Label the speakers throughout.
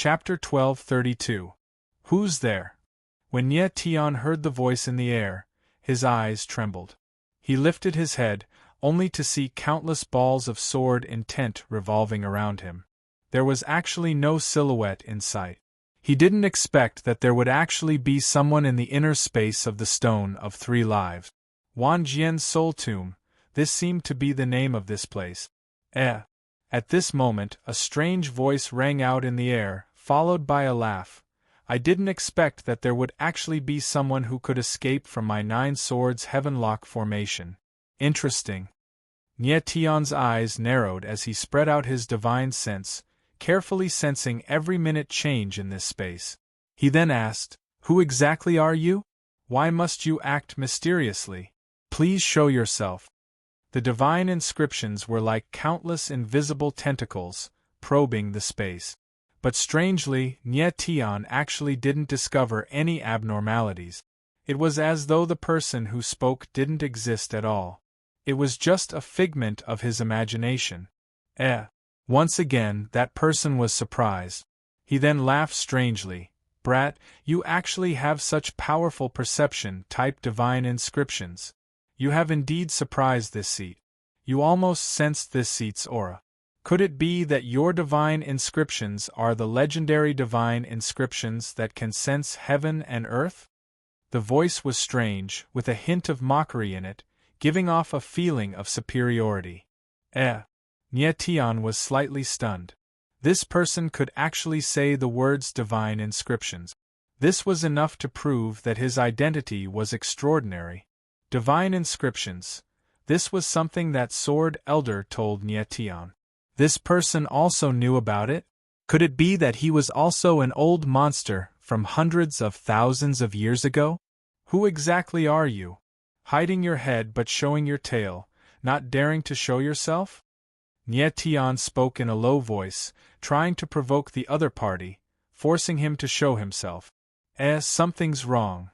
Speaker 1: Chapter 12:32. Who's there? When Nye Tian heard the voice in the air, his eyes trembled. He lifted his head, only to see countless balls of sword intent revolving around him. There was actually no silhouette in sight. He didn't expect that there would actually be someone in the inner space of the Stone of Three Lives. Wan Jian's Soul Tomb, this seemed to be the name of this place. At this moment, a strange voice rang out in the air, followed by a laugh. I didn't expect that there would actually be someone who could escape from my Nine Swords Heavenlock formation. Interesting. Nye Tian's eyes narrowed as he spread out his divine sense, carefully sensing every minute change in this space. He then asked, "Who exactly are you? Why must you act mysteriously? Please show yourself." The divine inscriptions were like countless invisible tentacles, probing the space. But strangely, Nye Tian actually didn't discover any abnormalities. It was as though the person who spoke didn't exist at all. It was just a figment of his imagination. Once again, that person was surprised. He then laughed strangely. "Brat, you actually have such powerful perception-type divine inscriptions. You have indeed surprised this seat. You almost sensed this seat's aura. Could it be that your divine inscriptions are the legendary divine inscriptions that can sense heaven and earth?" The voice was strange, with a hint of mockery in it, giving off a feeling of superiority. Nye Tian was slightly stunned. This person could actually say the words divine inscriptions. This was enough to prove that his identity was extraordinary. Divine inscriptions. This was something that Sword Elder told Nye Tian. This person also knew about it? Could it be that he was also an old monster from hundreds of thousands of years ago? Who exactly are you? Hiding your head but showing your tail, not daring to show yourself? Nye Tian spoke in a low voice, trying to provoke the other party, forcing him to show himself. Something's wrong.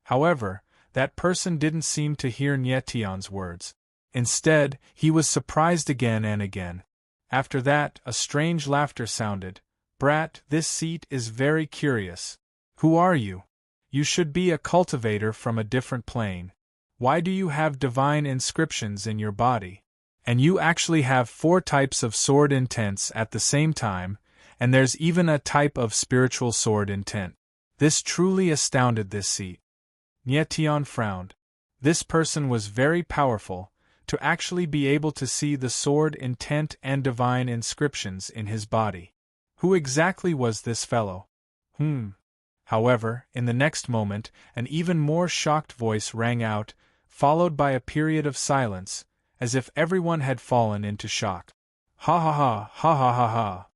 Speaker 1: However, that person didn't seem to hear Nye Tian's words. Instead, he was surprised again and again. After that, a strange laughter sounded. "Brat, this seat is very curious. Who are you? You should be a cultivator from a different plane. Why do you have divine inscriptions in your body? And you actually have 4 types of sword intents at the same time, and there's even a type of spiritual sword intent." This truly astounded this seat. Nye Tian frowned. This person was very powerful, to actually be able to see the sword intent and divine inscriptions in his body. Who exactly was this fellow? However, in the next moment, an even more shocked voice rang out, followed by a period of silence, as if everyone had fallen into shock. "Ha ha ha, ha ha ha ha."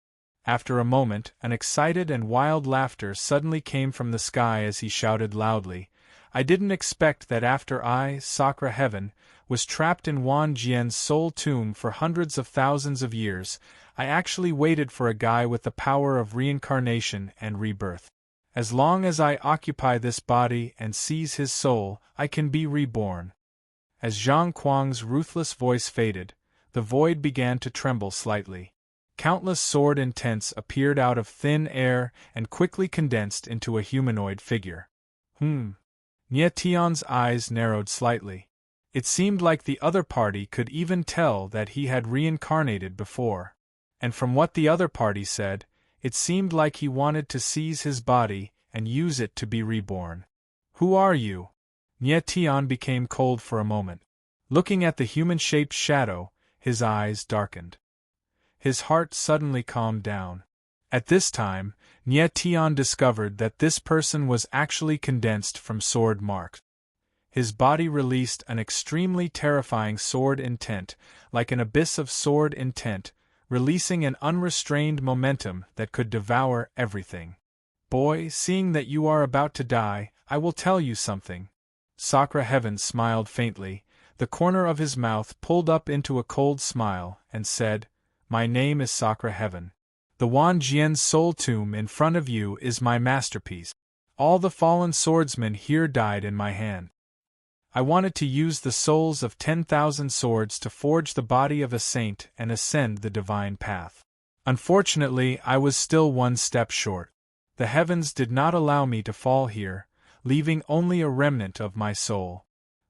Speaker 1: After a moment, an excited and wild laughter suddenly came from the sky as he shouted loudly, "I didn't expect that after I, Sakra Heaven, was trapped in Wan Jian's soul tomb for hundreds of thousands of years, I actually waited for a guy with the power of reincarnation and rebirth. As long as I occupy this body and seize his soul, I can be reborn." As Zhang Kuang's ruthless voice faded, the void began to tremble slightly. Countless sword intents appeared out of thin air and quickly condensed into a humanoid figure. Nye Tian's eyes narrowed slightly. It seemed like the other party could even tell that he had reincarnated before. And from what the other party said, it seemed like he wanted to seize his body and use it to be reborn. "Who are you?" Nye Tian became cold for a moment. Looking at the human-shaped shadow, his eyes darkened. His heart suddenly calmed down. At this time, Nye Tian discovered that this person was actually condensed from sword marks. His body released an extremely terrifying sword intent, like an abyss of sword intent, releasing an unrestrained momentum that could devour everything. "Boy, seeing that you are about to die, I will tell you something." Sakra Heaven smiled faintly, the corner of his mouth pulled up into a cold smile, and said, "My name is Sakra Heaven. The Wan Jian's soul tomb in front of you is my masterpiece. All the fallen swordsmen here died in my hand. I wanted to use the souls of 10,000 swords to forge the body of a saint and ascend the divine path. Unfortunately, I was still one step short. The heavens did not allow me to fall here, leaving only a remnant of my soul.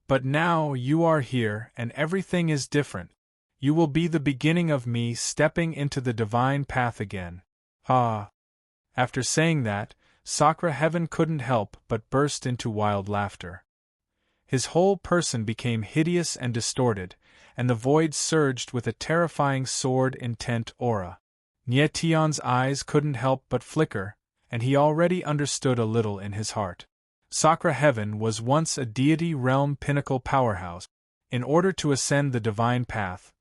Speaker 1: But now you are here and everything is different. You will be the beginning of me stepping into the divine path again. Ah! After saying that, Sakra Heaven couldn't help but burst into wild laughter. His whole person became hideous and distorted, and the void surged with a terrifying sword-intent aura. Nietion's eyes couldn't help but flicker, and he already understood a little in his heart. Sakra Heaven was once a deity realm pinnacle powerhouse. In order to ascend the divine path,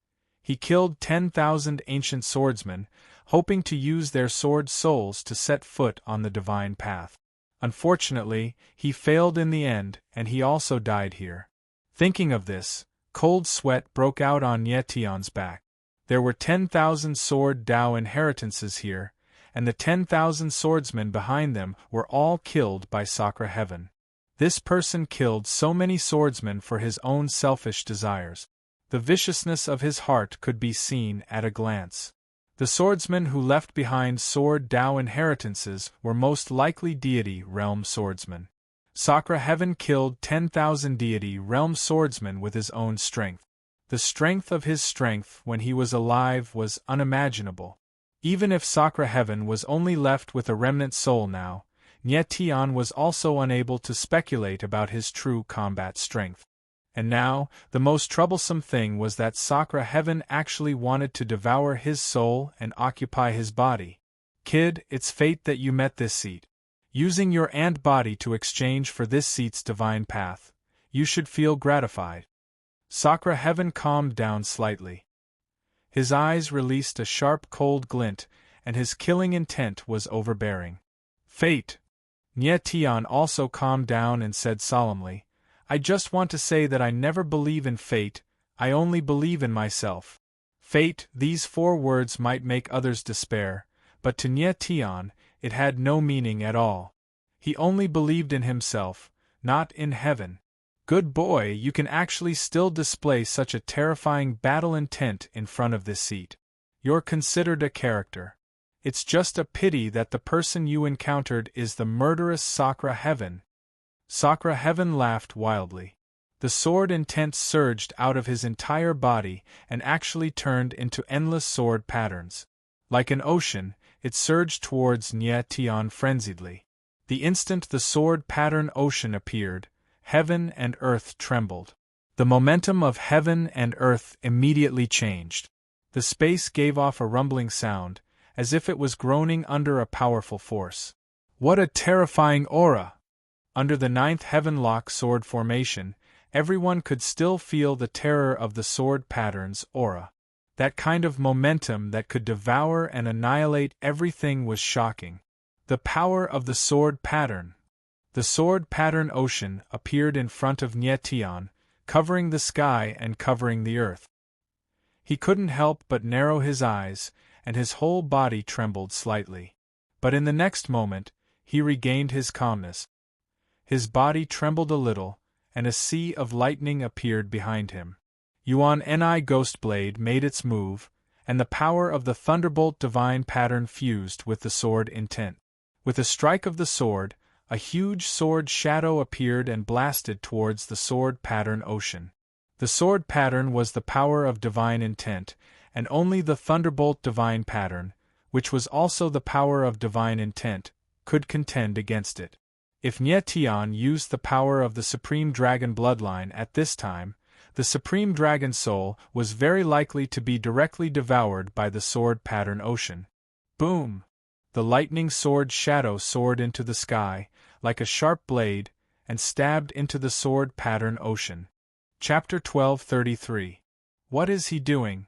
Speaker 1: he killed 10,000 ancient swordsmen, hoping to use their sword souls to set foot on the divine path. Unfortunately, he failed in the end, and he also died here. Thinking of this, cold sweat broke out on Nietion's back. There were 10,000 sword Dao inheritances here, and the 10,000 swordsmen behind them were all killed by Sakra Heaven. This person killed so many swordsmen for his own selfish desires. The viciousness of his heart could be seen at a glance. The swordsmen who left behind sword Dao inheritances were most likely deity realm swordsmen. Sakra Heaven killed 10,000 deity realm swordsmen with his own strength. The strength of his strength when he was alive was unimaginable. Even if Sakra Heaven was only left with a remnant soul now, Nietion was also unable to speculate about his true combat strength. And now, the most troublesome thing was that Sakra Heaven actually wanted to devour his soul and occupy his body. Kid, it's fate that you met this seat. Using your ant body to exchange for this seat's divine path, you should feel gratified. Sakra Heaven calmed down slightly. His eyes released a sharp cold glint, and his killing intent was overbearing. Fate! Nietion also calmed down and said solemnly, I just want to say that I never believe in fate, I only believe in myself. Fate, these 4 words might make others despair, but to Nietion, it had no meaning at all. He only believed in himself, not in heaven. Good boy, you can actually still display such a terrifying battle intent in front of this seat. You're considered a character. It's just a pity that the person you encountered is the murderous Sakra Heaven. Sakra Heaven laughed wildly. The sword intent surged out of his entire body and actually turned into endless sword patterns. Like an ocean, it surged towards Nietion frenziedly. The instant the sword pattern ocean appeared, heaven and earth trembled. The momentum of heaven and earth immediately changed. The space gave off a rumbling sound, as if it was groaning under a powerful force. What a terrifying aura! Under the 9th heaven-lock sword formation, everyone could still feel the terror of the sword pattern's aura. That kind of momentum that could devour and annihilate everything was shocking. The power of the sword pattern. The sword pattern ocean appeared in front of Nietion, covering the sky and covering the earth. He couldn't help but narrow his eyes, and his whole body trembled slightly. But in the next moment, he regained his calmness. His body trembled a little, and a sea of lightning appeared behind him. Yuan Ni Ghostblade made its move, and the power of the Thunderbolt Divine pattern fused with the sword intent. With a strike of the sword, a huge sword shadow appeared and blasted towards the sword pattern ocean. The sword pattern was the power of divine intent, and only the Thunderbolt Divine pattern, which was also the power of divine intent, could contend against it. If Nietion used the power of the Supreme Dragon bloodline at this time, the Supreme Dragon soul was very likely to be directly devoured by the sword pattern ocean. Boom! The lightning sword shadow soared into the sky, like a sharp blade, and stabbed into the sword pattern ocean. Chapter 1233. What is he doing?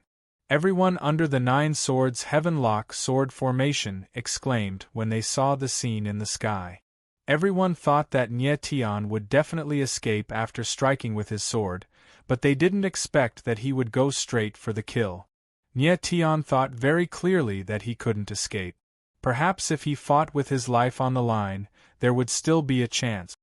Speaker 1: Everyone under the 9 swords heaven-lock sword formation exclaimed when they saw the scene in the sky. Everyone thought that Nietion would definitely escape after striking with his sword, but they didn't expect that he would go straight for the kill. Nietion thought very clearly that he couldn't escape. Perhaps if he fought with his life on the line, there would still be a chance.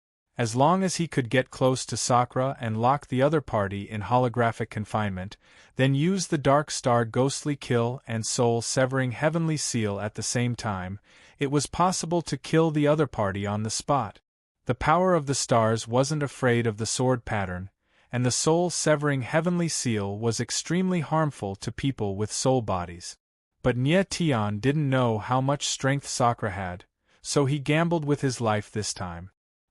Speaker 1: As long as he could get close to Sakura and lock the other party in holographic confinement, then use the Dark Star ghostly kill and soul-severing heavenly seal at the same time, it was possible to kill the other party on the spot. The power of the stars wasn't afraid of the sword pattern, and the soul-severing heavenly seal was extremely harmful to people with soul bodies. But Nye Tian didn't know how much strength Sakura had, so he gambled with his life this time.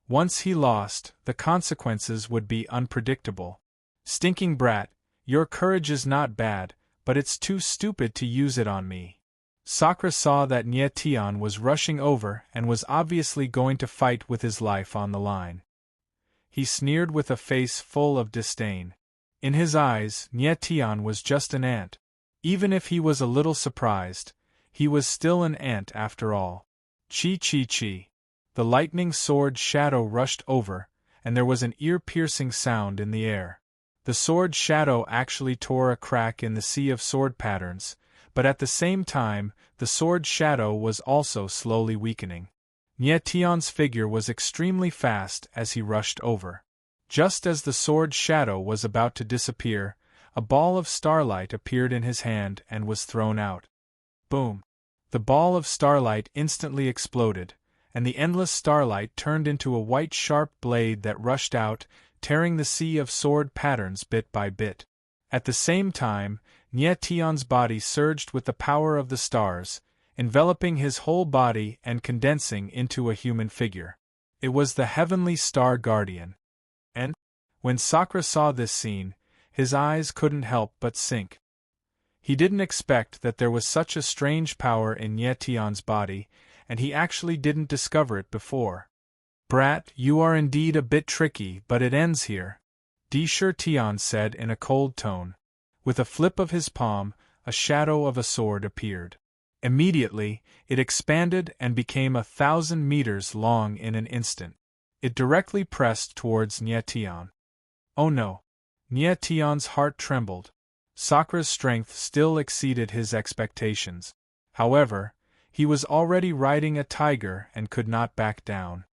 Speaker 1: Once he lost, the consequences would be unpredictable. Stinking brat, your courage is not bad, but it's too stupid to use it on me. Sakura saw that Nye Tian was rushing over and was obviously going to fight with his life on the line. He sneered with a face full of disdain. In his eyes, Nye Tian was just an ant. Even if he was a little surprised, he was still an ant after all. Chi chi chi. The lightning sword shadow rushed over, and there was an ear-piercing sound in the air. The sword shadow actually tore a crack in the sea of sword patterns, but at the same time, the sword shadow was also slowly weakening. Nye Tian's figure was extremely fast as he rushed over. Just as the sword shadow was about to disappear, a ball of starlight appeared in his hand and was thrown out. Boom! The ball of starlight instantly exploded, and the endless starlight turned into a white sharp blade that rushed out, tearing the sea of sword patterns bit by bit. At the same time, Nye Tian's body surged with the power of the stars, enveloping his whole body and condensing into a human figure. It was the heavenly star guardian. And, when Sakura saw this scene, his eyes couldn't help but sink. He didn't expect that there was such a strange power in Nye Tian's body, and he actually didn't discover it before. Brat, you are indeed a bit tricky, but it ends here, Shi Tian said in a cold tone. With a flip of his palm, a shadow of a sword appeared. Immediately, it expanded and became 1,000 meters long in an instant. It directly pressed towards Nye Tian. Oh no! Nye Tian's heart trembled. Sakura's strength still exceeded his expectations. However, he was already riding a tiger and could not back down.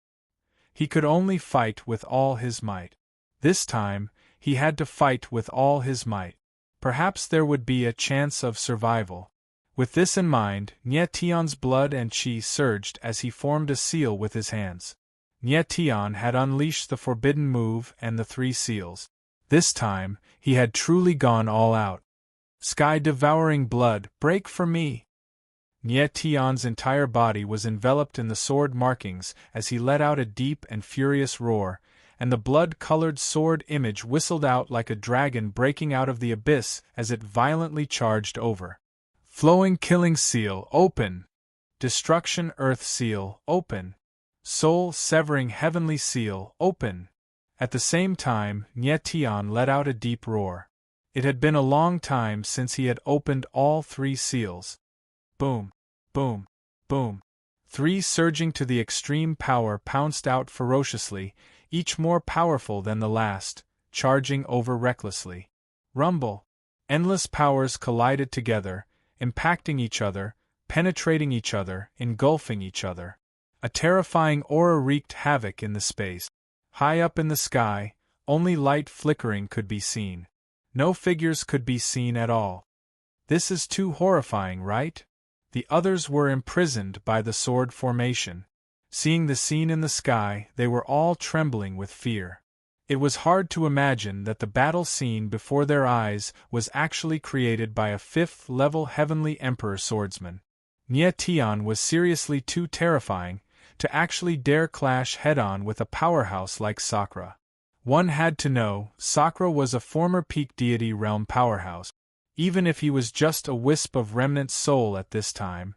Speaker 1: He could only fight with all his might. This time, he had to fight with all his might. Perhaps there would be a chance of survival. With this in mind, Nye Tian's blood and chi surged as he formed a seal with his hands. Nye Tian had unleashed the forbidden move and the 3 seals. This time, he had truly gone all out. Sky-devouring blood, break for me! Nye Tian's entire body was enveloped in the sword markings as he let out a deep and furious roar, and the blood-colored sword image whistled out like a dragon breaking out of the abyss as it violently charged over. Flowing killing seal, open! Destruction earth seal, open! Soul-severing heavenly seal, open! At the same time, Nye Tian let out a deep roar. It had been a long time since he had opened all 3 seals. Boom! Boom! Boom! 3 surging to the extreme power pounced out ferociously, each more powerful than the last, charging over recklessly. Rumble! Endless powers collided together, impacting each other, penetrating each other, engulfing each other. A terrifying aura wreaked havoc in the space. High up in the sky, only light flickering could be seen. No figures could be seen at all. This is too horrifying, right? The others were imprisoned by the sword formation. Seeing the scene in the sky, they were all trembling with fear. It was hard to imagine that the battle scene before their eyes was actually created by a 5th-level heavenly emperor swordsman. Nye Tian was seriously too terrifying to actually dare clash head-on with a powerhouse like Sakura. One had to know, Sakura was a former peak deity realm powerhouse. Even if he was just a wisp of remnant soul at this time,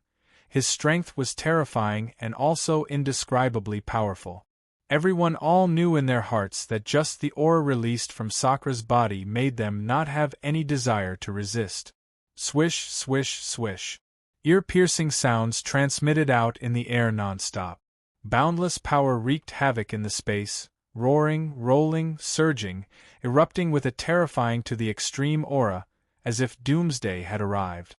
Speaker 1: his strength was terrifying and also indescribably powerful. Everyone all knew in their hearts that just the aura released from Sakura's body made them not have any desire to resist. Swish, swish, swish. Ear-piercing sounds transmitted out in the air non-stop. Boundless power wreaked havoc in the space, roaring, rolling, surging, erupting with a terrifying to the extreme aura, as if doomsday had arrived.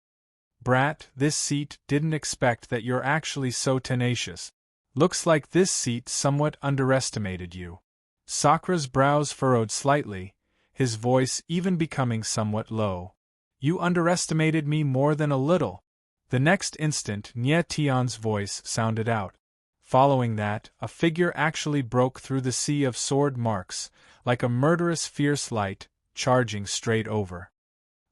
Speaker 1: Brat, this seat didn't expect that you're actually so tenacious. Looks like this seat somewhat underestimated you. Sakra's brows furrowed slightly, his voice even becoming somewhat low. You underestimated me more than a little. The next instant Nye Tian's voice sounded out. Following that, a figure actually broke through the sea of sword marks, like a murderous fierce light, charging straight over.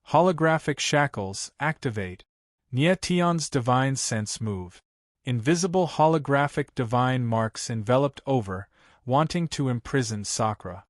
Speaker 1: Holographic shackles, activate. Nye Tian's divine sense move. Invisible holographic divine marks enveloped over, wanting to imprison Sakra.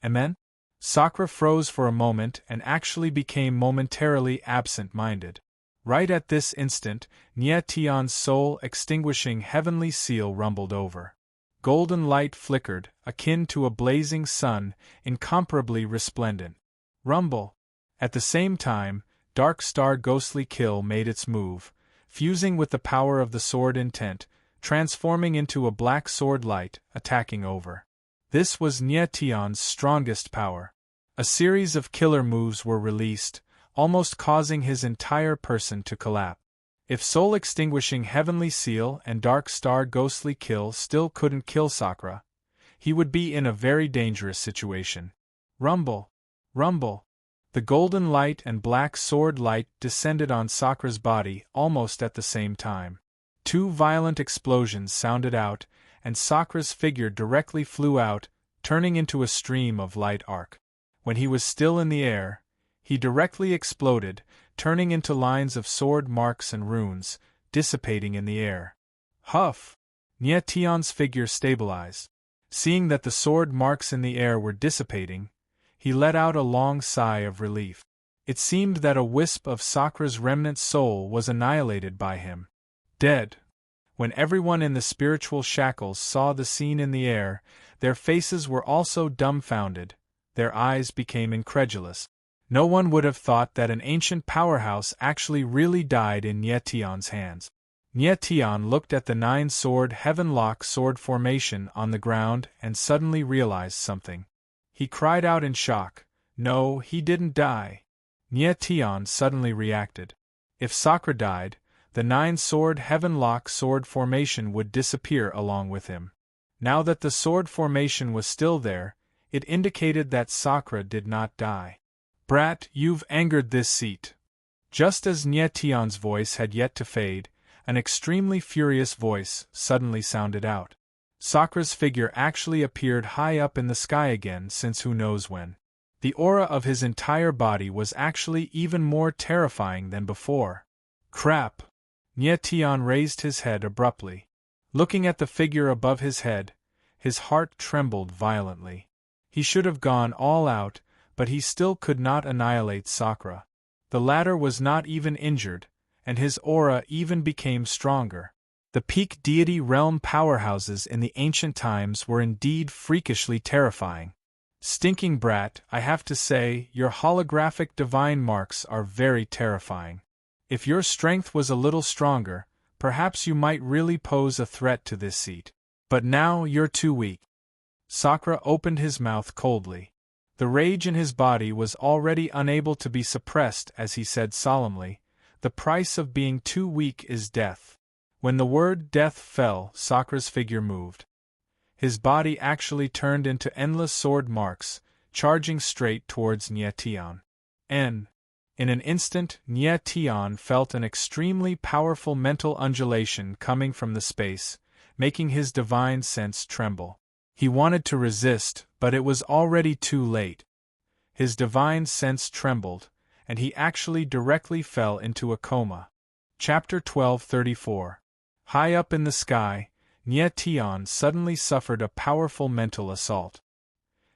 Speaker 1: Amen? Sakra froze for a moment and actually became momentarily absent-minded. Right at this instant, Nye Tian's soul-extinguishing heavenly seal rumbled over. Golden light flickered, akin to a blazing sun, incomparably resplendent. Rumble. At the same time, Dark Star Ghostly Kill made its move, fusing with the power of the sword intent, transforming into a black sword light, attacking over. This was Nye Tian's strongest power. A series of killer moves were released, almost causing his entire person to collapse. If soul-extinguishing Heavenly Seal and Dark Star Ghostly Kill still couldn't kill Sakra, he would be in a very dangerous situation. Rumble! Rumble! The golden light and black sword light descended on Sakra's body almost at the same time. Two violent explosions sounded out, and Sakra's figure directly flew out, turning into a stream of light arc. When he was still in the air, he directly exploded, turning into lines of sword marks and runes, dissipating in the air. Huff! Nye Tian's figure stabilized. Seeing that the sword marks in the air were dissipating, he let out a long sigh of relief. It seemed that a wisp of Sakra's remnant soul was annihilated by him. Dead. When everyone in the spiritual shackles saw the scene in the air, their faces were also dumbfounded, their eyes became incredulous. No one would have thought that an ancient powerhouse actually really died in Nye Tian's hands. Nye Tian looked at the nine-sword Heavenlock sword formation on the ground and suddenly realized something. He cried out in shock, "No, he didn't die." Nye Tian suddenly reacted. If Sakra died, the nine-sword Heavenlock sword formation would disappear along with him. Now that the sword formation was still there, it indicated that Sakra did not die. "Brat, you've angered this seat." Just as Nye Tian's voice had yet to fade, an extremely furious voice suddenly sounded out. Sakra's figure actually appeared high up in the sky again since who knows when. The aura of his entire body was actually even more terrifying than before. Crap! Nye Tian raised his head abruptly. Looking at the figure above his head, his heart trembled violently. He should have gone all out, but he still could not annihilate Sakra. The latter was not even injured, and his aura even became stronger. The peak deity realm powerhouses in the ancient times were indeed freakishly terrifying. Stinking brat, I have to say, your holographic divine marks are very terrifying. If your strength was a little stronger, perhaps you might really pose a threat to this seat. But now you're too weak. Sakra opened his mouth coldly. The rage in his body was already unable to be suppressed as he said solemnly, "The price of being too weak is death." When the word death fell, Sakra's figure moved. His body actually turned into endless sword marks, charging straight towards Nye Tian. In an instant, Nye Tian felt an extremely powerful mental undulation coming from the space, making his divine sense tremble. He wanted to resist, but it was already too late. His divine sense trembled, and he actually directly fell into a coma. Chapter 1234. High up in the sky, Nye Tian suddenly suffered a powerful mental assault.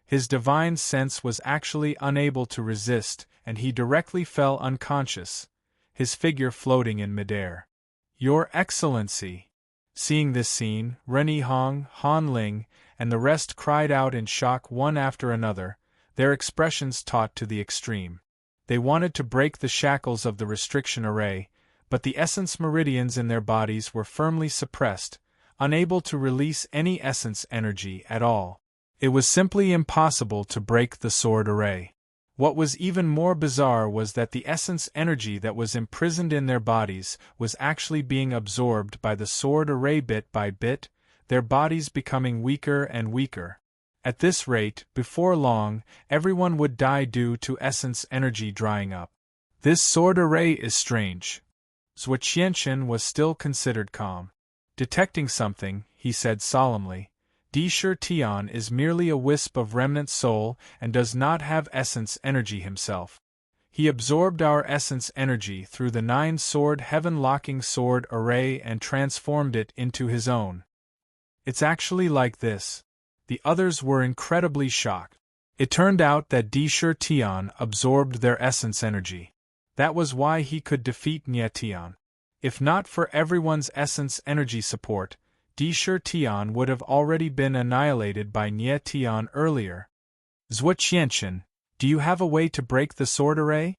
Speaker 1: His divine sense was actually unable to resist, and he directly fell unconscious, his figure floating in midair. "Your Excellency!" Seeing this scene, Rennie Hong, Han Ling, and the rest cried out in shock one after another, their expressions taut to the extreme. They wanted to break the shackles of the restriction array, but the essence meridians in their bodies were firmly suppressed, unable to release any essence energy at all. It was simply impossible to break the sword array. What was even more bizarre was that the essence energy that was imprisoned in their bodies was actually being absorbed by the sword array bit by bit, their bodies becoming weaker and weaker. At this rate, before long, everyone would die due to essence energy drying up. This sword array is strange. Zhuo Qianchen was still considered calm. Detecting something, he said solemnly, Di Shi Tian is merely a wisp of remnant soul and does not have essence energy himself. He absorbed our essence energy through the 9-sword heaven-locking sword array and transformed it into his own. It's actually like this. The others were incredibly shocked. It turned out that Di Shi Tian absorbed their essence energy. That was why he could defeat Nie Tian. If not for everyone's essence energy support, Di Shi Tian would have already been annihilated by Nie Tian earlier. Zhuo Qianchen, do you have a way to break the sword array?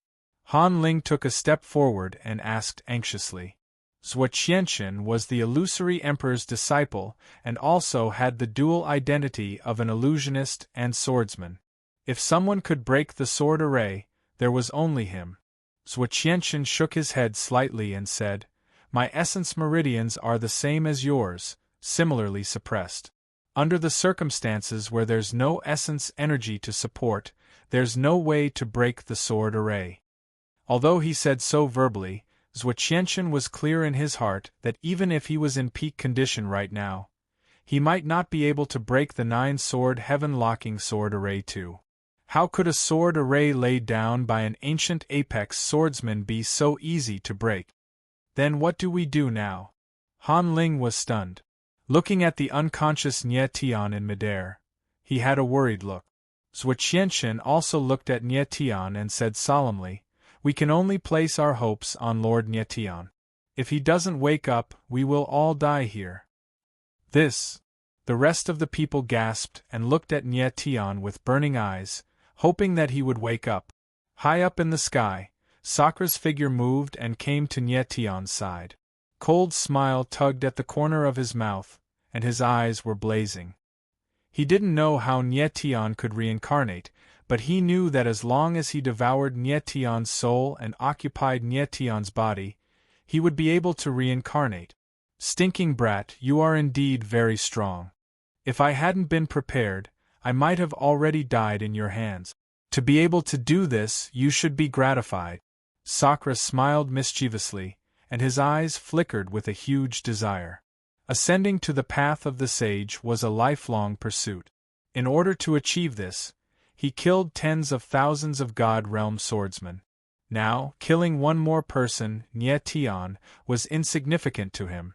Speaker 1: Han Ling took a step forward and asked anxiously. Zhuo Qianchen was the illusory emperor's disciple and also had the dual identity of an illusionist and swordsman. If someone could break the sword array, there was only him. Zhuo Qianchen shook his head slightly and said, My essence meridians are the same as yours, similarly suppressed. Under the circumstances where there's no essence energy to support, there's no way to break the sword array. Although he said so verbally, Zhuo Qianchen was clear in his heart that even if he was in peak condition right now, he might not be able to break the 9-sword heaven-locking sword array too. How could a sword array laid down by an ancient apex swordsman be so easy to break? Then what do we do now? Han Ling was stunned. Looking at the unconscious Nie Tian in midair, he had a worried look. Zhuo Qianchen also looked at Nie Tian and said solemnly, We can only place our hopes on Lord Nie Tian. If he doesn't wake up, we will all die here. This. The rest of the people gasped and looked at Nie Tian with burning eyes, hoping that he would wake up. High up in the sky, Sakra's figure moved and came to Nie Tian's side. Cold smile tugged at the corner of his mouth, and his eyes were blazing. He didn't know how Nie Tian could reincarnate, but he knew that as long as he devoured Nie Tian's soul and occupied Nie Tian's body, he would be able to reincarnate. Stinking brat, you are indeed very strong. If I hadn't been prepared, I might have already died in your hands. To be able to do this, you should be gratified. Sakra smiled mischievously, and his eyes flickered with a huge desire. Ascending to the path of the sage was a lifelong pursuit. In order to achieve this, he killed tens of thousands of God Realm swordsmen. Now, killing one more person, Nie Tian, was insignificant to him.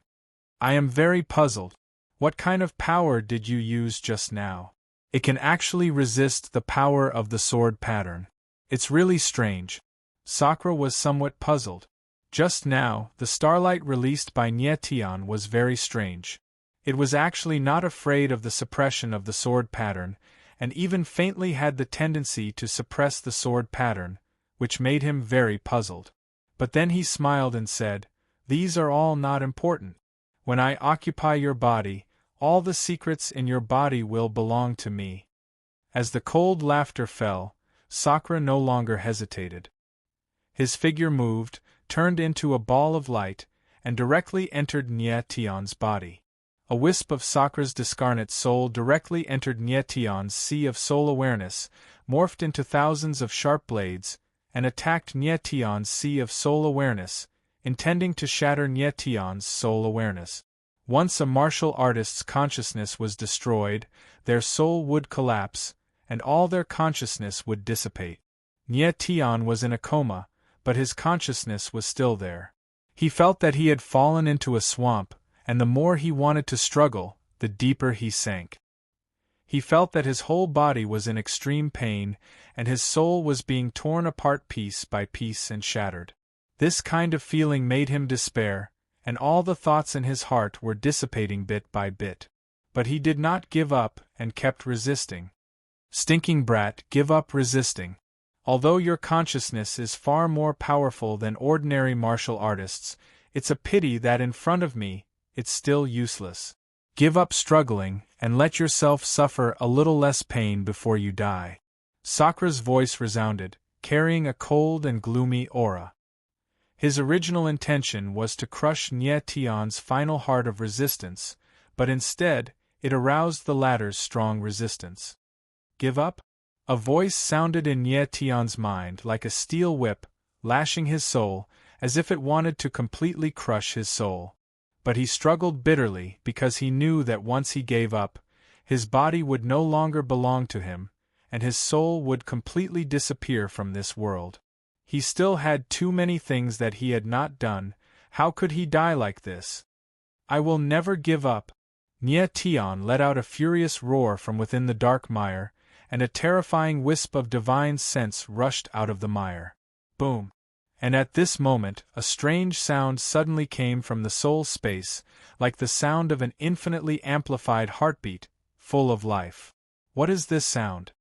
Speaker 1: I am very puzzled. What kind of power did you use just now? It can actually resist the power of the sword pattern. It's really strange. Sakra was somewhat puzzled. Just now, the starlight released by Nie Tian was very strange. It was actually not afraid of the suppression of the sword pattern, and even faintly had the tendency to suppress the sword pattern, which made him very puzzled. But then he smiled and said, These are all not important. When I occupy your body, all the secrets in your body will belong to me. As the cold laughter fell, Sakra no longer hesitated. His figure moved, turned into a ball of light, and directly entered Nie Tian's body. A wisp of Sakra's discarnate soul directly entered Nie Tian's sea of soul awareness, morphed into thousands of sharp blades, and attacked Nie Tian's sea of soul awareness, intending to shatter Nie Tian's soul awareness. Once a martial artist's consciousness was destroyed, their soul would collapse, and all their consciousness would dissipate. Nie Tian was in a coma, but his consciousness was still there. He felt that he had fallen into a swamp, and the more he wanted to struggle, the deeper he sank. He felt that his whole body was in extreme pain, and his soul was being torn apart piece by piece and shattered. This kind of feeling made him despair, and all the thoughts in his heart were dissipating bit by bit. But he did not give up and kept resisting. Stinking brat, give up resisting. Although your consciousness is far more powerful than ordinary martial artists, it's a pity that in front of me, it's still useless. Give up struggling, and let yourself suffer a little less pain before you die. Sakra's voice resounded, carrying a cold and gloomy aura. His original intention was to crush Nie Tian's final heart of resistance, but instead, it aroused the latter's strong resistance. Give up? A voice sounded in Nye Tian's mind like a steel whip, lashing his soul, as if it wanted to completely crush his soul. But he struggled bitterly because he knew that once he gave up, his body would no longer belong to him, and his soul would completely disappear from this world. He still had too many things that he had not done. How could he die like this? I will never give up. Nye Tian let out a furious roar from within the dark mire, and a terrifying wisp of divine sense rushed out of the mire. Boom! And at this moment, a strange sound suddenly came from the soul space, like the sound of an infinitely amplified heartbeat, full of life. What is this sound?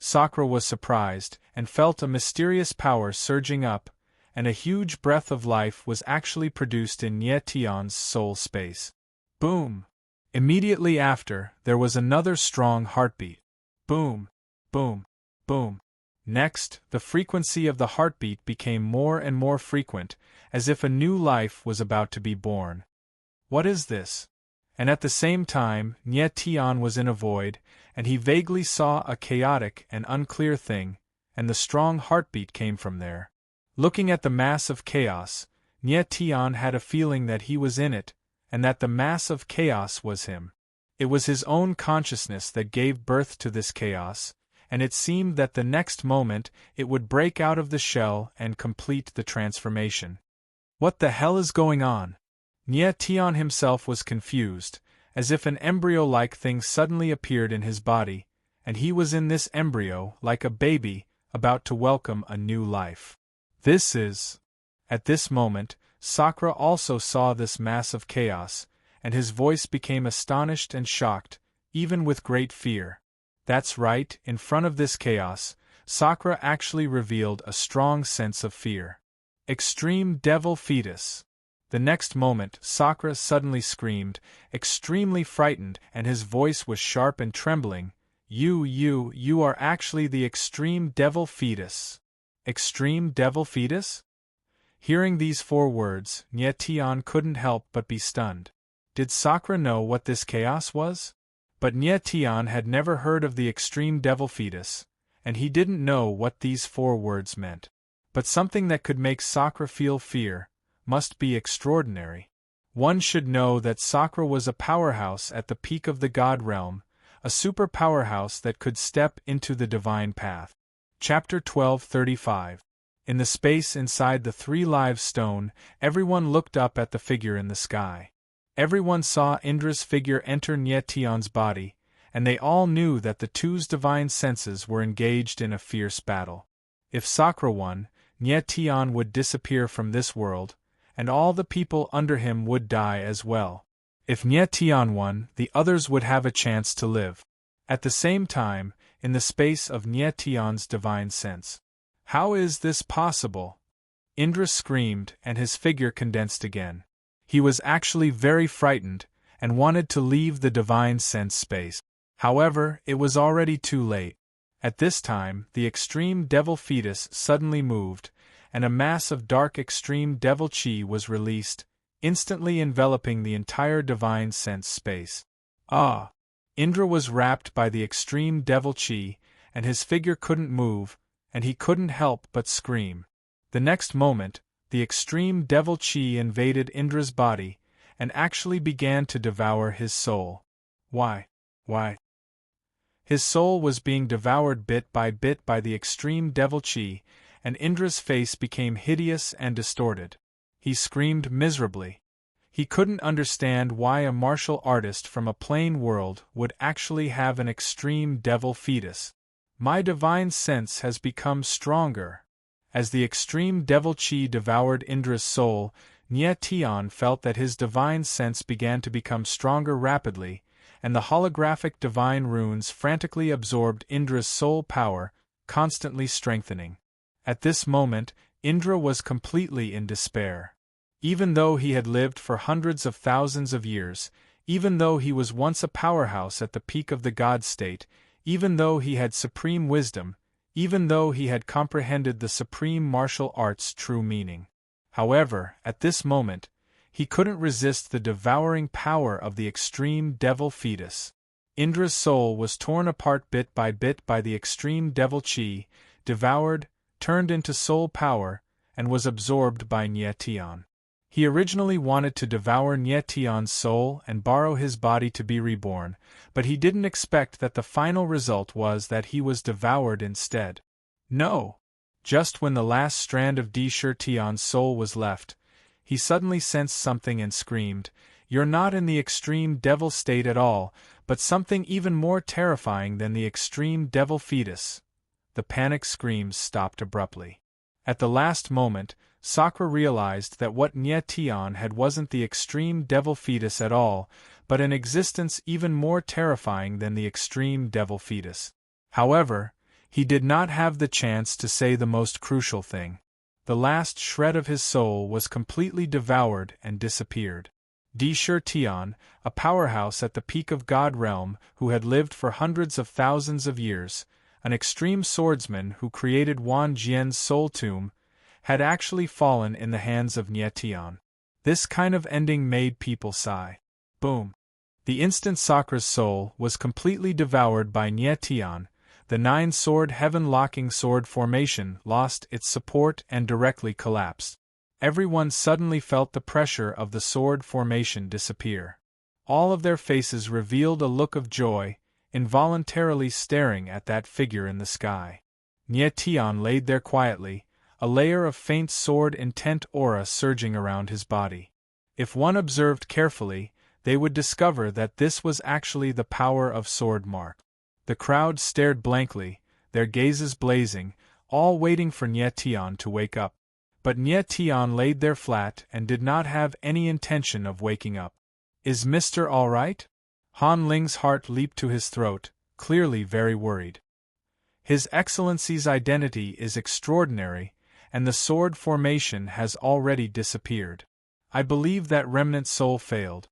Speaker 1: Sakura was surprised, and felt a mysterious power surging up, and a huge breath of life was actually produced in Nye Tian's soul space. Boom! Immediately after, there was another strong heartbeat. Boom! Boom! Boom! Next, the frequency of the heartbeat became more and more frequent, as if a new life was about to be born. What is this? And at the same time, Nye Tian was in a void, and he vaguely saw a chaotic and unclear thing, and the strong heartbeat came from there. Looking at the mass of chaos, Nye Tian had a feeling that he was in it, and that the mass of chaos was him. It was his own consciousness that gave birth to this chaos, and it seemed that the next moment it would break out of the shell and complete the transformation. What the hell is going on? Nye Tian himself was confused, as if an embryo-like thing suddenly appeared in his body, and he was in this embryo, like a baby, about to welcome a new life. This is... At this moment, Sakura also saw this mass of chaos, and his voice became astonished and shocked, even with great fear. That's right, in front of this chaos, Sakura actually revealed a strong sense of fear. Extreme Devil Fetus. The next moment, Sakura suddenly screamed, extremely frightened, and his voice was sharp and trembling. You are actually the Extreme Devil Fetus. Extreme Devil Fetus? Hearing these 4 words, Nye Tian couldn't help but be stunned. Did Sakura know what this chaos was? But Nye Tian had never heard of the Extreme Devil Fetus, and he didn't know what these 4 words meant. But something that could make Sakura feel fear must be extraordinary. One should know that Sakura was a powerhouse at the peak of the God realm, a super powerhouse that could step into the divine path. Chapter 12:35. In the space inside the 3 live stone, everyone looked up at the figure in the sky. Everyone saw Indra's figure enter Nye Tian's body, and they all knew that the two's divine senses were engaged in a fierce battle. If Sakura won, Nye Tian would disappear from this world, and all the people under him would die as well. If Nye Tian won, the others would have a chance to live. At the same time, in the space of Nye Tian's divine sense. How is this possible? Indra screamed, and his figure condensed again. He was actually very frightened, and wanted to leave the divine sense space. However, it was already too late. At this time, the Extreme Devil Fetus suddenly moved, and a mass of dark Extreme Devil Chi was released, instantly enveloping the entire divine sense space. Ah! Indra was wrapped by the Extreme Devil Chi, and his figure couldn't move, and he couldn't help but scream. The next moment, the Extreme Devil Chi invaded Indra's body, and actually began to devour his soul. Why? His soul was being devoured bit by the Extreme Devil Chi, and Indra's face became hideous and distorted. He screamed miserably. He couldn't understand why a martial artist from a plain world would actually have an Extreme Devil Fetus. My divine sense has become stronger. As the Extreme Devil Chi devoured Indra's soul, Nye Tian felt that his divine sense began to become stronger rapidly, and the holographic divine runes frantically absorbed Indra's soul power, constantly strengthening. At this moment, Indra was completely in despair. Even though he had lived for hundreds of thousands of years, even though he was once a powerhouse at the peak of the God state, even though he had supreme wisdom, even though he had comprehended the supreme martial art's true meaning. However, at this moment, he couldn't resist the devouring power of the Extreme Devil Fetus. Indra's soul was torn apart bit by the extreme devil chi, devoured, turned into soul power, and was absorbed by Nyetian. He originally wanted to devour Nyetian's soul and borrow his body to be reborn, but he didn't expect that the final result was that he was devoured instead. No! Just when the last strand of Shirtian's soul was left, he suddenly sensed something and screamed, "You're not in the extreme devil state at all, but something even more terrifying than the extreme devil fetus." The panic screams stopped abruptly. At the last moment, Sakra realized that what Nyetian had wasn't the extreme devil fetus at all, but an existence even more terrifying than the extreme devil fetus. However, he did not have the chance to say the most crucial thing. The last shred of his soul was completely devoured and disappeared. Shirtian, a powerhouse at the peak of God realm who had lived for hundreds of thousands of years, an extreme swordsman who created Wan Jian's soul tomb, had actually fallen in the hands of Nyetian. This kind of ending made people sigh. Boom! The instant Sakra's soul was completely devoured by Nyetian, the nine-sword heaven-locking sword formation lost its support and directly collapsed. Everyone suddenly felt the pressure of the sword formation disappear. All of their faces revealed a look of joy, involuntarily staring at that figure in the sky. Nyetian laid there quietly, a layer of faint sword-intent aura surging around his body. If one observed carefully, they would discover that this was actually the power of sword mark. The crowd stared blankly, their gazes blazing, all waiting for Nyetian to wake up. But Nyetian laid there flat and did not have any intention of waking up. "Is Mr. all right?" Han Ling's heart leaped to his throat, clearly very worried. "His Excellency's identity is extraordinary, and the sword formation has already disappeared. I believe that remnant soul failed."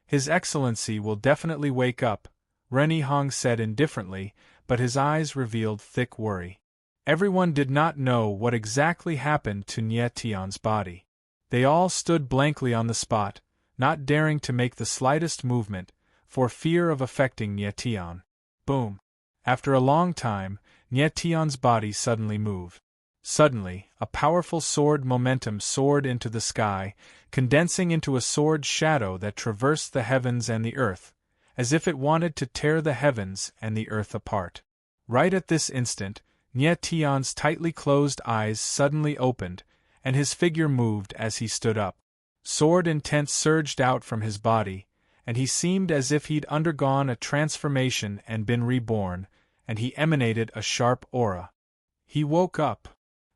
Speaker 1: "His Excellency will definitely wake up," Rennie Hong said indifferently, but his eyes revealed thick worry. Everyone did not know what exactly happened to Nyetian's body. They all stood blankly on the spot, not daring to make the slightest movement, for fear of affecting Nyetian. Boom! After a long time, Nyetian's body suddenly moved. Suddenly, a powerful sword momentum soared into the sky, condensing into a sword shadow that traversed the heavens and the earth, as if it wanted to tear the heavens and the earth apart. Right at this instant, Nyetian's tightly closed eyes suddenly opened, and his figure moved as he stood up. Sword intent surged out from his body, and he seemed as if he'd undergone a transformation and been reborn, and he emanated a sharp aura. He woke up.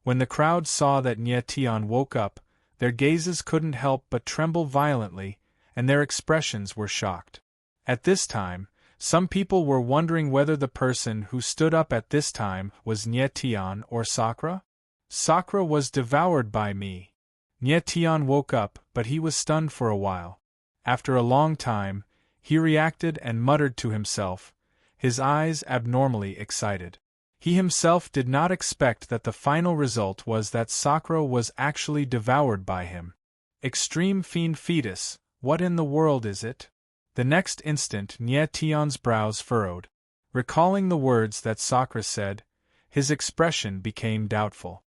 Speaker 1: When the crowd saw that Nyetian woke up, their gazes couldn't help but tremble violently, and their expressions were shocked. At this time, some people were wondering whether the person who stood up at this time was Nyetian or Sakra. "Sakra was devoured by me." Nyetian woke up, but he was stunned for a while. After a long time, he reacted and muttered to himself, his eyes abnormally excited. He himself did not expect that the final result was that Sakra was actually devoured by him. Extreme fiend fetus, what in the world is it? The next instant Nyetian's brows furrowed. Recalling the words that Sakra said, his expression became doubtful.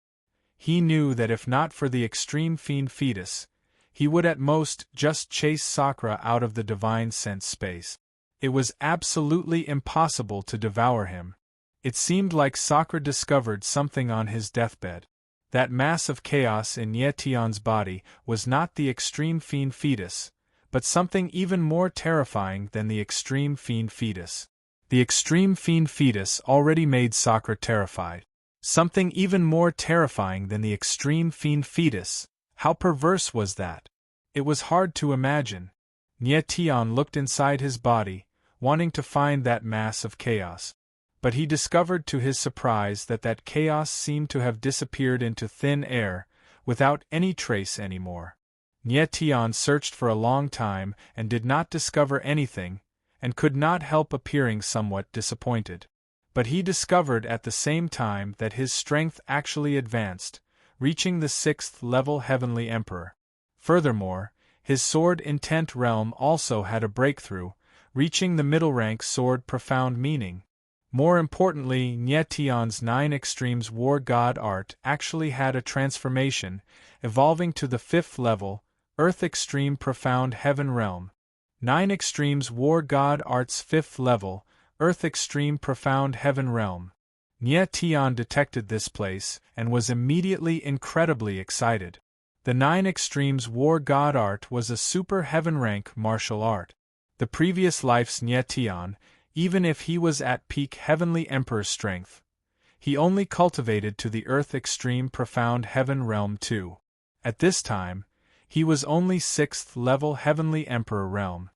Speaker 1: He knew that if not for the extreme fiend fetus, he would at most just chase Sakra out of the divine sense space. It was absolutely impossible to devour him. It seemed like Sakra discovered something on his deathbed. That mass of chaos in Nyetian's body was not the extreme fiend fetus, but something even more terrifying than the extreme fiend fetus. The extreme fiend fetus already made Sakra terrified. Something even more terrifying than the extreme fiend fetus. How perverse was that? It was hard to imagine. Nyetian looked inside his body, wanting to find that mass of chaos. But he discovered to his surprise that that chaos seemed to have disappeared into thin air, without any trace anymore. Nyetian searched for a long time and did not discover anything, and could not help appearing somewhat disappointed. But he discovered at the same time that his strength actually advanced, reaching the 6th level Heavenly Emperor. Furthermore, his sword intent realm also had a breakthrough, reaching the middle rank sword profound meaning. More importantly, Nye Tian's 9 Extremes War God art actually had a transformation, evolving to the 5th level, Earth Extreme Profound Heaven Realm. 9 Extremes War God art's 5th level, Earth Extreme Profound Heaven Realm. Nye Tian detected this place, and was immediately incredibly excited. The 9 Extremes War God art was a super heaven rank martial art. The previous life's Nye Tian, even if he was at peak Heavenly Emperor strength, he only cultivated to the Earth Extreme Profound Heaven Realm too. At this time, he was only 6th level Heavenly Emperor Realm.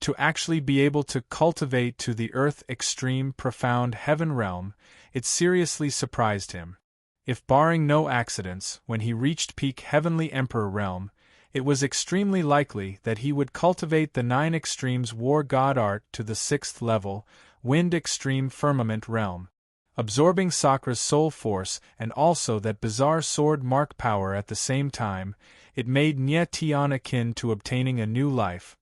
Speaker 1: To actually be able to cultivate to the Earth Extreme Profound Heaven Realm, it seriously surprised him. If barring no accidents, when he reached peak Heavenly Emperor Realm, it was extremely likely that he would cultivate the 9 Extremes War God art to the 6th level, Wind Extreme Firmament Realm. Absorbing Sakra's soul force and also that bizarre sword mark power at the same time, it made Nye Tian akin to obtaining a new life,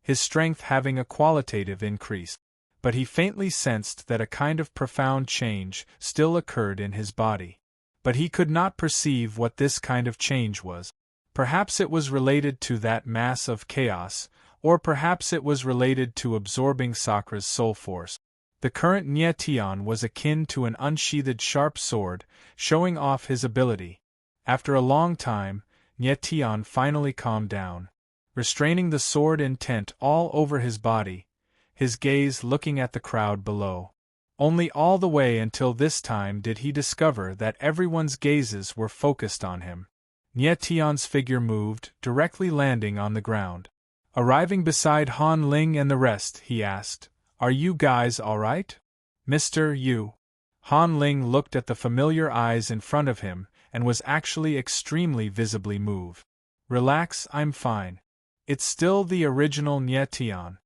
Speaker 1: his strength having a qualitative increase. But he faintly sensed that a kind of profound change still occurred in his body. But he could not perceive what this kind of change was. Perhaps it was related to that mass of chaos, or perhaps it was related to absorbing Sakra's soul force. The current Nye Tian was akin to an unsheathed sharp sword, showing off his ability. After a long time, Nye Tian finally calmed down. Restraining the sword intent all over his body, his gaze looking at the crowd below. Only all the way until this time did he discover that everyone's gazes were focused on him. Nye Tian's figure moved, directly landing on the ground. Arriving beside Han Ling and the rest, he asked, "Are you guys all right? Mr. Yu?" Han Ling looked at the familiar eyes in front of him, and was actually extremely visibly moved. "Relax, I'm fine. It's still the original Nye Tian."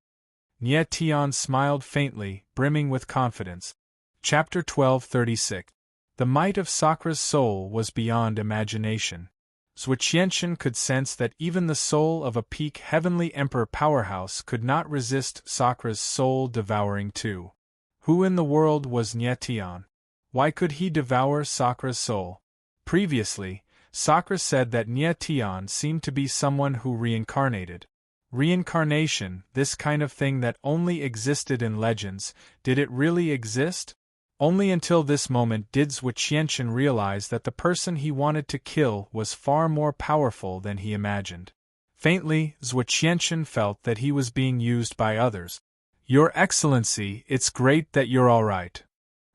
Speaker 1: Nye Tian smiled faintly, brimming with confidence. Chapter 1236. The might of Sakra's soul was beyond imagination. Zhuqianshan could sense that even the soul of a peak Heavenly Emperor powerhouse could not resist Sakra's soul-devouring too. Who in the world was Nye Tian? Why could he devour Sakra's soul? Previously, Sakra said that Nye Tian seemed to be someone who reincarnated. Reincarnation, this kind of thing that only existed in legends, did it really exist? Only until this moment did Zhuqianshan realize that the person he wanted to kill was far more powerful than he imagined. Faintly, Zhuqianshan felt that he was being used by others. "Your Excellency, it's great that you're all right."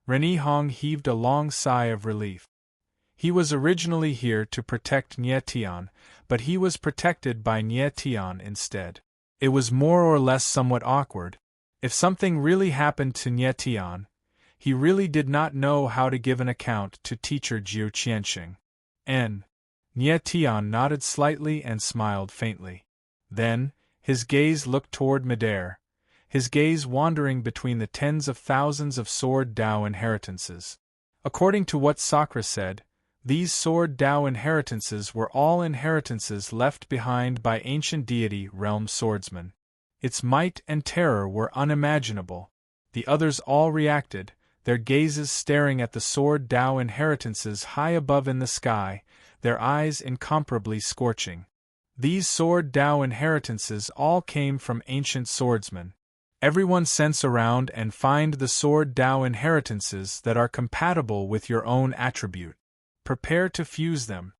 Speaker 1: Rennie Hong heaved a long sigh of relief. He was originally here to protect Nye Tian, but he was protected by Nye Tian instead. It was more or less somewhat awkward. If something really happened to Nye Tian, he really did not know how to give an account to teacher Zhuqianshan. Nye Tian nodded slightly and smiled faintly. Then, his gaze looked toward midair, his gaze wandering between the tens of thousands of Sword Dao inheritances. According to what Sakra said, these Sword Dao inheritances were all inheritances left behind by ancient deity realm swordsmen. Its might and terror were unimaginable. The others all reacted, their gazes staring at the Sword Dao inheritances high above in the sky, their eyes incomparably scorching. These Sword Dao inheritances all came from ancient swordsmen. Everyone sense around and find the Sword Dao inheritances that are compatible with your own attribute. Prepare to fuse them.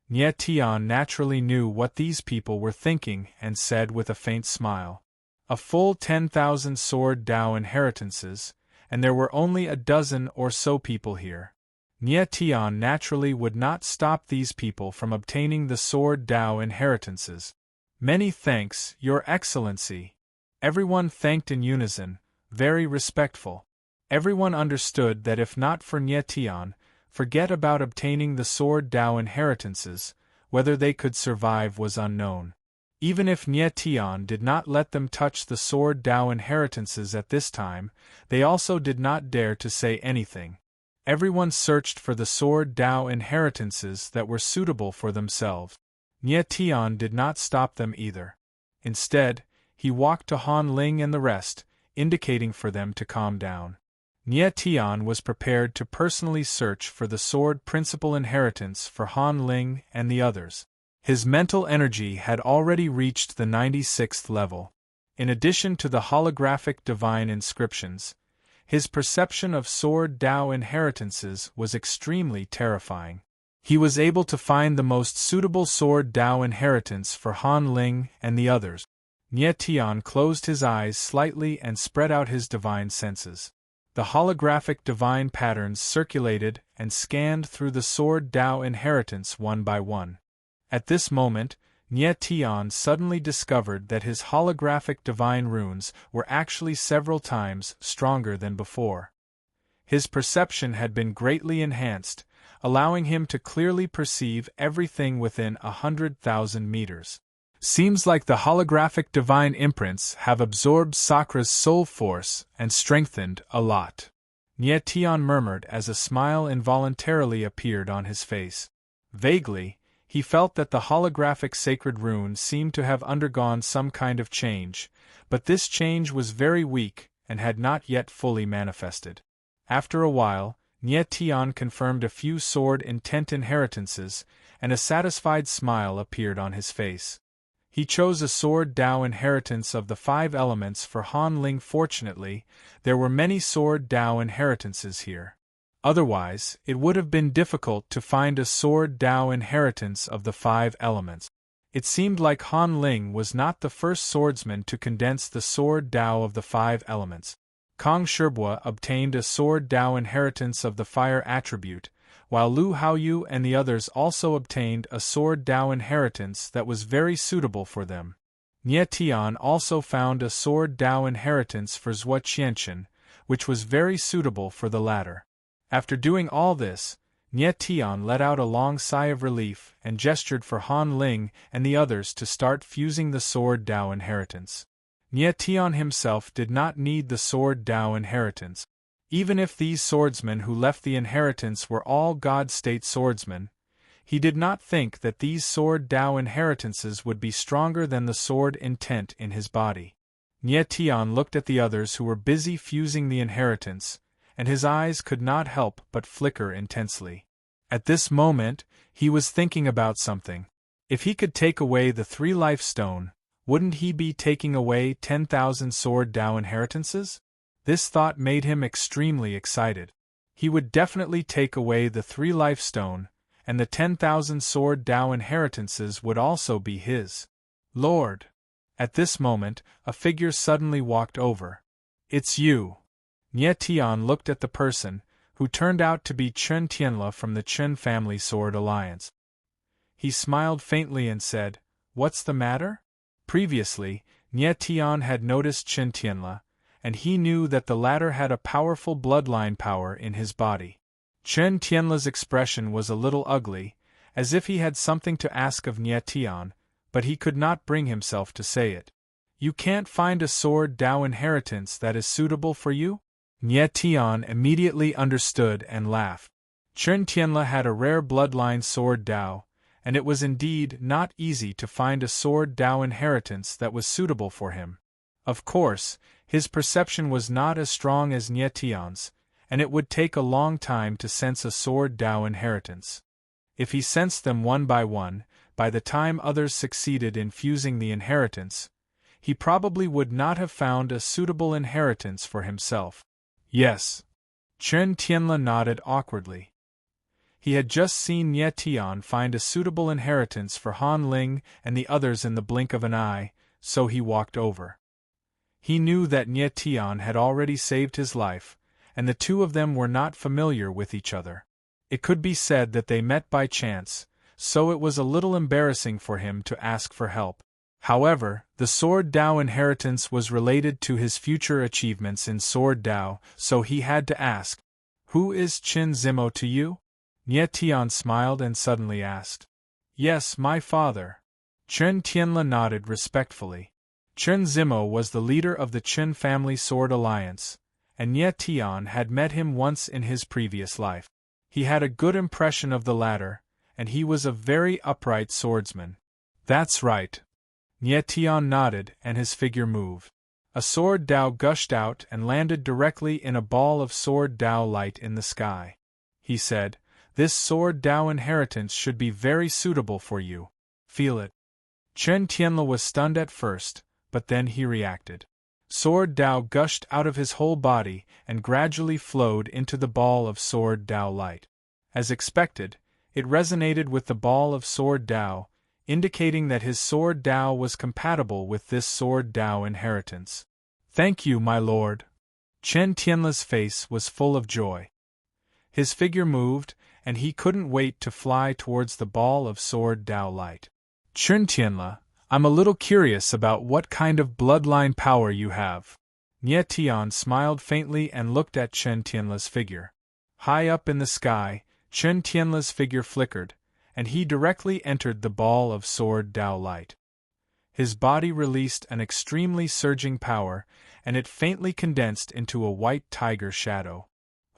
Speaker 1: Nye Tian naturally knew what these people were thinking and said with a faint smile. A full 10,000 Sword Dao inheritances, and there were only a dozen or so people here. Nye Tian naturally would not stop these people from obtaining the Sword Dao inheritances. "Many thanks, Your Excellency." Everyone thanked in unison, very respectful. Everyone understood that if not for Nye Tian, forget about obtaining the Sword Dao inheritances, whether they could survive was unknown. Even if Nye Tian did not let them touch the Sword Dao inheritances at this time, they also did not dare to say anything. Everyone searched for the Sword Dao inheritances that were suitable for themselves. Nye Tian did not stop them either. Instead, he walked to Han Ling and the rest, indicating for them to calm down. Nie Tian was prepared to personally search for the sword principal inheritance for Han Ling and the others. His mental energy had already reached the 96th level. In addition to the holographic divine inscriptions, his perception of sword Dao inheritances was extremely terrifying. He was able to find the most suitable sword Dao inheritance for Han Ling and the others. Nie Tian closed his eyes slightly and spread out his divine senses. The holographic divine patterns circulated and scanned through the sword Dao inheritance one by one. At this moment, Nie Tian suddenly discovered that his holographic divine runes were actually several times stronger than before. His perception had been greatly enhanced, allowing him to clearly perceive everything within 100,000 meters. Seems like the holographic divine imprints have absorbed Sakra's soul force and strengthened a lot. Nie Tian murmured as a smile involuntarily appeared on his face. Vaguely, he felt that the holographic sacred rune seemed to have undergone some kind of change, but this change was very weak and had not yet fully manifested. After a while, Nie Tian confirmed a few sword intent inheritances, and a satisfied smile appeared on his face. He chose a sword Dao inheritance of the 5 elements for Han Ling. Fortunately, there were many sword Dao inheritances here. Otherwise, it would have been difficult to find a sword Dao inheritance of the 5 elements. It seemed like Han Ling was not the first swordsman to condense the sword Dao of the 5 elements. Kang Shibua obtained a sword Dao inheritance of the fire attribute, while Lu Haoyu and the others also obtained a sword Dao inheritance that was very suitable for them. Nie Tian also found a sword Dao inheritance for Zhuo Qianchen, which was very suitable for the latter. After doing all this, Nie Tian let out a long sigh of relief and gestured for Han Ling and the others to start fusing the sword Dao inheritance. Nie Tian himself did not need the sword Dao inheritance. Even if these swordsmen who left the inheritance were all God-state swordsmen, he did not think that these sword Dao inheritances would be stronger than the sword intent in his body. Nie Tian looked at the others who were busy fusing the inheritance, and his eyes could not help but flicker intensely. At this moment, he was thinking about something. If he could take away the 3 life stone, wouldn't he be taking away 10,000 sword Dao inheritances? This thought made him extremely excited. He would definitely take away the 3 life stone, and the 10,000 sword Dao inheritances would also be his. Lord! At this moment, a figure suddenly walked over. It's you. Nie Tian looked at the person, who turned out to be Chen Tianla from the Chen family sword alliance. He smiled faintly and said, "What's the matter?" Previously, Nie Tian had noticed Chen Tianla, and he knew that the latter had a powerful bloodline power in his body. Chen Tianla's expression was a little ugly, as if he had something to ask of Nie Tian, but he could not bring himself to say it. "You can't find a sword Dao inheritance that is suitable for you?" Nie Tian immediately understood and laughed. Chen Tianla had a rare bloodline sword Dao, and it was indeed not easy to find a sword Dao inheritance that was suitable for him. Of course, his perception was not as strong as Nie Tian's, and it would take a long time to sense a sword Dao inheritance. If he sensed them one, by the time others succeeded in fusing the inheritance, he probably would not have found a suitable inheritance for himself. Yes. Chen Tianla nodded awkwardly. He had just seen Nie Tian find a suitable inheritance for Han Ling and the others in the blink of an eye, so he walked over. He knew that Nie Tian had already saved his life, and the two of them were not familiar with each other. It could be said that they met by chance, so it was a little embarrassing for him to ask for help. However, the Sword Dao inheritance was related to his future achievements in Sword Dao, so he had to ask, "Who is Qin Zimo to you?" Nie Tian smiled and suddenly asked. "Yes, my father." Chen Tianla nodded respectfully. Qin Zimo was the leader of the Qin family sword alliance, and Nie Tian had met him once in his previous life. He had a good impression of the latter, and he was a very upright swordsman. "That's right." Nie Tian nodded and his figure moved. A sword Dao gushed out and landed directly in a ball of sword Dao light in the sky. He said, "This sword Dao inheritance should be very suitable for you. Feel it." Chen Tianle was stunned at first, but then he reacted. Sword Dao gushed out of his whole body and gradually flowed into the ball of sword Dao light. As expected, it resonated with the ball of sword Dao, indicating that his sword Dao was compatible with this sword Dao inheritance. "Thank you, my lord." Chen Tianle's face was full of joy. His figure moved, and he couldn't wait to fly towards the ball of sword Dao light. "Chen Tianle, I'm a little curious about what kind of bloodline power you have." Nie Tian smiled faintly and looked at Chen Tianle's figure. High up in the sky, Chen Tianle's figure flickered, and he directly entered the ball of sword Dao light. His body released an extremely surging power, and it faintly condensed into a white tiger shadow.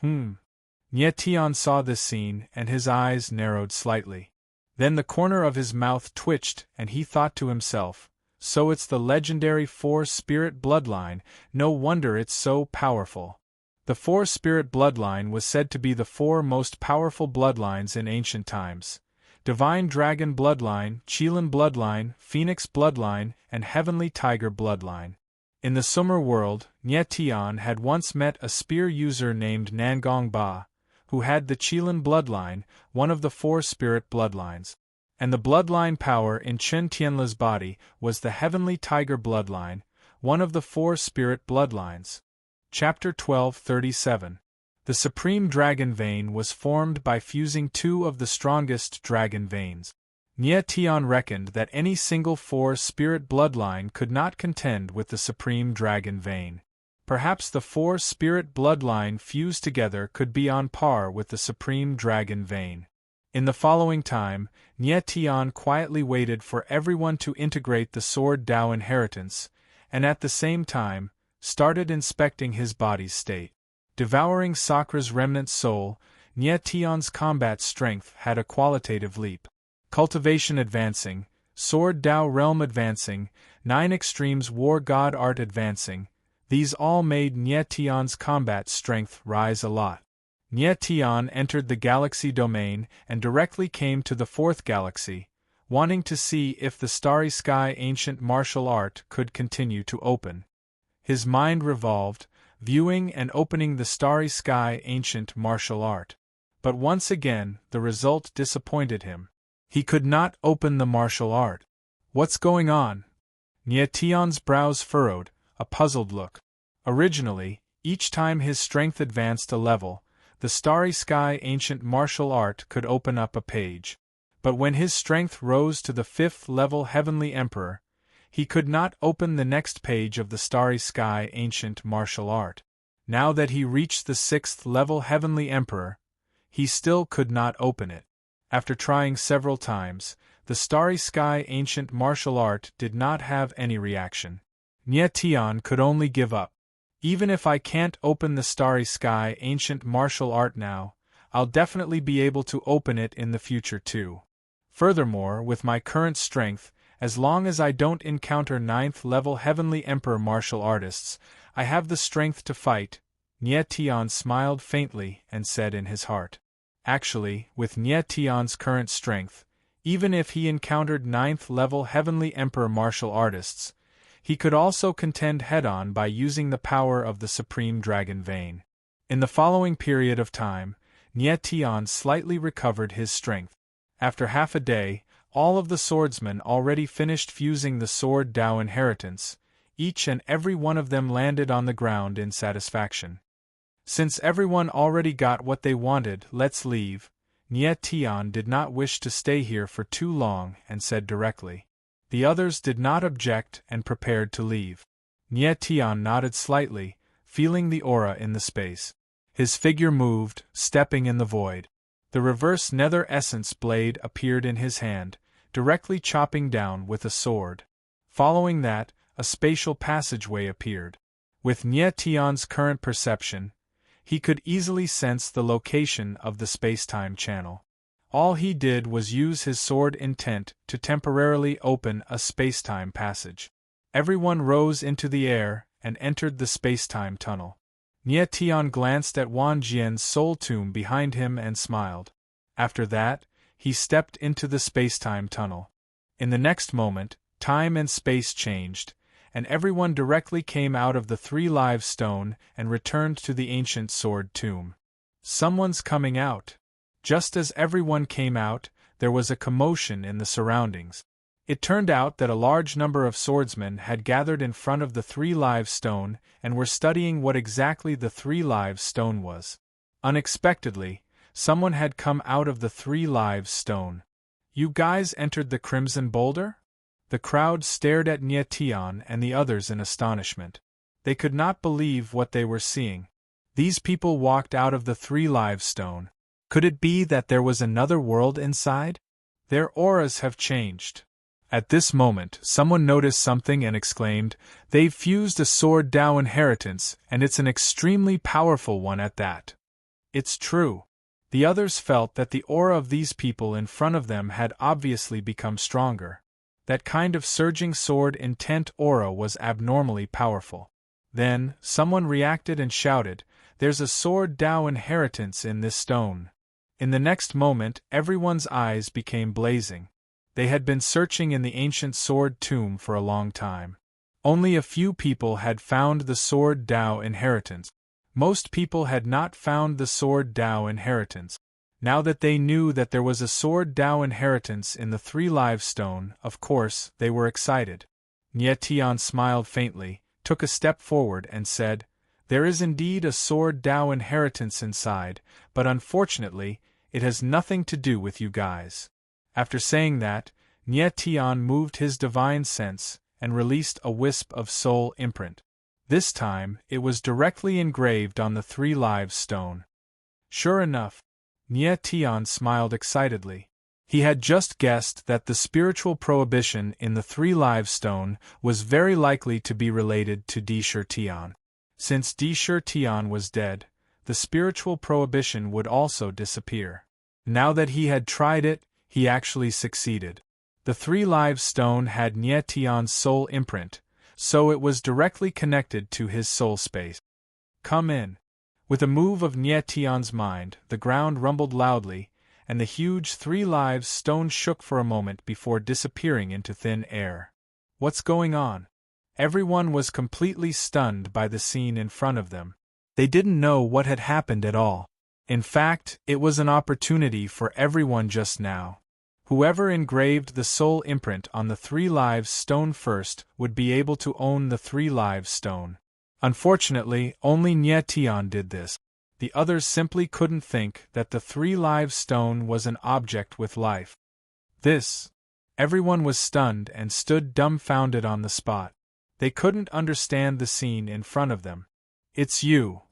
Speaker 1: Nie Tian saw this scene, and his eyes narrowed slightly. Then the corner of his mouth twitched, and he thought to himself, "So it's the legendary four-spirit bloodline, no wonder it's so powerful." The four-spirit bloodline was said to be the four most powerful bloodlines in ancient times: Divine Dragon Bloodline, Qilin Bloodline, Phoenix Bloodline, and Heavenly Tiger Bloodline. In the Sumer world, Nie Tian had once met a spear user named Nangong Ba, who had the Qilin Bloodline, one of the four spirit bloodlines. And the bloodline power in Chen Tianle's body was the Heavenly Tiger Bloodline, one of the four spirit bloodlines. Chapter 1237. The Supreme Dragon Vein was formed by fusing two of the strongest dragon veins. Nie Tian reckoned that any single four-spirit bloodline could not contend with the Supreme Dragon Vein. Perhaps the four-spirit bloodline fused together could be on par with the Supreme Dragon Vein. In the following time, Nie Tian quietly waited for everyone to integrate the Sword Dao inheritance, and at the same time, started inspecting his body's state. Devouring Sakra's remnant soul, Nie Tian's combat strength had a qualitative leap. Cultivation advancing, Sword Dao realm advancing, 9 extremes war god art advancing, these all made Nie Tian's combat strength rise a lot. Nie Tian entered the galaxy domain and directly came to the 4th galaxy, wanting to see if the Starry Sky ancient martial art could continue to open. His mind revolved, viewing and opening the Starry Sky ancient martial art. But once again, the result disappointed him. He could not open the martial art. What's going on? Nie Tian's brows furrowed, a puzzled look. Originally, each time his strength advanced a level, the Starry Sky ancient martial art could open up a page. But when his strength rose to the 5th level Heavenly Emperor, he could not open the next page of the Starry Sky ancient martial art. Now that he reached the 6th level Heavenly Emperor, he still could not open it. After trying several times, the Starry Sky ancient martial art did not have any reaction. Nie Tian could only give up. Even if I can't open the Starry Sky ancient martial art now, I'll definitely be able to open it in the future too. Furthermore, with my current strength, as long as I don't encounter 9th level Heavenly Emperor martial artists, I have the strength to fight. Nie Tian smiled faintly and said in his heart. Actually, with Nie Tian's current strength, even if he encountered 9th level Heavenly Emperor martial artists, he could also contend head-on by using the power of the Supreme Dragon Vein. In the following period of time, Nie Tian slightly recovered his strength. After half a day, all of the swordsmen already finished fusing the Sword Dao inheritance. Each and every one of them landed on the ground in satisfaction. Since everyone already got what they wanted, let's leave. Nie Tian did not wish to stay here for too long and said directly. The others did not object and prepared to leave. Nie Tian nodded slightly, feeling the aura in the space. His figure moved, stepping in the void. The reverse nether essence blade appeared in his hand, directly chopping down with a sword. Following that, a spatial passageway appeared. With Nie Tian's current perception, he could easily sense the location of the space-time channel. All he did was use his sword intent to temporarily open a space-time passage. Everyone rose into the air, and entered the space-time tunnel. Nie Tian glanced at Wan Jian's soul tomb behind him and smiled. After that, he stepped into the space-time tunnel. In the next moment, time and space changed, and everyone directly came out of the Three Lives Stone and returned to the ancient sword tomb. Someone's coming out. Just as everyone came out, there was a commotion in the surroundings. It turned out that a large number of swordsmen had gathered in front of the Three Lives Stone and were studying what exactly the Three Lives Stone was. Unexpectedly, someone had come out of the Three Lives Stone. "You guys entered the Crimson Boulder?" The crowd stared at Nie Tian and the others in astonishment. They could not believe what they were seeing. These people walked out of the Three Lives Stone. Could it be that there was another world inside? Their auras have changed. At this moment, someone noticed something and exclaimed, "They've fused a sword Dao inheritance, and it's an extremely powerful one at that." It's true. The others felt that the aura of these people in front of them had obviously become stronger. That kind of surging sword intent aura was abnormally powerful. Then, someone reacted and shouted, "There's a sword Dao inheritance in this stone." In the next moment, everyone's eyes became blazing. They had been searching in the ancient sword tomb for a long time. Only a few people had found the sword Dao inheritance. Most people had not found the sword Dao inheritance. Now that they knew that there was a sword Dao inheritance in the Three Lives Stone, of course, they were excited. Nie Tian smiled faintly, took a step forward and said, "There is indeed a sword Dao inheritance inside, but unfortunately, it has nothing to do with you guys." After saying that, Nie Tian moved his divine sense and released a wisp of soul imprint. This time, it was directly engraved on the Three Lives Stone. Sure enough, Nie Tian smiled excitedly. He had just guessed that the spiritual prohibition in the Three Lives Stone was very likely to be related to Di Shi Tian. Since Di Shi Tian was dead, the spiritual prohibition would also disappear. Now that he had tried it, he actually succeeded. The Three Lives Stone had Nie Tian's soul imprint, so it was directly connected to his soul space. "Come in." With a move of Nie Tian's mind, the ground rumbled loudly, and the huge Three Lives Stone shook for a moment before disappearing into thin air. What's going on? Everyone was completely stunned by the scene in front of them. They didn't know what had happened at all. In fact, it was an opportunity for everyone just now. Whoever engraved the soul imprint on the Three Lives Stone first would be able to own the Three Lives Stone. Unfortunately, only Nie Tian did this. The others simply couldn't think that the Three Lives Stone was an object with life. Everyone was stunned and stood dumbfounded on the spot. They couldn't understand the scene in front of them. "It's you."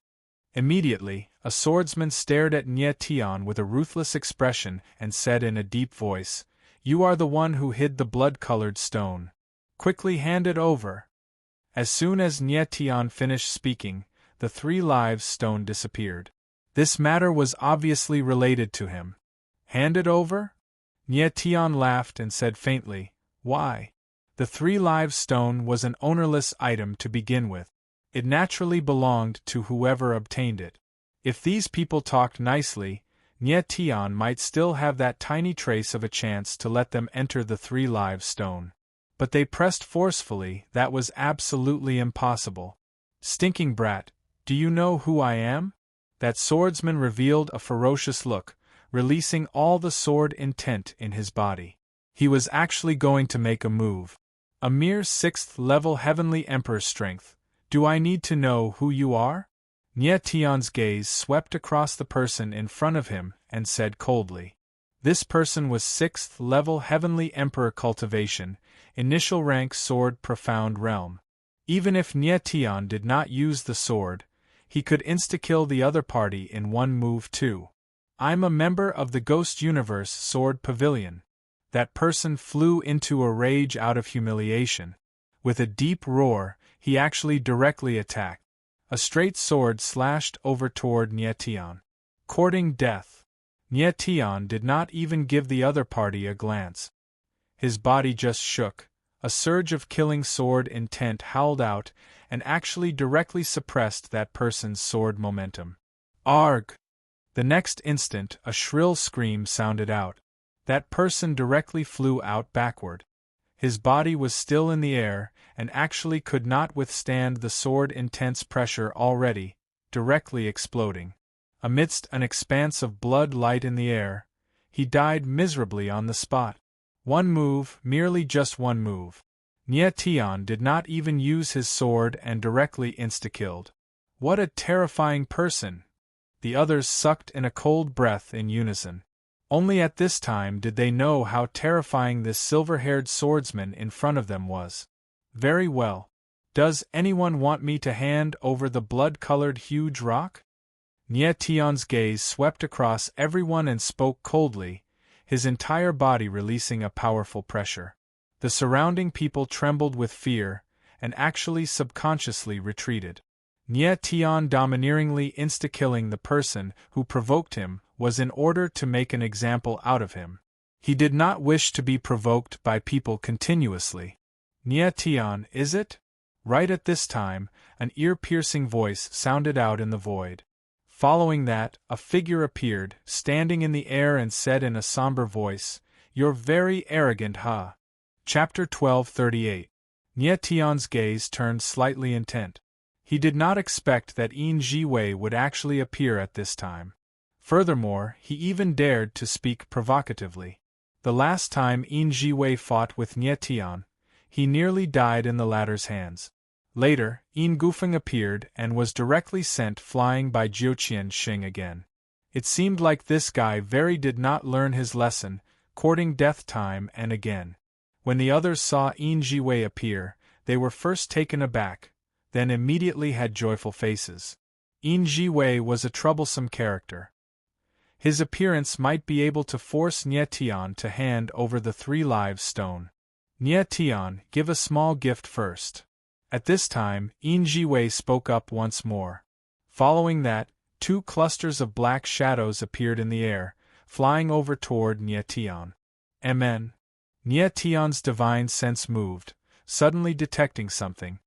Speaker 1: Immediately, a swordsman stared at Nie Tian with a ruthless expression and said in a deep voice, "You are the one who hid the blood-colored stone. Quickly hand it over." As soon as Nie Tian finished speaking, the Three Lives Stone disappeared. This matter was obviously related to him. "Hand it over?" Nie Tian laughed and said faintly, "Why? The Three Lives Stone was an ownerless item to begin with. It naturally belonged to whoever obtained it. If these people talked nicely, Nie Tian might still have that tiny trace of a chance to let them enter the Three Lives Stone. But they pressed forcefully, that was absolutely impossible. "Stinking brat, do you know who I am?" That swordsman revealed a ferocious look, releasing all the sword intent in his body. He was actually going to make a move. "A mere 6th level Heavenly Emperor strength. Do I need to know who you are?" Nie Tian's gaze swept across the person in front of him and said coldly. This person was 6th level Heavenly Emperor cultivation, initial rank sword profound realm. Even if Nie Tian did not use the sword, he could insta-kill the other party in one move too. "I'm a member of the Ghost Universe Sword Pavilion." That person flew into a rage out of humiliation. With a deep roar, he actually directly attacked. A straight sword slashed over toward Nie Tian. Courting death. Nie Tian did not even give the other party a glance. His body just shook, A surge of killing sword intent howled out and actually directly suppressed that person's sword momentum. Arg! The next instant, a shrill scream sounded out. That person directly flew out backward. His body was still in the air and actually could not withstand the sword intense pressure already, directly exploding. Amidst an expanse of blood light in the air, he died miserably on the spot. One move, merely just one move. Nye Tian did not even use his sword and directly insta-killed. What a terrifying person! The others sucked in a cold breath in unison. Only at this time did they know how terrifying this silver-haired swordsman in front of them was. Very well. Does anyone want me to hand over the blood-colored huge rock? Nye Tian's gaze swept across everyone and spoke coldly, his entire body releasing a powerful pressure. The surrounding people trembled with fear, and actually subconsciously retreated. Nye Tian domineeringly insta-killing the person who provoked him was in order to make an example out of him. He did not wish to be provoked by people continuously. Nye Tian, is it? Right at this time, an ear-piercing voice sounded out in the void. Following that, a figure appeared, standing in the air and said in a somber voice, "You're very arrogant, huh?" Chapter 12:38. Nye Tian's gaze turned slightly intent. He did not expect that Yin Jiwei would actually appear at this time. Furthermore, he even dared to speak provocatively. The last time Yin Jiwei fought with Nye Tian, he nearly died in the latter's hands. Later, Yin Gufeng appeared and was directly sent flying by Jiuqian Xing again. It seemed like this guy very did not learn his lesson, courting death time and again. When the others saw Yin Jiwei appear, they were first taken aback, then immediately had joyful faces. Yin Jiwei was a troublesome character. His appearance might be able to force Nye Tian to hand over the 3 lives stone. Nye Tian, give a small gift first. At this time, Yin Jiwei spoke up once more. Following that, 2 clusters of black shadows appeared in the air, flying over toward Nye Tian. Amen. Nye Tian's divine sense moved, suddenly detecting something.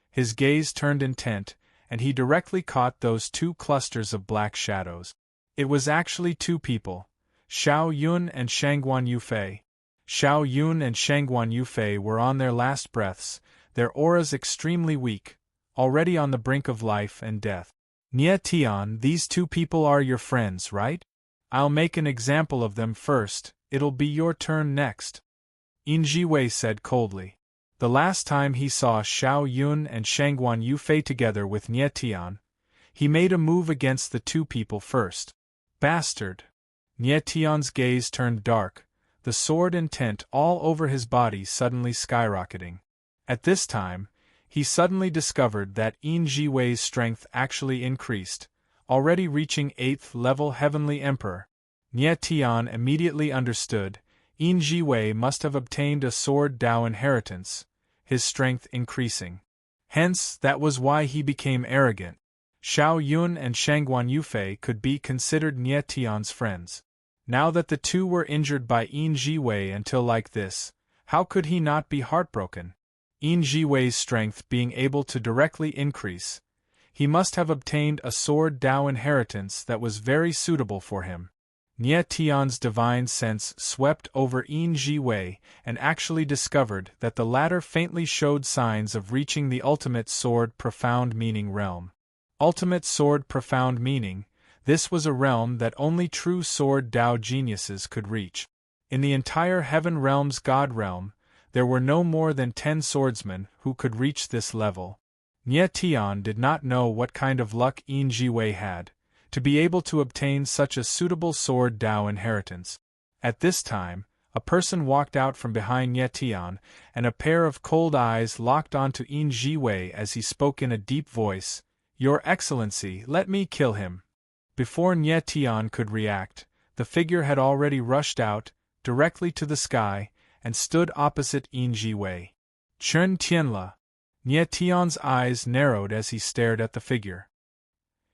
Speaker 1: His gaze turned intent, and he directly caught those 2 clusters of black shadows. It was actually 2 people, Xiao Yun and Shangguan Yufei. Xiao Yun and Shangguan Yufei were on their last breaths, their auras extremely weak, already on the brink of life and death. Nye Tian, these 2 people are your friends, right? I'll make an example of them first, it'll be your turn next. Yin Jiwei said coldly. The last time he saw Xiao Yun and Shangguan Yufei together with Nye Tian, he made a move against the 2 people first. Bastard! Nye Tian's gaze turned dark, the sword intent all over his body suddenly skyrocketing. At this time, he suddenly discovered that Yin Jiwei's strength actually increased, already reaching 8th level Heavenly Emperor. Nye Tian immediately understood, Yin Jiwei must have obtained a sword Dao inheritance, his strength increasing. Hence, that was why he became arrogant. Xiao Yun and Shangguan Yufei could be considered Nye Tian's friends. Now that the 2 were injured by Yin Jiwei until like this, how could he not be heartbroken? Yin Jiwei's strength being able to directly increase, he must have obtained a sword Dao inheritance that was very suitable for him. Nye Tian's divine sense swept over Yin Jiwei and actually discovered that the latter faintly showed signs of reaching the ultimate sword profound meaning realm. Ultimate sword profound meaning, this was a realm that only true sword Dao geniuses could reach. In the entire heaven realm's god realm, there were no more than 10 swordsmen who could reach this level. Nye Tian did not know what kind of luck Yin Jiwei had, to be able to obtain such a suitable sword Dao inheritance. At this time, a person walked out from behind Nye Tian, and a pair of cold eyes locked onto Yin Jiwei as he spoke in a deep voice, "Your Excellency, let me kill him." Before Nye Tian could react, the figure had already rushed out, directly to the sky, and stood opposite Yin Jiwei. Chen Tianla. Nye Tian's eyes narrowed as he stared at the figure.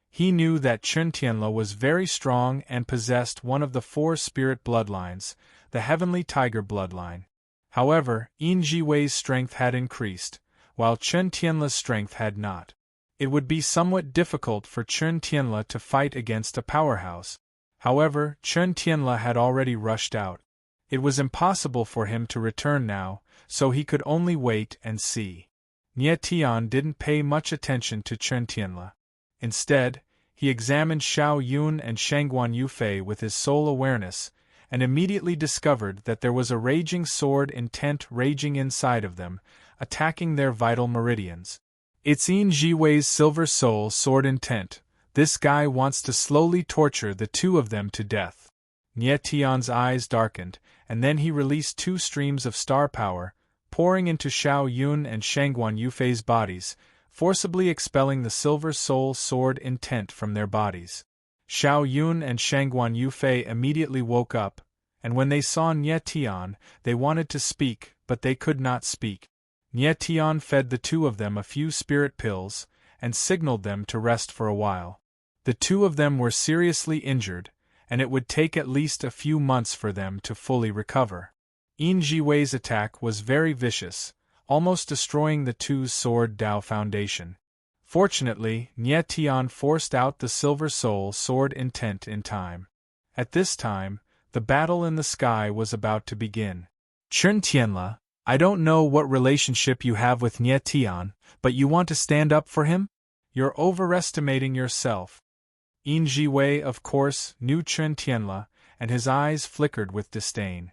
Speaker 1: He knew that Chen Tianla was very strong and possessed one of the 4 spirit bloodlines, the Heavenly Tiger bloodline. However, Yin Jiwei's strength had increased, while Chen Tianla's strength had not. It would be somewhat difficult for Chen Tianla to fight against a powerhouse. However, Chen Tianla had already rushed out. It was impossible for him to return now, so he could only wait and see. Nie Tian didn't pay much attention to Chen Tianla. Instead, he examined Xiao Yun and Shangguan Yufei with his soul awareness, and immediately discovered that there was a raging sword intent raging inside of them, attacking their vital meridians. It's Yin Jiwei's silver soul sword intent. This guy wants to slowly torture the two of them to death. Nie Tian's eyes darkened, and then he released 2 streams of star power, pouring into Xiao Yun and Shangguan Yufei's bodies, forcibly expelling the silver soul sword intent from their bodies. Xiao Yun and Shangguan Yufei immediately woke up, and when they saw Nie Tian, they wanted to speak, but they could not speak. Nie Tian fed the two of them a few spirit pills, and signaled them to rest for a while. The two of them were seriously injured, and it would take at least a few months for them to fully recover. Yin Jiwei's attack was very vicious, almost destroying the two's sword Dao foundation. Fortunately, Nie Tian forced out the silver soul sword intent in time. At this time, the battle in the sky was about to begin. Chen Tianla, I don't know what relationship you have with Nie Tian, but you want to stand up for him? You're overestimating yourself. Yin Jiwei, of course, knew Chen Tianla, and his eyes flickered with disdain.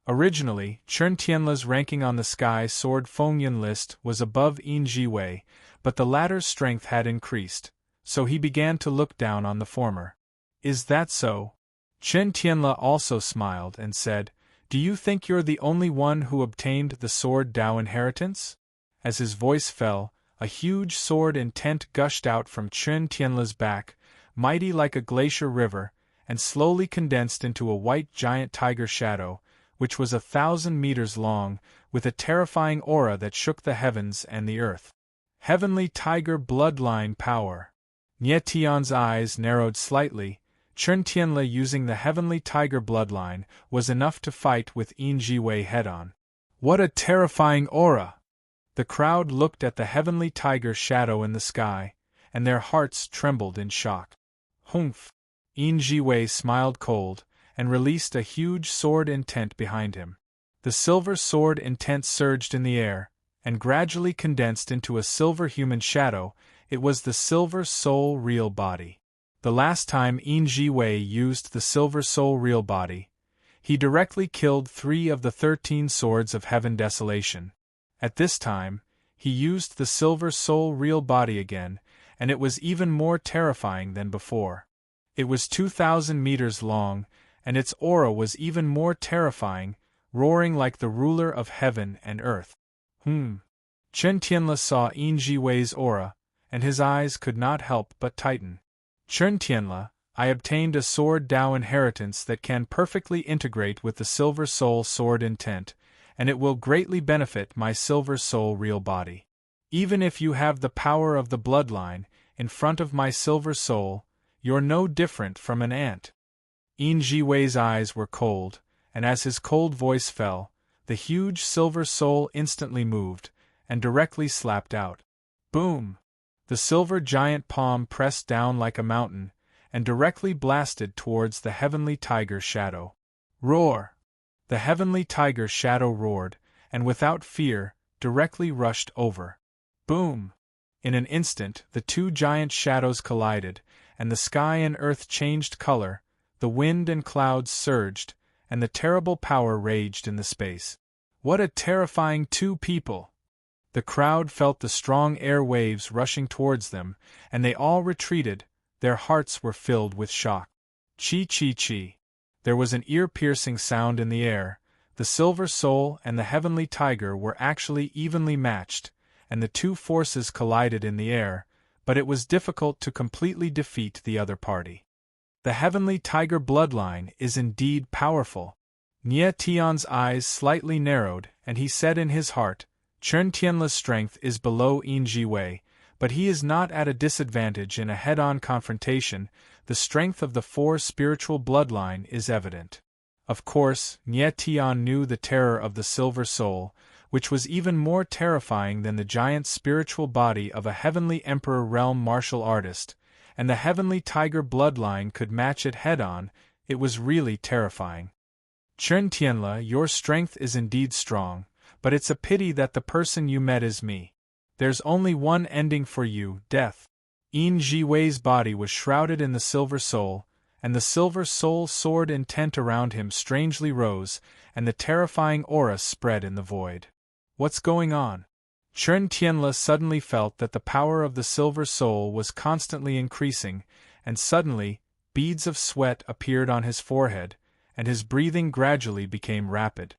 Speaker 1: Originally, Chen Tianla's ranking on the Sky Sword Fengyan list was above Yin Jiwei, but the latter's strength had increased, so he began to look down on the former. Is that so? Chen Tianla also smiled and said, Do you think you're the only one who obtained the Sword Dao inheritance? As his voice fell, a huge sword intent gushed out from Chen Tianla's back, mighty like a glacier river, and slowly condensed into a white giant tiger shadow, which was 1,000 meters long, with a terrifying aura that shook the heavens and the earth. Heavenly Tiger Bloodline Power. Nie Tian's eyes narrowed slightly. Chen Tianla using the Heavenly Tiger Bloodline was enough to fight with Yin Jiwei head-on. What a terrifying aura! The crowd looked at the Heavenly Tiger shadow in the sky, and their hearts trembled in shock. Humph! Yin Jiwei smiled cold, and released a huge sword intent behind him. The silver sword intent surged in the air, and gradually condensed into a silver human shadow. It was the Silver Soul Real Body. The last time Yin Jiwei used the Silver Soul Real Body, he directly killed 3 of the 13 swords of Heaven Desolation. At this time, he used the Silver Soul Real Body again, and it was even more terrifying than before. It was 2,000 meters long, and its aura was even more terrifying, roaring like the ruler of heaven and earth. Chen Tianla saw Yin Jiwei's aura, and his eyes could not help but tighten. Chen Tianla, I obtained a Sword Dao inheritance that can perfectly integrate with the Silver Soul Sword intent, and it will greatly benefit my Silver Soul Real Body. Even if you have the power of the bloodline, in front of my Silver Soul, you're no different from an ant. Yin Jiwei's eyes were cold, and as his cold voice fell, the huge Silver Soul instantly moved, and directly slapped out. Boom! The silver giant palm pressed down like a mountain, and directly blasted towards the Heavenly Tiger shadow. Roar! The Heavenly Tiger shadow roared, and without fear, directly rushed over. Boom! In an instant, the 2 giant shadows collided, and the sky and earth changed color, the wind and clouds surged, and the terrible power raged in the space. What a terrifying 2 people! The crowd felt the strong air waves rushing towards them, and they all retreated. Their hearts were filled with shock. Chi. There was an ear-piercing sound in the air. The Silver Soul and the Heavenly Tiger were actually evenly matched, and the 2 forces collided in the air, but it was difficult to completely defeat the other party. The Heavenly Tiger bloodline is indeed powerful. Nie Tian's eyes slightly narrowed, and he said in his heart, Chen Tianla's strength is below Yin Jiwei, but he is not at a disadvantage in a head-on confrontation. The strength of the 4 spiritual bloodline is evident. Of course, Nye Tian knew the terror of the Silver Soul, which was even more terrifying than the giant spiritual body of a heavenly emperor realm martial artist, and the heavenly tiger bloodline could match it head-on. It was really terrifying. Chen Tianle, your strength is indeed strong, but it's a pity that the person you met is me. There's only one ending for you, death. Yin Jiwei's body was shrouded in the Silver Soul, and the Silver Soul sword intent around him strangely rose, and the terrifying aura spread in the void. What's going on? Chen Tianle suddenly felt that the power of the Silver Soul was constantly increasing, and suddenly, beads of sweat appeared on his forehead, and his breathing gradually became rapid.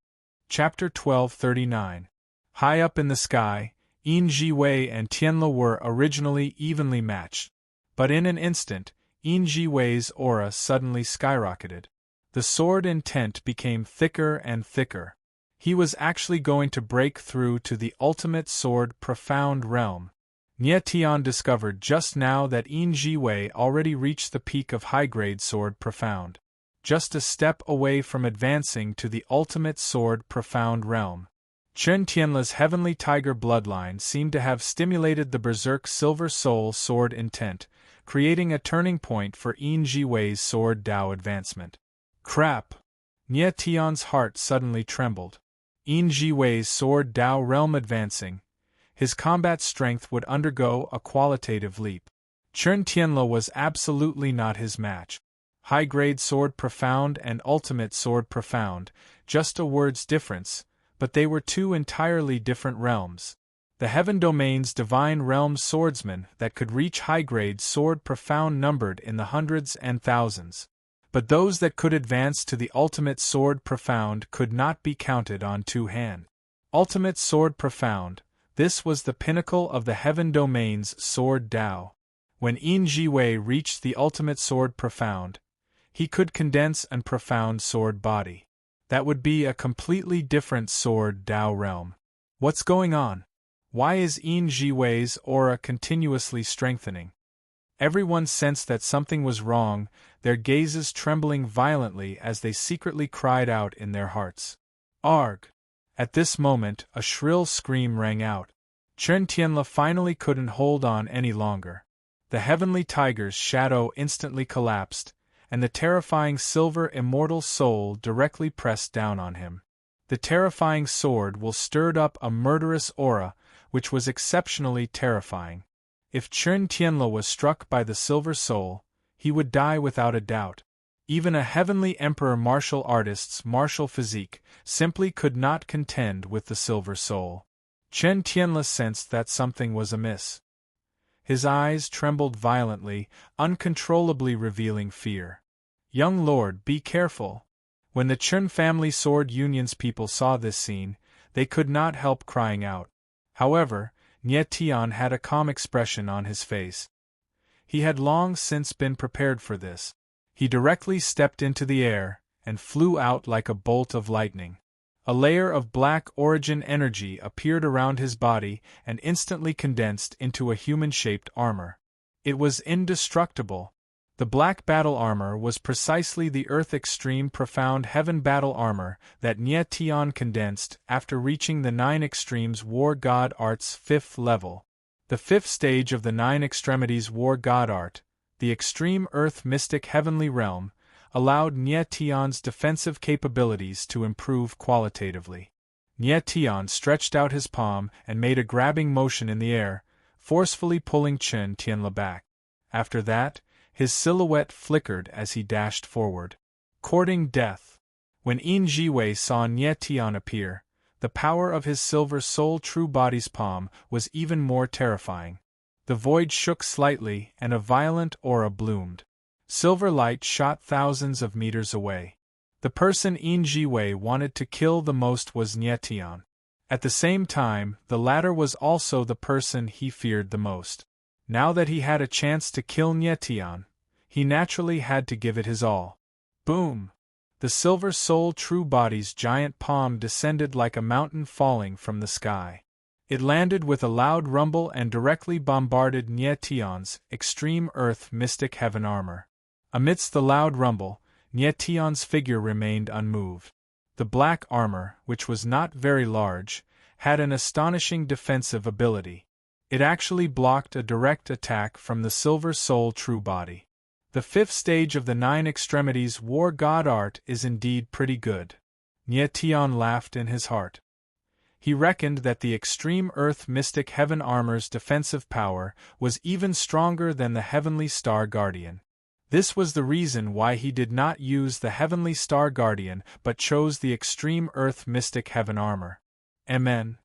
Speaker 1: Chapter 1239. High up in the sky, Yin Jiwei and Tianle were originally evenly matched. But in an instant, Yin Jiwei's aura suddenly skyrocketed. The sword intent became thicker and thicker. He was actually going to break through to the ultimate sword profound realm. Nye Tian discovered just now that Yin Jiwei already reached the peak of high-grade sword profound. Just a step away from advancing to the ultimate sword profound realm. Chen Tianle's heavenly tiger bloodline seemed to have stimulated the berserk Silver Soul sword intent, creating a turning point for Yin Jiwei's sword Dao advancement. Crap! Nye Tian's heart suddenly trembled. Yin Jiwei's sword Dao realm advancing. His combat strength would undergo a qualitative leap. Chen Tianle was absolutely not his match. High-grade sword profound and ultimate sword profound, just a word's difference, but they were two entirely different realms. The heaven domain's divine realm swordsmen that could reach high-grade sword profound numbered in the hundreds and thousands. But those that could advance to the ultimate sword profound could not be counted on two hands. Ultimate sword profound, this was the pinnacle of the heaven domain's sword Dao. When Yin Jiwei reached the ultimate sword profound, he could condense an profound sword body. That would be a completely different sword Dao realm. What's going on? Why is Yin Jiwei's aura continuously strengthening? Everyone sensed that something was wrong, their gazes trembling violently as they secretly cried out in their hearts. Arg! At this moment, a shrill scream rang out. Chen Tianle finally couldn't hold on any longer. The heavenly tiger's shadow instantly collapsed, and the terrifying silver immortal soul directly pressed down on him. The terrifying sword will stirred up a murderous aura, which was exceptionally terrifying. If Chen Tianle was struck by the Silver Soul, he would die without a doubt. Even a heavenly emperor martial artist's martial physique simply could not contend with the Silver Soul. Chen Tianle sensed that something was amiss. His eyes trembled violently, uncontrollably revealing fear. Young lord, be careful. When the Chen family sword union's people saw this scene, they could not help crying out. However, Nye Tian had a calm expression on his face. He had long since been prepared for this. He directly stepped into the air, and flew out like a bolt of lightning. A layer of black origin energy appeared around his body and instantly condensed into a human-shaped armor. It was indestructible. The black battle armor was precisely the Earth Extreme Profound Heaven battle armor that Nye Tian condensed after reaching the Nine Extremes War God Art's 5th level. The 5th stage of the Nine Extremities War God Art, the Extreme Earth Mystic Heavenly Realm, allowed Nye Tian's defensive capabilities to improve qualitatively. Nye Tian stretched out his palm and made a grabbing motion in the air, forcefully pulling Chen Tianle back. After that, his silhouette flickered as he dashed forward. Courting death. When Yin Jiwei saw Nye Tian appear, the power of his Silver Soul true body's palm was even more terrifying. The void shook slightly and a violent aura bloomed. Silver light shot thousands of meters away. The person Yin Jiwei wanted to kill the most was Nye Tian. At the same time, the latter was also the person he feared the most. Now that he had a chance to kill Nye Tian, he naturally had to give it his all. Boom! The Silver Soul true body's giant palm descended like a mountain falling from the sky. It landed with a loud rumble and directly bombarded Nye Tian's Extreme Earth Mystic Heaven armor. Amidst the loud rumble, Nietion's figure remained unmoved. The black armor, which was not very large, had an astonishing defensive ability. It actually blocked a direct attack from the Silver Soul true body. The fifth stage of the 9 extremities war god art is indeed pretty good. Nietion laughed in his heart. He reckoned that the extreme earth mystic heaven armor's defensive power was even stronger than the heavenly star guardian. This was the reason why he did not use the heavenly star guardian but chose the extreme earth mystic heaven armor. Amen.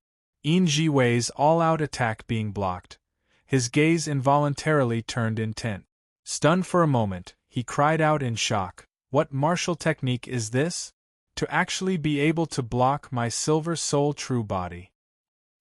Speaker 1: Yin Jiwei's all-out attack being blocked, his gaze involuntarily turned intent. Stunned for a moment, he cried out in shock, "What martial technique is this? To actually be able to block my Silver Soul true body.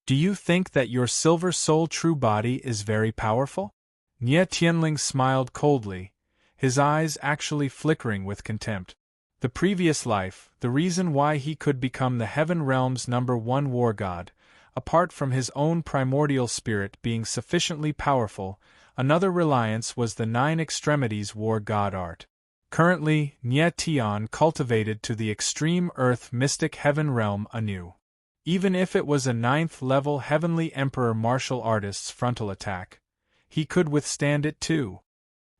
Speaker 1: Do you think that your Silver Soul true body is very powerful?" Nie Tianling smiled coldly, his eyes actually flickering with contempt. The previous life, the reason why he could become the Heaven Realm's #1 war god, apart from his own primordial spirit being sufficiently powerful, another reliance was the 9 extremities war god art. Currently, Nie Tian cultivated to the extreme earth mystic heaven realm anew. Even if it was a 9th-level heavenly emperor martial artist's frontal attack, he could withstand it too.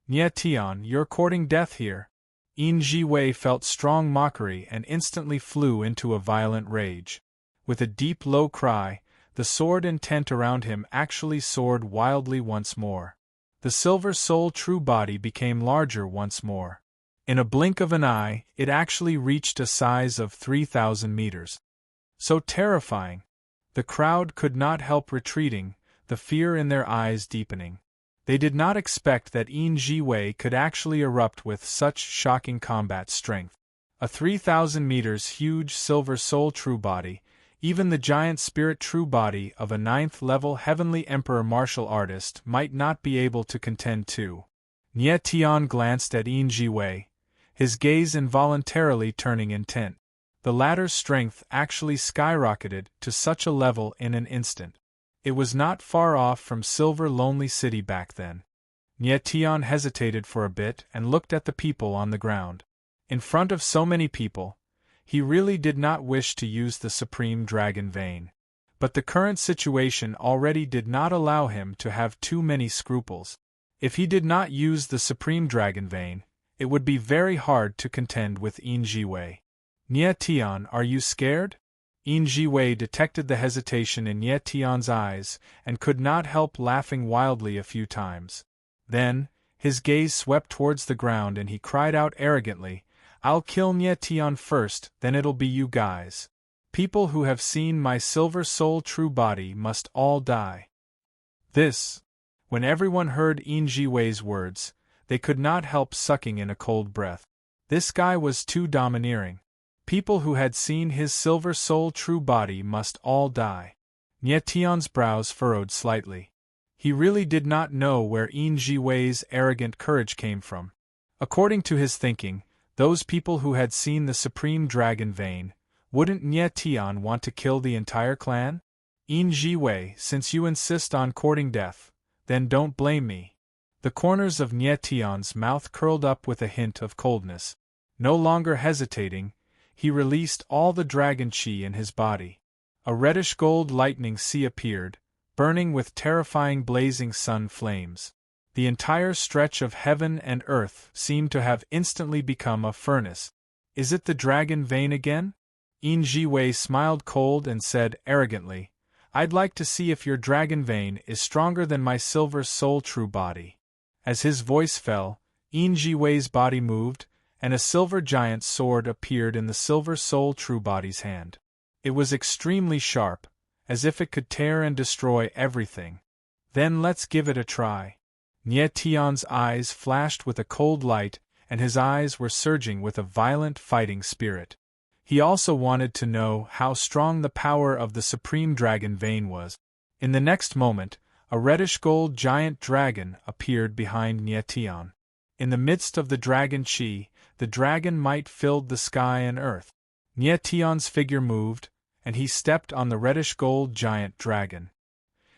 Speaker 1: Nie Tian, you're courting death here. Yin Jiwei felt strong mockery and instantly flew into a violent rage. With a deep low cry, the sword and tent around him actually soared wildly once more. The Silver Soul true body became larger once more. In a blink of an eye, it actually reached a size of 3,000 meters. So terrifying! The crowd could not help retreating, the fear in their eyes deepening. They did not expect that Yin Jiwei could actually erupt with such shocking combat strength. A 3,000 meters huge Silver Soul true body, even the giant spirit true body of a 9th-level heavenly emperor martial artist might not be able to contend to. Nie Tian glanced at Yin Jiwei, his gaze involuntarily turning intent. The latter's strength actually skyrocketed to such a level in an instant. It was not far off from Silver Lonely City back then. Nie Tian hesitated for a bit and looked at the people on the ground. In front of so many people, he really did not wish to use the Supreme Dragon Vein. But the current situation already did not allow him to have too many scruples. If he did not use the Supreme Dragon Vein, it would be very hard to contend with Yin Jiwei. Nie Tian, are you scared? Yin Jiwei detected the hesitation in Nie Tian's eyes and could not help laughing wildly a few times. Then, his gaze swept towards the ground and he cried out arrogantly, "I'll kill Nie Tian first, then it'll be you guys. People who have seen my Silver Soul true body must all die." This. When everyone heard Yin Jiwei's words, they could not help sucking in a cold breath. This guy was too domineering. People who had seen his Silver Soul true body must all die. Nie Tian's brows furrowed slightly. He really did not know where Yin Jiwei's arrogant courage came from. According to his thinking, those people who had seen the Supreme Dragon Vein, wouldn't Nie Tian want to kill the entire clan? Yin Jiwei, since you insist on courting death, then don't blame me. The corners of Nie Tian's mouth curled up with a hint of coldness. No longer hesitating, he released all the dragon chi in his body. A reddish-gold lightning sea appeared, burning with terrifying blazing sun flames. The entire stretch of heaven and earth seemed to have instantly become a furnace. Is it the dragon vein again? Yin Jiwei smiled cold and said arrogantly, "I'd like to see if your dragon vein is stronger than my Silver Soul true body." As his voice fell, Yin Jiwei's body moved, and a silver giant sword appeared in the Silver Soul true body's hand. It was extremely sharp, as if it could tear and destroy everything. Then let's give it a try. Nie Tian's eyes flashed with a cold light, and his eyes were surging with a violent fighting spirit. He also wanted to know how strong the power of the Supreme Dragon Vein was. In the next moment, a reddish-gold giant dragon appeared behind Nie Tian. In the midst of the dragon chi, the dragon might filled the sky and earth. Nie Tian's figure moved, and he stepped on the reddish-gold giant dragon.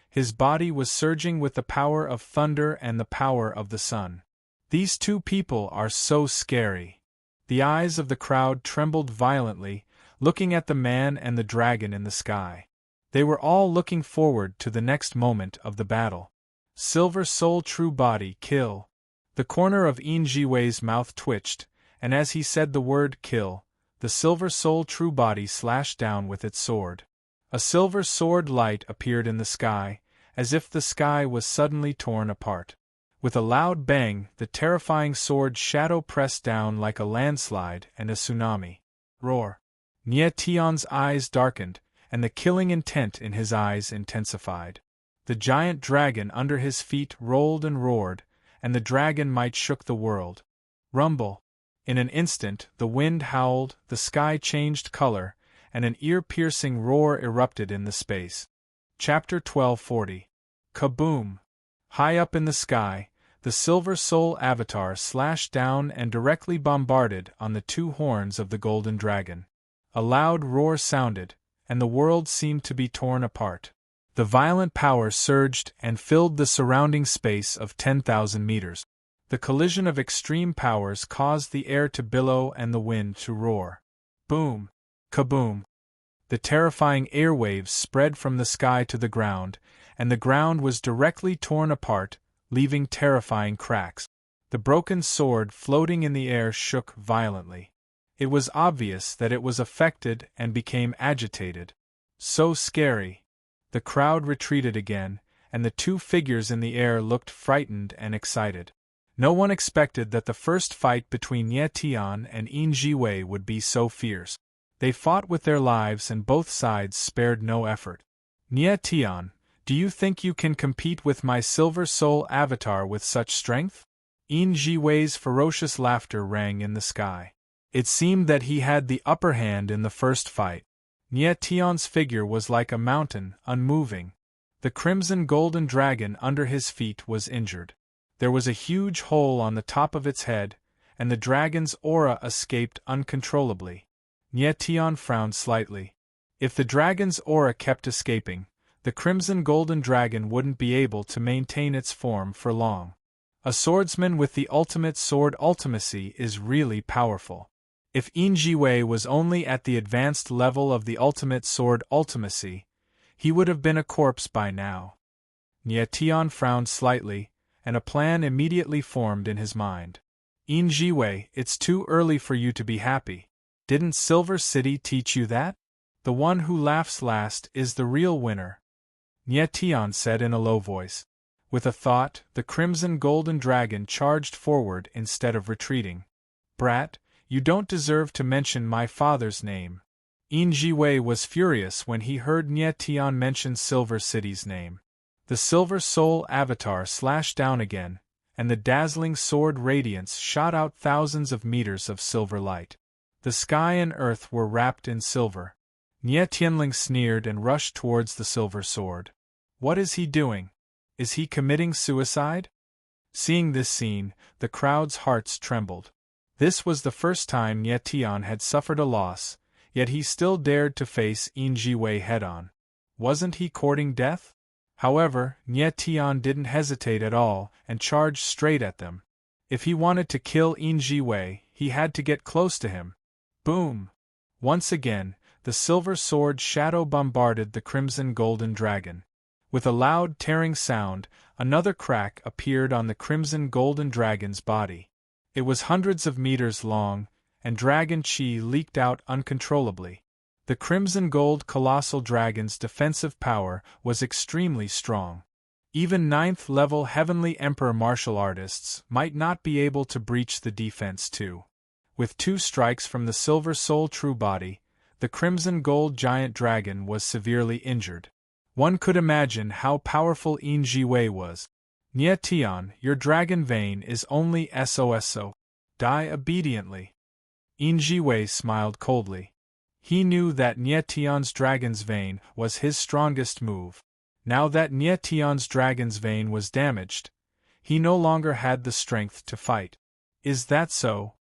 Speaker 1: His body was surging with the power of thunder and the power of the sun. These two people are so scary. The eyes of the crowd trembled violently, looking at the man and the dragon in the sky. They were all looking forward to the next moment of the battle. Silver Soul True Body kill. The corner of Jiwei's mouth twitched, and as he said the word kill, the Silver Soul True Body slashed down with its sword. A silver sword light appeared in the sky, as if the sky was suddenly torn apart. With a loud bang, the terrifying sword shadow pressed down like a landslide and a tsunami. Roar! Nie Tian's eyes darkened, and the killing intent in his eyes intensified. The giant dragon under his feet rolled and roared, and the dragon might shook the world. Rumble! In an instant, the wind howled, the sky changed color, and an ear-piercing roar erupted in the space. Chapter 1240. Kaboom! High up in the sky, the Silver Soul Avatar slashed down and directly bombarded on the two horns of the golden dragon. A loud roar sounded, and the world seemed to be torn apart. The violent power surged and filled the surrounding space of 10,000 meters. The collision of extreme powers caused the air to billow and the wind to roar. Boom! Kaboom! The terrifying airwaves spread from the sky to the ground, and the ground was directly torn apart, leaving terrifying cracks. The broken sword floating in the air shook violently. It was obvious that it was affected and became agitated. So scary! The crowd retreated again, and the two figures in the air looked frightened and excited. No one expected that the first fight between Nie Tian and Jiwei would be so fierce. They fought with their lives and both sides spared no effort. Nie Tian, do you think you can compete with my Silver Soul Avatar with such strength? Jiwei's ferocious laughter rang in the sky. It seemed that he had the upper hand in the first fight. Nie Tian's figure was like a mountain, unmoving. The crimson golden dragon under his feet was injured. There was a huge hole on the top of its head, and the dragon's aura escaped uncontrollably. Nie Tian frowned slightly. If the dragon's aura kept escaping, the crimson golden dragon wouldn't be able to maintain its form for long. A swordsman with the ultimate sword ultimacy is really powerful. If Jiwei was only at the advanced level of the ultimate sword ultimacy, he would have been a corpse by now. Nie Tian frowned slightly, and a plan immediately formed in his mind. Jiwei, it's too early for you to be happy. Didn't Silver City teach you that? The one who laughs last is the real winner. Nie Tian said in a low voice. With a thought, the crimson golden dragon charged forward instead of retreating. Brat, you don't deserve to mention my father's name. Jiwei was furious when he heard Nie Tian mention Silver City's name. The Silver Soul Avatar slashed down again, and the dazzling sword radiance shot out thousands of meters of silver light. The sky and earth were wrapped in silver. Nie Tianling sneered and rushed towards the silver sword. What is he doing? Is he committing suicide? Seeing this scene, the crowd's hearts trembled. This was the first time Nie Tian had suffered a loss, yet he still dared to face Jiwei head-on. Wasn't he courting death? However, Nie Tian didn't hesitate at all and charged straight at them. If he wanted to kill Jiwei, he had to get close to him. Boom! Once again, the silver sword shadow bombarded the crimson golden dragon. With a loud tearing sound, another crack appeared on the crimson golden dragon's body. It was hundreds of meters long, and dragon chi leaked out uncontrollably. The crimson gold colossal dragon's defensive power was extremely strong. Even 9th-level Heavenly Emperor martial artists might not be able to breach the defense too. With 2 strikes from the Silver Soul True Body, the crimson gold giant dragon was severely injured. One could imagine how powerful Jiwei was. Nie Tian, your dragon vein is only SOSO. Die obediently. Jiwei smiled coldly. He knew that Nie Tian's dragon's vein was his strongest move. Now that Nie Tian's dragon's vein was damaged, he no longer had the strength to fight. Is that so?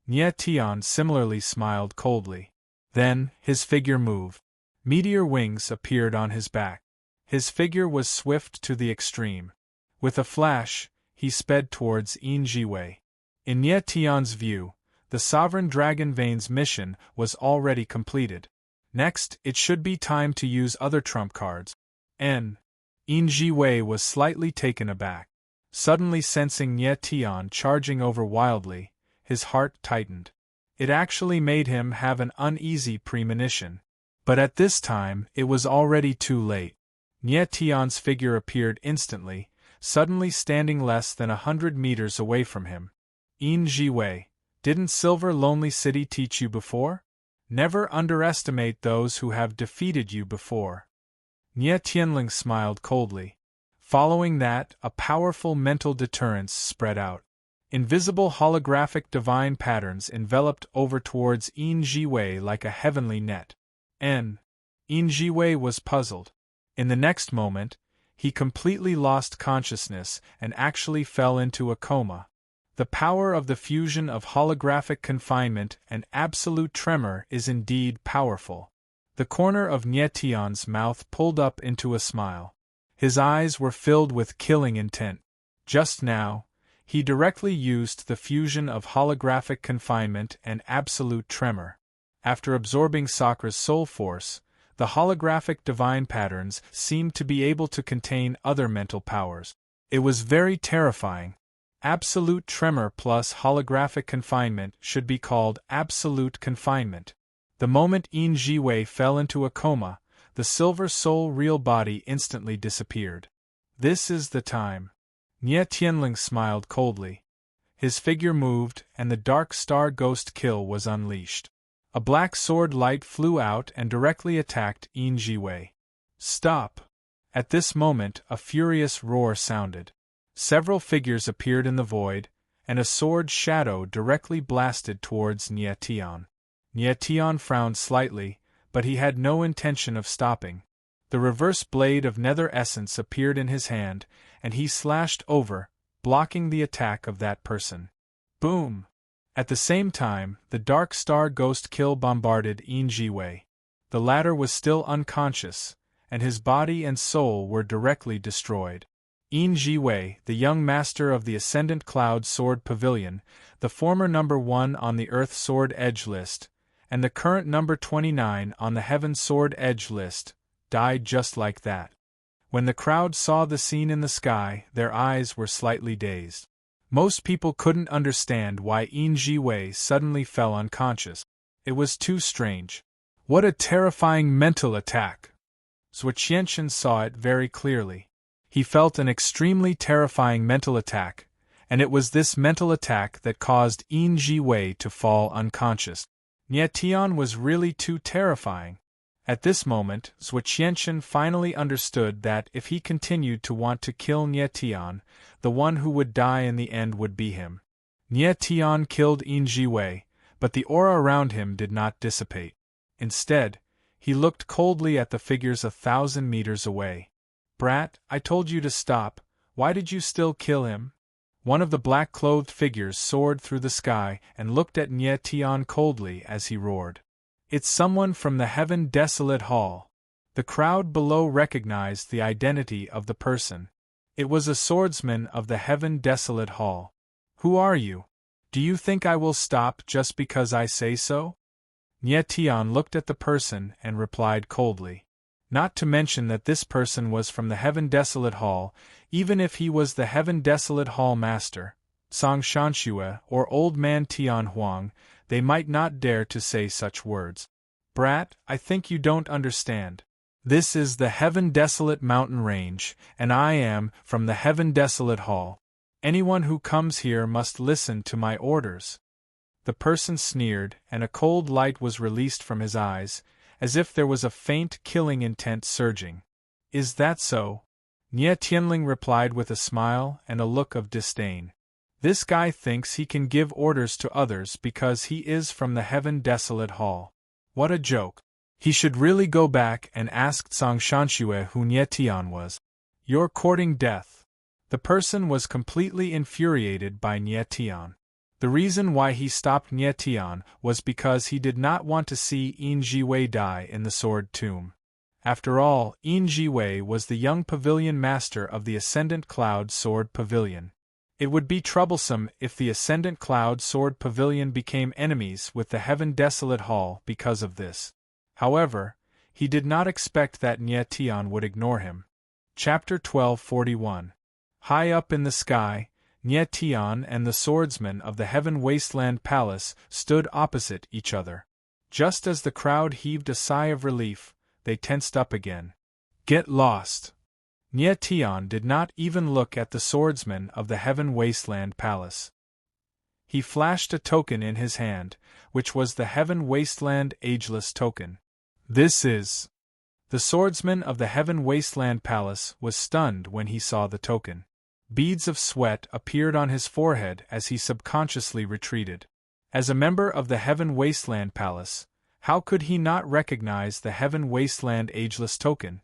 Speaker 1: Nie Tian similarly smiled coldly. Then, his figure moved. Meteor wings appeared on his back. His figure was swift to the extreme. With a flash, he sped towards Jiwei. In Nie Tian's view, The Sovereign Dragon Vein's mission was already completed. Next, it should be time to use other trump cards. N. Wei was slightly taken aback. Suddenly sensing Nye Tian charging over wildly, his heart tightened. It actually made him have an uneasy premonition. But at this time, it was already too late. Nye Tian's figure appeared instantly, suddenly standing less than 100 meters away from him. Wei, didn't Silver Lonely City teach you before? Never underestimate those who have defeated you before. Nye Tianling smiled coldly. Following that, a powerful mental deterrence spread out. Invisible holographic divine patterns enveloped over towards Wei like a heavenly net. Wei was puzzled. In the next moment, he completely lost consciousness and actually fell into a coma. The power of the fusion of holographic confinement and absolute tremor is indeed powerful. The corner of Nye Tian's mouth pulled up into a smile. His eyes were filled with killing intent. Just now, he directly used the fusion of holographic confinement and absolute tremor. After absorbing Sakra's soul force, the holographic divine patterns seemed to be able to contain other mental powers. It was very terrifying. Absolute tremor plus holographic confinement should be called absolute confinement. The moment Wei fell into a coma, the silver soul real body instantly disappeared. This is the time. Nye Tianling smiled coldly. His figure moved, and the dark star ghost kill was unleashed. A black sword light flew out and directly attacked Wei. Stop! At this moment, a furious roar sounded. Several figures appeared in the void, and a sword shadow directly blasted towards Nye Tian. Nye Tian frowned slightly, but he had no intention of stopping. The reverse blade of nether essence appeared in his hand, and he slashed over, blocking the attack of that person. Boom! At the same time, the dark star ghost kill bombarded Wei. The latter was still unconscious, and his body and soul were directly destroyed. Wei, the young master of the Ascendant Cloud Sword Pavilion, the former number 1 on the Earth Sword Edge list, and the current number 29 on the Heaven Sword Edge list, died just like that. When the crowd saw the scene in the sky, their eyes were slightly dazed. Most people couldn't understand why Wei suddenly fell unconscious. It was too strange. What a terrifying mental attack! Zhuqianshan saw it very clearly. He felt an extremely terrifying mental attack, and it was this mental attack that caused Wei to fall unconscious. Nye Tian was really too terrifying. At this moment, Zhuqianshan finally understood that if he continued to want to kill Nye Tian, the one who would die in the end would be him. Nye Tian killed Wei, but the aura around him did not dissipate. Instead, he looked coldly at the figures 1,000 meters away. Brat, I told you to stop, why did you still kill him? One of the black-clothed figures soared through the sky and looked at Nye Tian coldly as he roared. It's someone from the Heaven Desolate Hall. The crowd below recognized the identity of the person. It was a swordsman of the Heaven Desolate Hall. Who are you? Do you think I will stop just because I say so? Nye Tian looked at the person and replied coldly. Not to mention that this person was from the Heaven Desolate Hall, even if he was the Heaven Desolate Hall master, Song Shanxue or Old Man Tian Huang, they might not dare to say such words. Brat, I think you don't understand. This is the Heaven Desolate mountain range, and I am from the Heaven Desolate Hall. Anyone who comes here must listen to my orders. The person sneered, and a cold light was released from his eyes, as if there was a faint killing intent surging. Is that so? Nye Tianling replied with a smile and a look of disdain. This guy thinks he can give orders to others because he is from the Heaven Desolate Hall. What a joke. He should really go back and ask Song Shanxue who Nye Tian was. You're courting death. The person was completely infuriated by Nye Tian. The reason why he stopped Nye Tian was because he did not want to see Wei die in the Sword Tomb. After all, Wei was the young pavilion master of the Ascendant Cloud Sword Pavilion. It would be troublesome if the Ascendant Cloud Sword Pavilion became enemies with the Heaven Desolate Hall because of this. However, he did not expect that Nye Tian would ignore him. Chapter 1241. High up in the sky, Nye Tian and the swordsman of the Heaven Wasteland Palace stood opposite each other. Just as the crowd heaved a sigh of relief, they tensed up again. Get lost! Nye Tian did not even look at the swordsman of the Heaven Wasteland Palace. He flashed a token in his hand, which was the Heaven Wasteland Ageless Token. This is... The swordsman of the Heaven Wasteland Palace was stunned when he saw the token. Beads of sweat appeared on his forehead as he subconsciously retreated. As a member of the Heaven Wasteland Palace, how could he not recognize the Heaven Wasteland Ageless Token?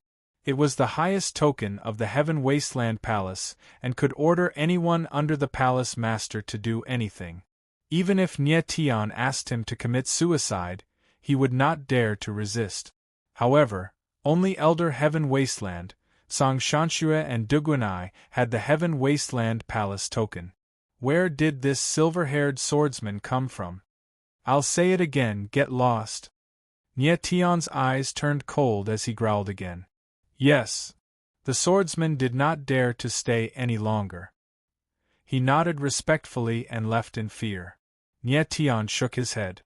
Speaker 1: It was the highest token of the Heaven Wasteland Palace and could order anyone under the Palace Master to do anything. Even if Nye Tian asked him to commit suicide, he would not dare to resist. However, only Elder Heaven Wasteland, Song Shanxue and Duguanai had the Heaven Wasteland Palace token. Where did this silver-haired swordsman come from? I'll say it again, get lost. Nye Tian's eyes turned cold as he growled again. Yes. The swordsman did not dare to stay any longer. He nodded respectfully and left in fear. Nye Tian shook his head.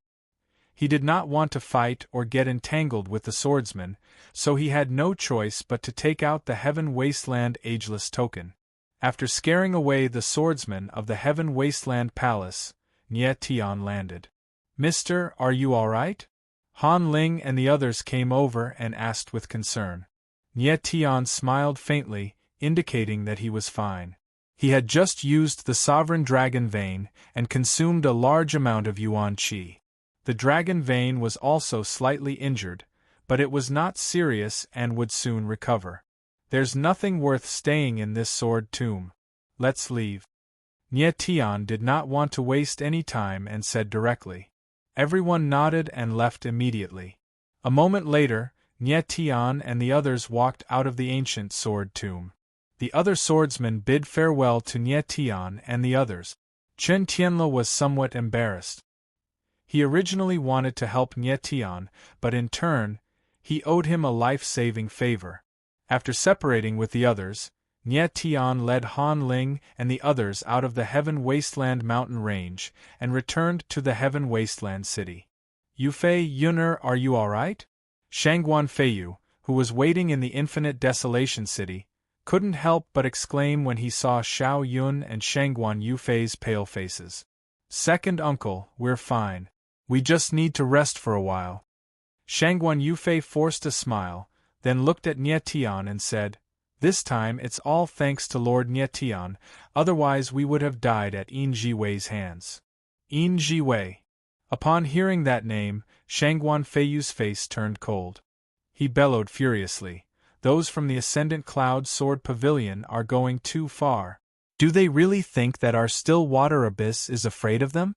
Speaker 1: He did not want to fight or get entangled with the swordsman, so he had no choice but to take out the Heaven Wasteland Ageless Token. After scaring away the swordsman of the Heaven Wasteland Palace, Nye Tian landed. Mister, are you all right? Han Ling and the others came over and asked with concern. Nye Tian smiled faintly, indicating that he was fine. He had just used the Sovereign Dragon Vein and consumed a large amount of Yuan Qi. The Dragon Vein was also slightly injured, but it was not serious and would soon recover. There's nothing worth staying in this sword tomb. Let's leave. Nye Tian did not want to waste any time and said directly. Everyone nodded and left immediately. A moment later, Nye Tian and the others walked out of the ancient sword tomb. The other swordsmen bid farewell to Nye Tian and the others. Chen Tianle was somewhat embarrassed. He originally wanted to help Nye Tian, but in turn, he owed him a life-saving favor. After separating with the others, Nye Tian led Han Ling and the others out of the Heaven Wasteland mountain range and returned to the Heaven Wasteland city. Yufei Yuner, are you all right? Shangguan Feiyu, who was waiting in the Infinite Desolation City, couldn't help but exclaim when he saw Xiao Yun and Shangguan Yufei's pale faces. Second uncle, we're fine. We just need to rest for a while. Shangguan Yufei forced a smile, then looked at Nye Tian and said, This time it's all thanks to Lord Nye Tian, otherwise we would have died at Yin Jiwei's hands. Yin Jiwei. Upon hearing that name, Shangguan Feiyu's face turned cold. He bellowed furiously, Those from the Ascendant Cloud Sword Pavilion are going too far. Do they really think that our still water abyss is afraid of them?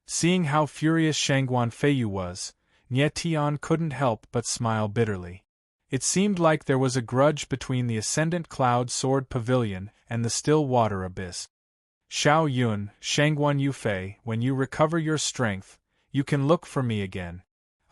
Speaker 1: Seeing how furious Shangguan Feiyu was, Nye Tian couldn't help but smile bitterly. It seemed like there was a grudge between the Ascendant Cloud Sword Pavilion and the still water abyss. Xiao Yun, Shangguan Yufei, when you recover your strength, you can look for me again.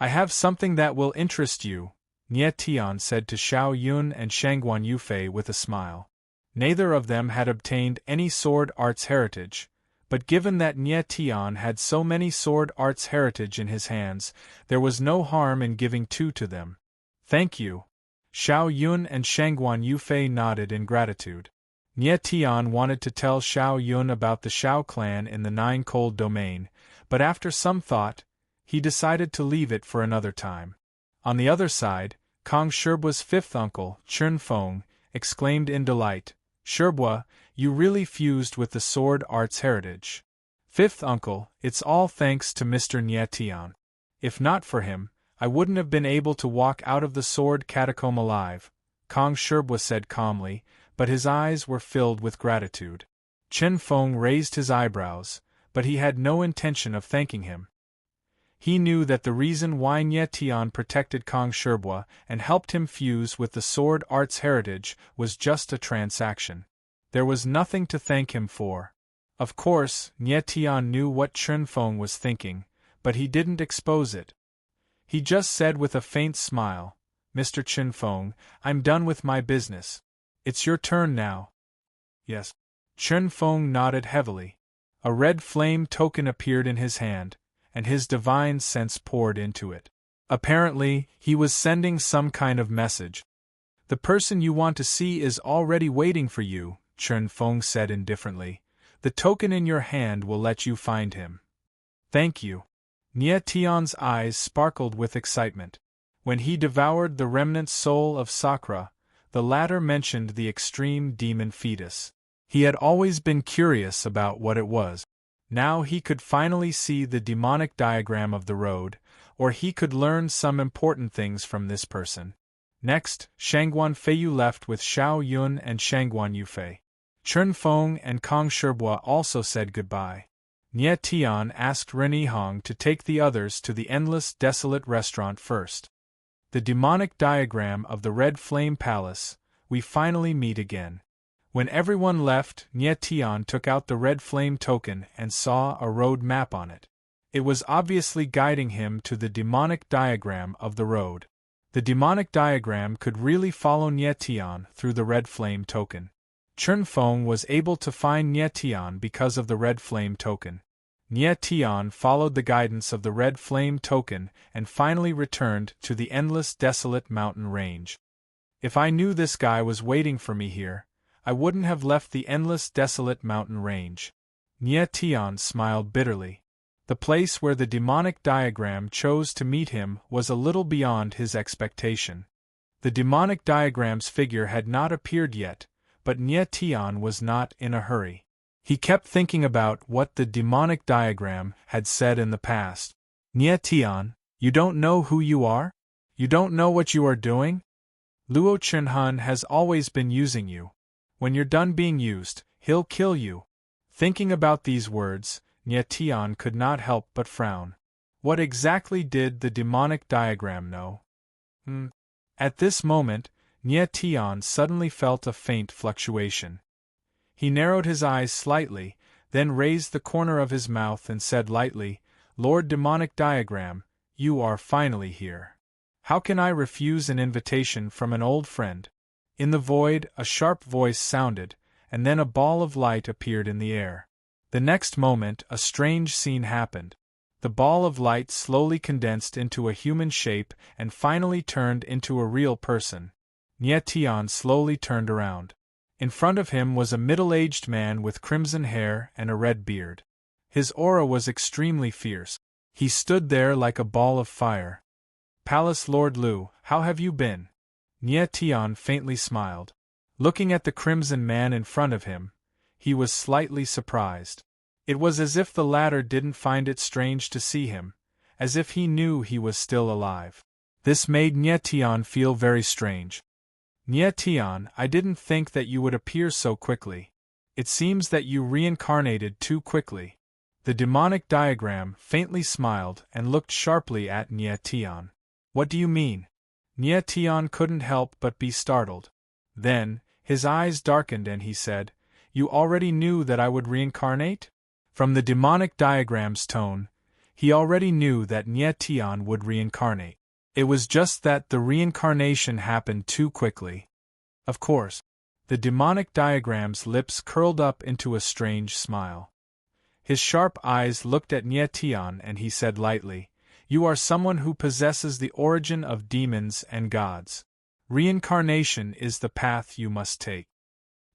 Speaker 1: I have something that will interest you, Nye Tian said to Xiao Yun and Shangguan Yufei with a smile. Neither of them had obtained any sword arts heritage, but given that Nye Tian had so many sword arts heritage in his hands, there was no harm in giving two to them. Thank you. Xiao Yun and Shangguan Yufei nodded in gratitude. Nye Tian wanted to tell Xiao Yun about the Xiao clan in the Nine Cold Domain, but after some thought, he decided to leave it for another time. On the other side, Kong Sherbua's fifth uncle, Chun Feng, exclaimed in delight, Sherbua, you really fused with the sword arts heritage. Fifth uncle, it's all thanks to Mr. Nye Tian. If not for him, I wouldn't have been able to walk out of the sword catacomb alive, Kong Sherbua said calmly, but his eyes were filled with gratitude. Chen Feng raised his eyebrows, but he had no intention of thanking him. He knew that the reason why Nye Tian protected Kong Sherbua and helped him fuse with the sword arts heritage was just a transaction. There was nothing to thank him for. Of course, Nye Tian knew what Chen Feng was thinking, but he didn't expose it. He just said with a faint smile, "Mr. Chen Feng, I'm done with my business. It's your turn now." "Yes." Chen Feng nodded heavily. A red flame token appeared in his hand, and his divine sense poured into it. Apparently, he was sending some kind of message. "The person you want to see is already waiting for you," Chen Feng said indifferently. "The token in your hand will let you find him." "Thank you." Nye Tian's eyes sparkled with excitement. When he devoured the remnant soul of Sakura, the latter mentioned the extreme demon fetus. He had always been curious about what it was. Now he could finally see the demonic diagram of the road, or he could learn some important things from this person. Next, Shangguan Feiyu left with Xiao Yun and Shangguan Yufei. Chen Feng and Kong Shibua also said goodbye. Nye Tian asked Ren Hong to take the others to the endless desolate restaurant first. The demonic diagram of the Red Flame Palace, we finally meet again. When everyone left, Nye Tian took out the Red Flame token and saw a road map on it. It was obviously guiding him to the demonic diagram of the road. The demonic diagram could really follow Nye Tian through the Red Flame token. Chen Feng was able to find Nye Tian because of the Red Flame token. Nye Tian followed the guidance of the Red Flame token and finally returned to the endless desolate mountain range. If I knew this guy was waiting for me here, I wouldn't have left the endless desolate mountain range. Nye Tian smiled bitterly. The place where the demonic diagram chose to meet him was a little beyond his expectation. The demonic diagram's figure had not appeared yet, but Nye Tian was not in a hurry. He kept thinking about what the demonic diagram had said in the past. "Nye Tian, you don't know who you are? You don't know what you are doing? Luo Chenhun has always been using you. When you're done being used, he'll kill you." Thinking about these words, Nye Tian could not help but frown. What exactly did the demonic diagram know? At this moment, Nye Tian suddenly felt a faint fluctuation. He narrowed his eyes slightly, then raised the corner of his mouth and said lightly, "Lord Demonic Diagram, you are finally here. How can I refuse an invitation from an old friend?" In the void, a sharp voice sounded, and then a ball of light appeared in the air. The next moment, a strange scene happened. The ball of light slowly condensed into a human shape and finally turned into a real person. Nye Tian slowly turned around. In front of him was a middle-aged man with crimson hair and a red beard. His aura was extremely fierce. He stood there like a ball of fire. "Palace Lord Lu, how have you been?" Nye Tian faintly smiled. Looking at the crimson man in front of him, he was slightly surprised. It was as if the latter didn't find it strange to see him, as if he knew he was still alive. This made Nye Tian feel very strange. "Nye Tian, I didn't think that you would appear so quickly. It seems that you reincarnated too quickly." The demonic diagram faintly smiled and looked sharply at Nye Tian. "What do you mean?" Nye Tian couldn't help but be startled. Then, his eyes darkened and he said, "You already knew that I would reincarnate?" From the demonic diagram's tone, he already knew that Nye Tian would reincarnate. It was just that the reincarnation happened too quickly. Of course. The demonic diagram's lips curled up into a strange smile. His sharp eyes looked at Nye Tian and he said lightly, "You are someone who possesses the origin of demons and gods. Reincarnation is the path you must take."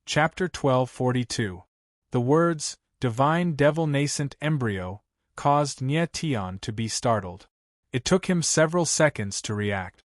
Speaker 1: Chapter 1242. The words, "divine devil nascent embryo," caused Nye Tian to be startled. It took him several seconds to react.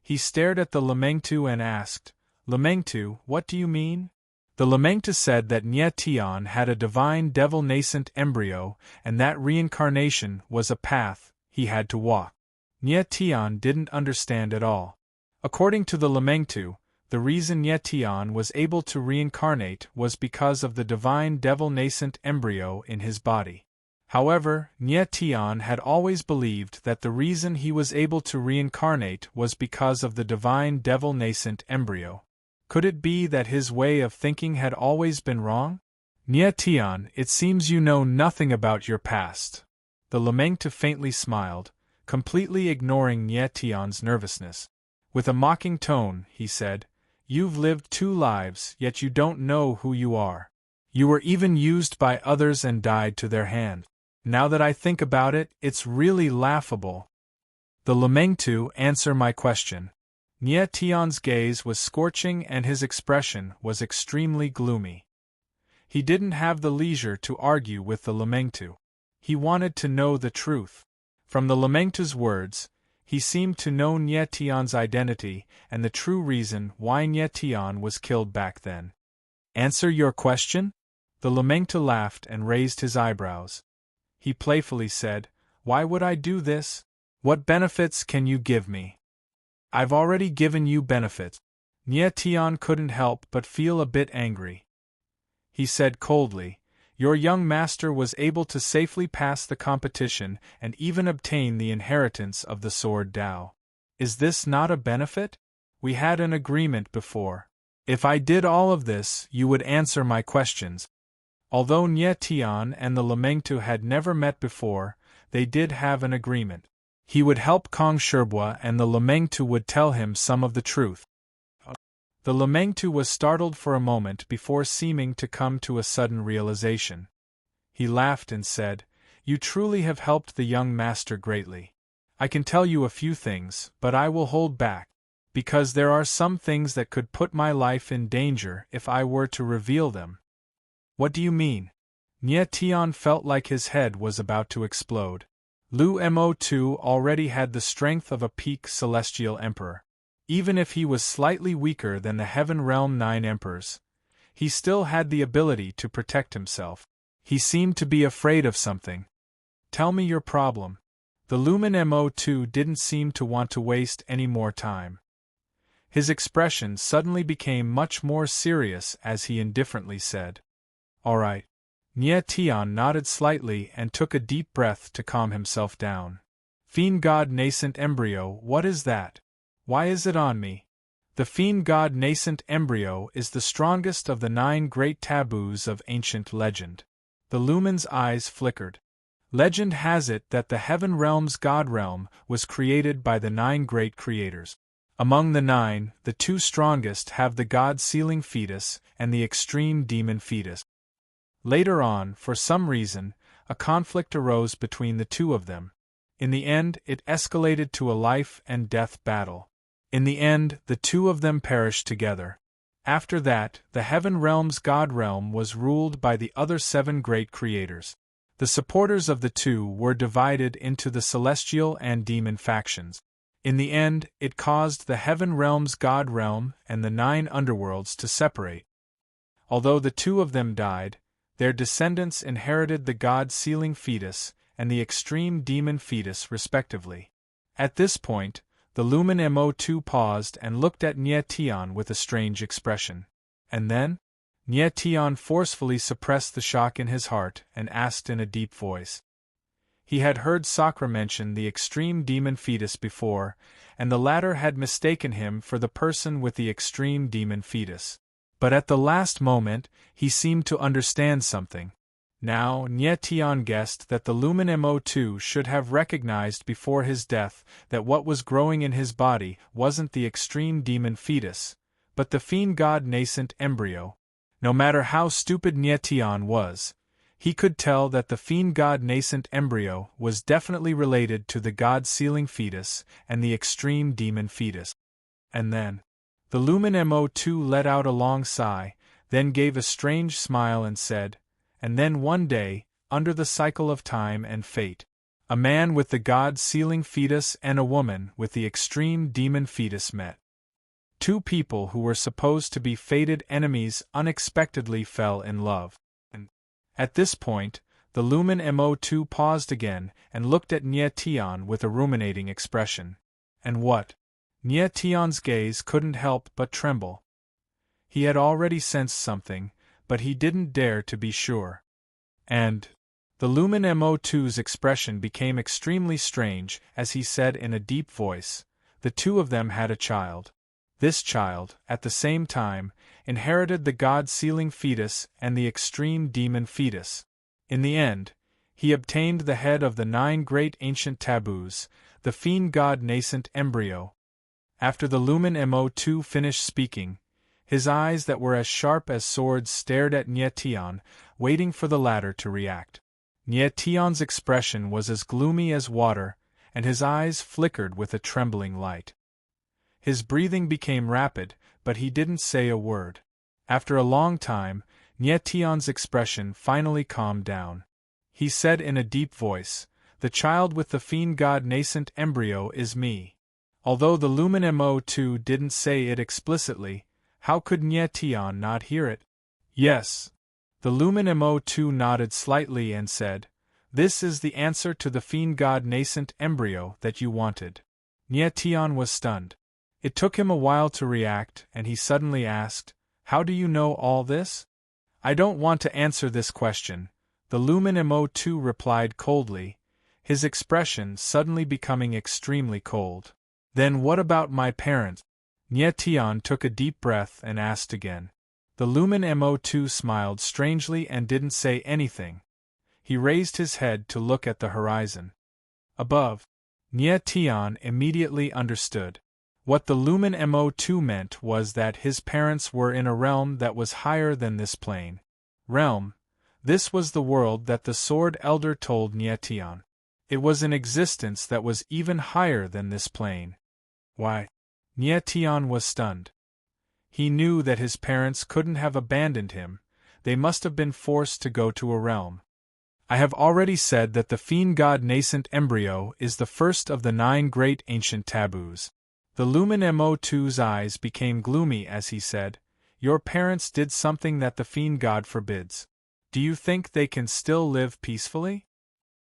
Speaker 1: He stared at the Lamengtu and asked, "Lamengtu, what do you mean?" The Lamengtu said that Nye Tian had a divine devil nascent embryo and that reincarnation was a path he had to walk. Nye Tian didn't understand at all. According to the Lamengtu, the reason Nye Tian was able to reincarnate was because of the divine devil nascent embryo in his body. However, Nye Tian had always believed that the reason he was able to reincarnate was because of the divine devil nascent embryo. Could it be that his way of thinking had always been wrong? Nye Tian, it seems you know nothing about your past. The Lamengtu faintly smiled, completely ignoring Nye Tian's nervousness. With a mocking tone, he said, "You've lived 2 lives, yet you don't know who you are. You were even used by others and died to their hand. Now that I think about it, it's really laughable." The Lamengtu, answer my question. Nye Tian's gaze was scorching and his expression was extremely gloomy. He didn't have the leisure to argue with the Lamengtu. He wanted to know the truth. From the Lamengtu's words, he seemed to know Nye Tian's identity and the true reason why Nye Tian was killed back then. Answer your question? The Lamengtu laughed and raised his eyebrows. He playfully said, "Why would I do this? What benefits can you give me?" "I've already given you benefits." Nye Tian couldn't help but feel a bit angry. He said coldly, "Your young master was able to safely pass the competition and even obtain the inheritance of the sword Dao. Is this not a benefit? We had an agreement before. If I did all of this, you would answer my questions." Although Nye Tian and the Lamengtu had never met before, they did have an agreement. He would help Kong Sherbua and the Lamengtu would tell him some of the truth. The Lamengtu was startled for a moment before seeming to come to a sudden realization. He laughed and said, "You truly have helped the young master greatly. I can tell you a few things, but I will hold back, because there are some things that could put my life in danger if I were to reveal them." "What do you mean?" Nye Tian felt like his head was about to explode. Lu Mo2 already had the strength of a peak celestial emperor. Even if he was slightly weaker than the Heaven Realm 9 emperors, he still had the ability to protect himself. He seemed to be afraid of something. "Tell me your problem." The Lumen Mo2 didn't seem to want to waste any more time. His expression suddenly became much more serious as he indifferently said, "All right." Nye Tian nodded slightly and took a deep breath to calm himself down. "Fiend God Nascent Embryo, what is that? Why is it on me?" The Fiend God Nascent Embryo is the strongest of the 9 great taboos of ancient legend. The Lumen's eyes flickered. Legend has it that the Heaven Realm's God Realm was created by the 9 great creators. Among the 9, the 2 strongest have the God-sealing fetus and the extreme demon fetus. Later on, for some reason, a conflict arose between the 2 of them. In the end, it escalated to a life-and-death battle. In the end, the 2 of them perished together. After that, the Heaven Realm's God Realm was ruled by the other 7 great creators. The supporters of the 2 were divided into the celestial and demon factions. In the end, it caused the Heaven Realm's God Realm and the 9 underworlds to separate. Although the 2 of them died, their descendants inherited the God-sealing fetus and the extreme demon fetus respectively. At this point, the Lumen Mo2 paused and looked at Nye Tian with a strange expression. And then? Nye Tian forcefully suppressed the shock in his heart and asked in a deep voice. He had heard Sakra mention the extreme demon fetus before, and the latter had mistaken him for the person with the extreme demon fetus. But at the last moment, he seemed to understand something. Now, Nye Tian guessed that the Lumen Mo2 should have recognized before his death that what was growing in his body wasn't the extreme demon fetus, but the Fiend God Nascent Embryo. No matter how stupid Nye Tian was, he could tell that the Fiend God Nascent Embryo was definitely related to the God-sealing fetus and the extreme demon fetus. And then, the Lumen Mo2 let out a long sigh, then gave a strange smile and said, "And then one day, under the cycle of time and fate, a man with the God-sealing fetus and a woman with the extreme demon fetus met. 2 people who were supposed to be fated enemies unexpectedly fell in love." And at this point, the Lumen Mo2 paused again and looked at Nye Tian with a ruminating expression. And what? Nye Tian's gaze couldn't help but tremble. He had already sensed something, but he didn't dare to be sure. And the Lumen Mo2's expression became extremely strange as he said in a deep voice, "The 2 of them had a child. This child, at the same time, inherited the god-sealing fetus and the extreme demon fetus. In the end, he obtained the head of the 9 great ancient taboos, the fiend god nascent embryo. After the Lumen Mo2 finished speaking, his eyes that were as sharp as swords stared at Nyetian, waiting for the latter to react. Nyetian's expression was as gloomy as water, and his eyes flickered with a trembling light. His breathing became rapid, but he didn't say a word. After a long time, Nyetian's expression finally calmed down. He said in a deep voice, "The child with the fiend god nascent embryo is me." Although the Lumen Mo2 didn't say it explicitly, how could Nyetian not hear it? Yes. The Lumen Mo2 nodded slightly and said, "This is the answer to the fiend god nascent embryo that you wanted." Nyetian was stunned. It took him a while to react, and he suddenly asked, "How do you know all this?" "I don't want to answer this question," the Lumen Mo2 replied coldly, his expression suddenly becoming extremely cold. "Then what about my parents?" Nyetian took a deep breath and asked again. The Lumen Mo2 smiled strangely and didn't say anything. He raised his head to look at the horizon. Above, Nyetian immediately understood. What the Lumen Mo2 meant was that his parents were in a realm that was higher than this plane. Realm. This was the world that the Sword Elder told Nyetian. It was an existence that was even higher than this plane. Why? Nyetian was stunned. He knew that his parents couldn't have abandoned him, they must have been forced to go to a realm. "I have already said that the fiend god nascent embryo is the first of the 9 great ancient taboos." The Lumen Mo2's eyes became gloomy as he said, "Your parents did something that the fiend god forbids. Do you think they can still live peacefully?"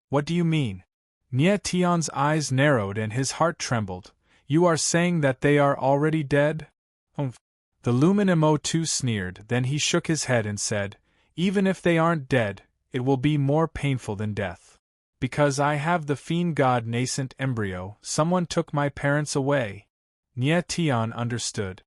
Speaker 1: "What do you mean?" Nyetian's eyes narrowed and his heart trembled. "You are saying that they are already dead?" "Humph." The Lumen Mo2 sneered, then he shook his head and said, "Even if they aren't dead, it will be more painful than death. Because I have the fiend god nascent embryo, someone took my parents away." Nyetian understood.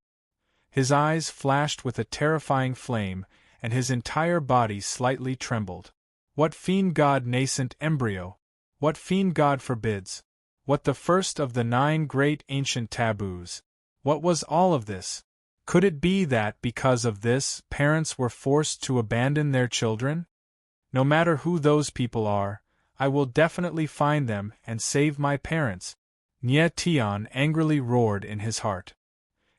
Speaker 1: His eyes flashed with a terrifying flame, and his entire body slightly trembled. What fiend god nascent embryo? What fiend god forbids? What the first of the 9 great ancient taboos? What was all of this? Could it be that because of this, parents were forced to abandon their children? "No matter who those people are, I will definitely find them and save my parents," Nyetian angrily roared in his heart.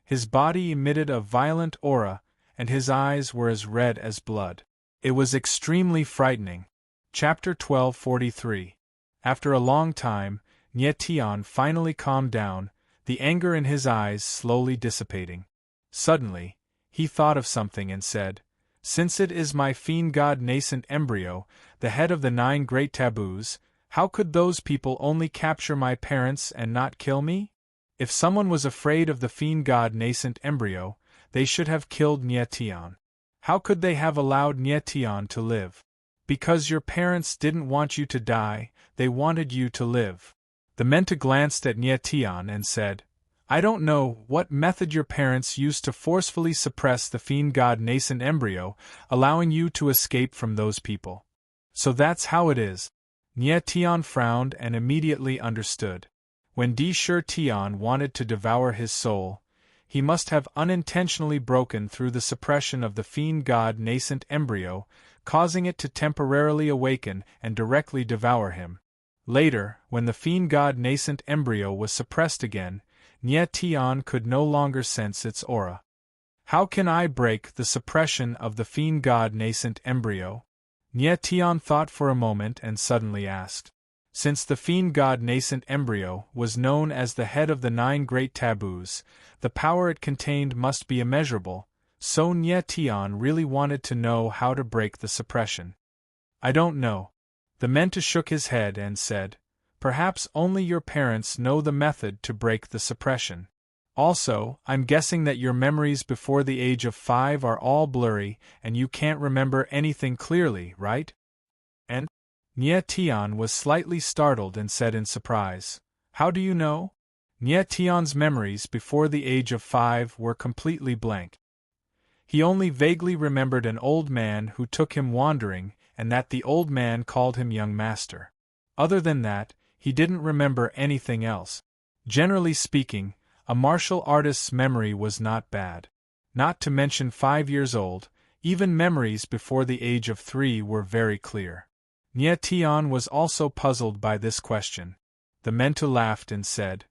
Speaker 1: His body emitted a violent aura, and his eyes were as red as blood. It was extremely frightening. Chapter 1243. After a long time, Nyetian finally calmed down, the anger in his eyes slowly dissipating. Suddenly, he thought of something and said, "Since it is my fiend god nascent embryo, the head of the 9 great taboos, how could those people only capture my parents and not kill me? If someone was afraid of the fiend god nascent embryo, they should have killed Nyetian. How could they have allowed Nyetian to live? Because your parents didn't want you to die, they wanted you to live." The Menta glanced at Nyetian and said, "I don't know what method your parents used to forcefully suppress the fiend god nascent embryo, allowing you to escape from those people. So that's how it is." Nyetian frowned and immediately understood. When Tian wanted to devour his soul, he must have unintentionally broken through the suppression of the fiend god nascent embryo, causing it to temporarily awaken and directly devour him. Later, when the fiend god nascent embryo was suppressed again, Nyetian could no longer sense its aura. "How can I break the suppression of the fiend god nascent embryo?" Nyetian thought for a moment and suddenly asked. Since the fiend god nascent embryo was known as the head of the 9 great taboos, the power it contained must be immeasurable, so Nyetian really wanted to know how to break the suppression. "I don't know." The Menta shook his head and said, "Perhaps only your parents know the method to break the suppression. Also, I'm guessing that your memories before the age of 5 are all blurry and you can't remember anything clearly, right?" "And?" Nyetian was slightly startled and said in surprise, "How do you know?" Nye Tian's memories before the age of 5 were completely blank. He only vaguely remembered an old man who took him wandering and that the old man called him young master. Other than that, he didn't remember anything else. Generally speaking, a martial artist's memory was not bad. Not to mention 5 years old, even memories before the age of 3 were very clear. Nye Tian was also puzzled by this question. The Mentu laughed and said,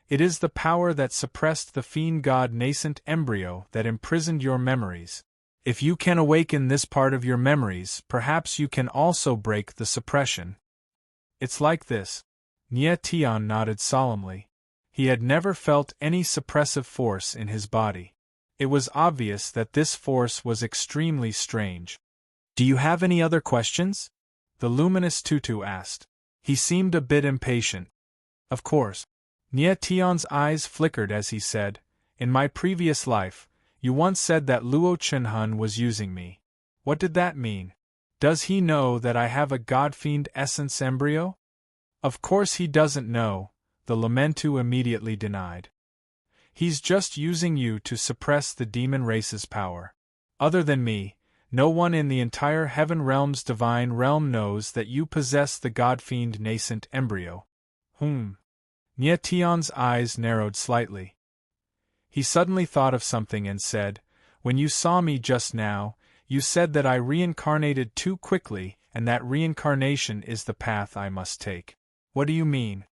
Speaker 1: "It is the power that suppressed the fiend god nascent embryo that imprisoned your memories. If you can awaken this part of your memories, perhaps you can also break the suppression." "It's like this." Nye Tian nodded solemnly. He had never felt any suppressive force in his body. It was obvious that this force was extremely strange. "Do you have any other questions?" the luminous Tutu asked. He seemed a bit impatient. "Of course." Nye Tian's eyes flickered as he said, "In my previous life, you once said that Luo Chenhun was using me. What did that mean? Does he know that I have a godfiend essence embryo?" "Of course he doesn't know," the Lamentu immediately denied. "He's just using you to suppress the demon race's power. Other than me, no one in the entire Heaven Realm's divine realm knows that you possess the godfiend nascent embryo." Nye Tian's eyes narrowed slightly. He suddenly thought of something and said, "When you saw me just now, you said that I reincarnated too quickly and that reincarnation is the path I must take. What do you mean?"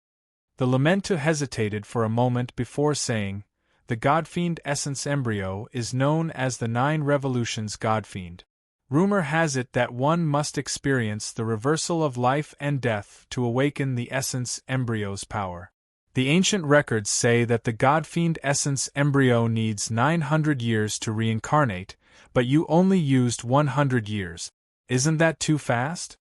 Speaker 1: The Lamentu hesitated for a moment before saying, "The godfiend essence embryo is known as the 9 revolutions godfiend. Rumor has it that one must experience the reversal of life and death to awaken the essence embryo's power. The ancient records say that the godfiend essence embryo needs 900 years to reincarnate, but you only used 100 years. Isn't that too fast?"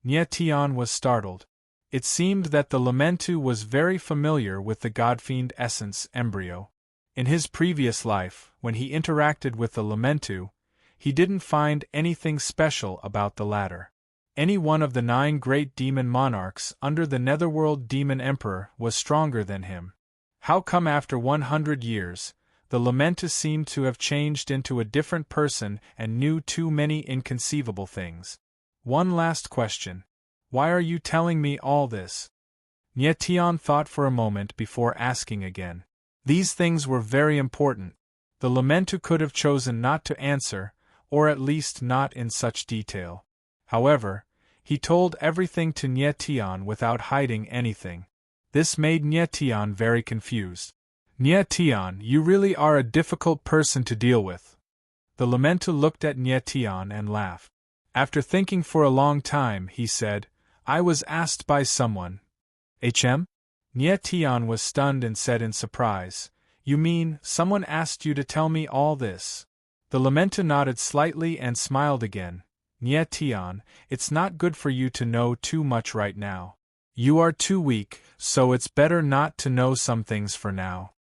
Speaker 1: Nye Tian was startled. It seemed that the Lamentu was very familiar with the godfiend essence embryo. In his previous life, when he interacted with the Lamentu, he didn't find anything special about the latter. Any one of the 9 great demon monarchs under the Netherworld Demon Emperor was stronger than him. How come after 100 years, the Lamentu seemed to have changed into a different person and knew too many inconceivable things? One last question. Why are you telling me all this? Nye Tian thought for a moment before asking again. These things were very important. The Lamentu could have chosen not to answer, or at least not in such detail. However, he told everything to Nye Tian without hiding anything. This made Nye Tian very confused. "Nye Tian, you really are a difficult person to deal with." The Lamentu looked at Nye Tian and laughed. After thinking for a long time, he said, "I was asked by someone." "Hm?" Nye Tian was stunned and said in surprise, "You mean, someone asked you to tell me all this?" The Lamentu nodded slightly and smiled again. "Nye Tian, it's not good for you to know too much right now. You are too weak, so it's better not to know some things for now."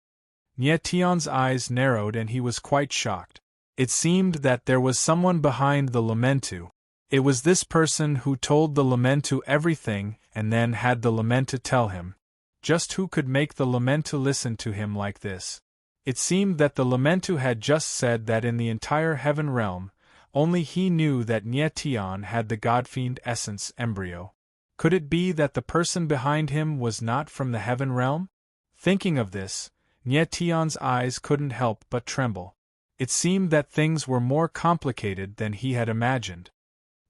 Speaker 1: Nye Tian's eyes narrowed and he was quite shocked. It seemed that there was someone behind the Lamentu. It was this person who told the Lamentu everything and then had the Lamentu tell him. Just who could make the Lamentu listen to him like this? It seemed that the Lamentu had just said that in the entire Heaven Realm, only he knew that Nye Tian had the godfiend essence embryo. Could it be that the person behind him was not from the Heaven Realm? Thinking of this, Nye Tian's eyes couldn't help but tremble. It seemed that things were more complicated than he had imagined.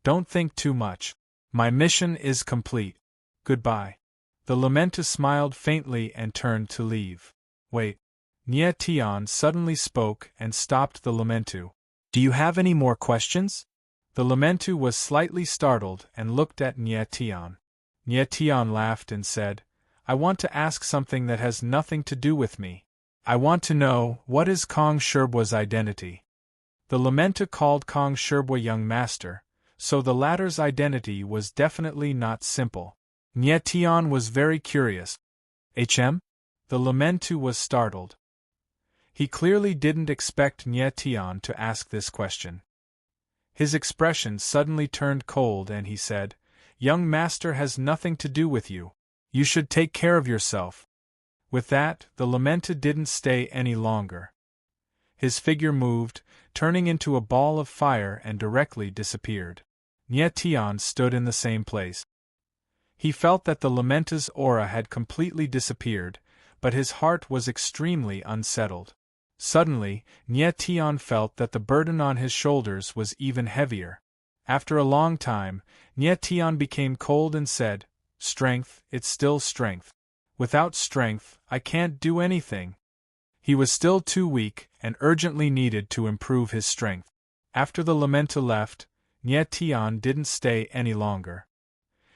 Speaker 1: "Don't think too much. My mission is complete. Goodbye." The Lamentu smiled faintly and turned to leave. "Wait." Nye Tian suddenly spoke and stopped the Lamentu. "Do you have any more questions?" The Lamentu was slightly startled and looked at Nye Tian. Nye Tian laughed and said, "I want to ask something that has nothing to do with me. I want to know, what is Kong Sherbua's identity?" The Lamentu called Kong Sherbua young master, so the latter's identity was definitely not simple. Nye Tian was very curious. "Hm?" The Lamentu was startled. He clearly didn't expect Nye Tian to ask this question. His expression suddenly turned cold and he said, "Young master has nothing to do with you. You should take care of yourself." With that, the lamented didn't stay any longer. His figure moved, turning into a ball of fire and directly disappeared. Nye Tian stood in the same place. He felt that the lamenta's aura had completely disappeared, but his heart was extremely unsettled. Suddenly, Nye Tian felt that the burden on his shoulders was even heavier. After a long time, Nye Tian became cold and said, "Strength, it's still strength. Without strength, I can't do anything." He was still too weak and urgently needed to improve his strength. After the lamenta left, Nye Tian didn't stay any longer.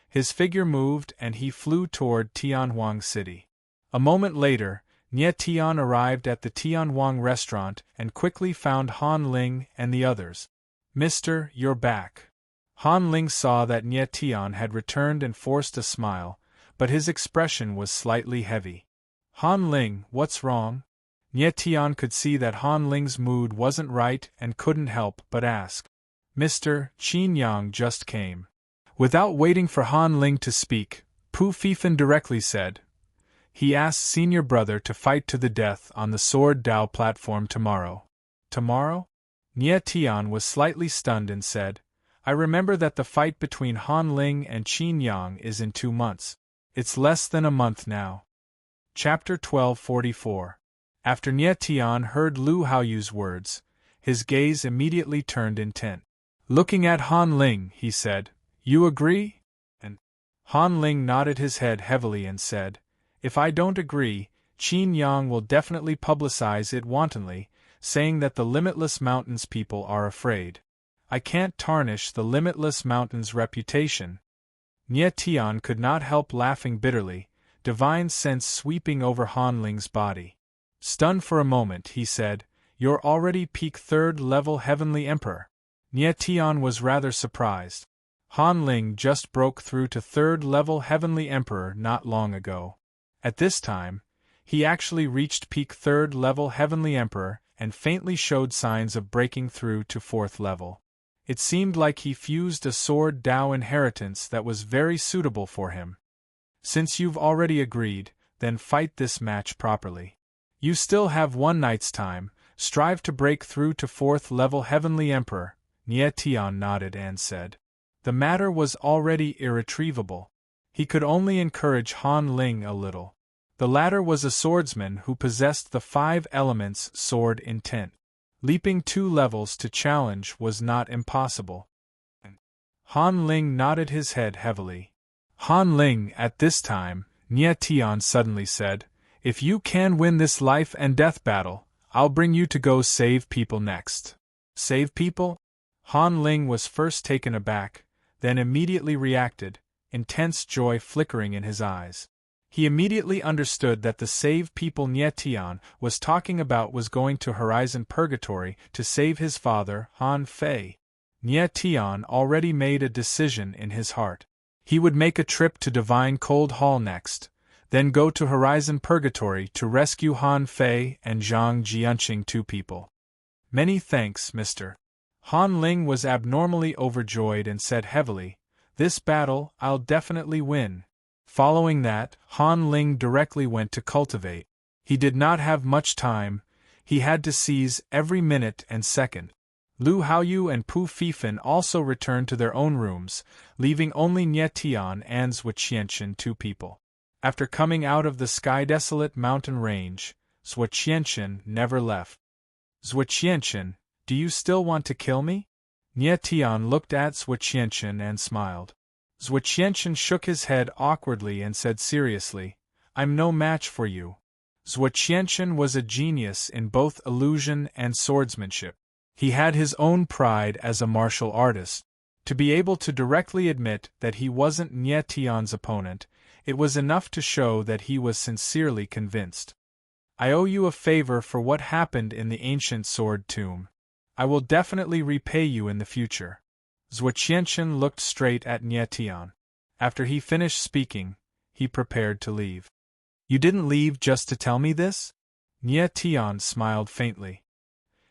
Speaker 1: His figure moved and he flew toward Tianhuang City. A moment later, Nye Tian arrived at the Tianhuang restaurant and quickly found Han Ling and the others. "Mister, you're back." Han Ling saw that Nye Tian had returned and forced a smile, but his expression was slightly heavy. "Han Ling, what's wrong?" Nye Tian could see that Han Ling's mood wasn't right and couldn't help but ask. "Mr. Qin Yang just came." Without waiting for Han Ling to speak, Pu Fifan directly said, "He asked senior brother to fight to the death on the Sword Dao platform tomorrow." "Tomorrow?" Nye Tian was slightly stunned and said, "I remember that the fight between Han Ling and Qin Yang is in 2 months. It's less than a month now." Chapter 1244. After Nye Tian heard Lu Haoyu's words, his gaze immediately turned intent. Looking at Han Ling, he said, "You agree?" And Han Ling nodded his head heavily and said, "If I don't agree, Qin Yang will definitely publicize it wantonly, saying that the Limitless Mountains people are afraid. I can't tarnish the Limitless Mountains' reputation." Nye Tian could not help laughing bitterly, divine sense sweeping over Han Ling's body. Stunned for a moment, he said, "You're already peak 3rd level Heavenly Emperor." Nye Tian was rather surprised. Han Ling just broke through to 3rd level Heavenly Emperor not long ago. At this time, he actually reached peak 3rd level Heavenly Emperor and faintly showed signs of breaking through to 4th level. It seemed like he fused a Sword Dao inheritance that was very suitable for him. "Since you've already agreed, then fight this match properly. You still have 1 night's time, strive to break through to 4th level Heavenly Emperor." Nye Tian nodded and said. The matter was already irretrievable. He could only encourage Han Ling a little. The latter was a swordsman who possessed the 5 elements sword intent. Leaping 2 levels to challenge was not impossible. Han Ling nodded his head heavily. "Han Ling, at this time," Nye Tian suddenly said, "if you can win this life and death battle, I'll bring you to go save people next." "Save people?" Han Ling was first taken aback, then immediately reacted, intense joy flickering in his eyes. He immediately understood that the save people Nye Tian was talking about was going to Horizon Purgatory to save his father, Han Fei. Nye Tian already made a decision in his heart. He would make a trip to Divine Cold Hall next, then go to Horizon Purgatory to rescue Han Fei and Zhang Jianqing, 2 people. "Many thanks, Mr." Han Ling was abnormally overjoyed and said heavily, "This battle I'll definitely win." Following that, Han Ling directly went to cultivate. He did not have much time, he had to seize every minute and second. Lu Haoyu and Pu Fifan also returned to their own rooms, leaving only Nye Tian and Zhuo Qianqian, 2 people. After coming out of the sky-desolate mountain range, Zhuo Qianqian never left. "Zhuo Qianqian, do you still want to kill me?" Nye Tian looked at Zhuo Qianqian and smiled. Zhuo Qianqian shook his head awkwardly and said seriously, "I'm no match for you." Zhuo Qianqian was a genius in both illusion and swordsmanship. He had his own pride as a martial artist. To be able to directly admit that he wasn't Nye Tian's opponent, it was enough to show that he was sincerely convinced. "I owe you a favor for what happened in the ancient sword tomb. I will definitely repay you in the future." Zhuo Qianqian looked straight at Nye Tian. After he finished speaking, he prepared to leave. "You didn't leave just to tell me this?" Nye Tian smiled faintly.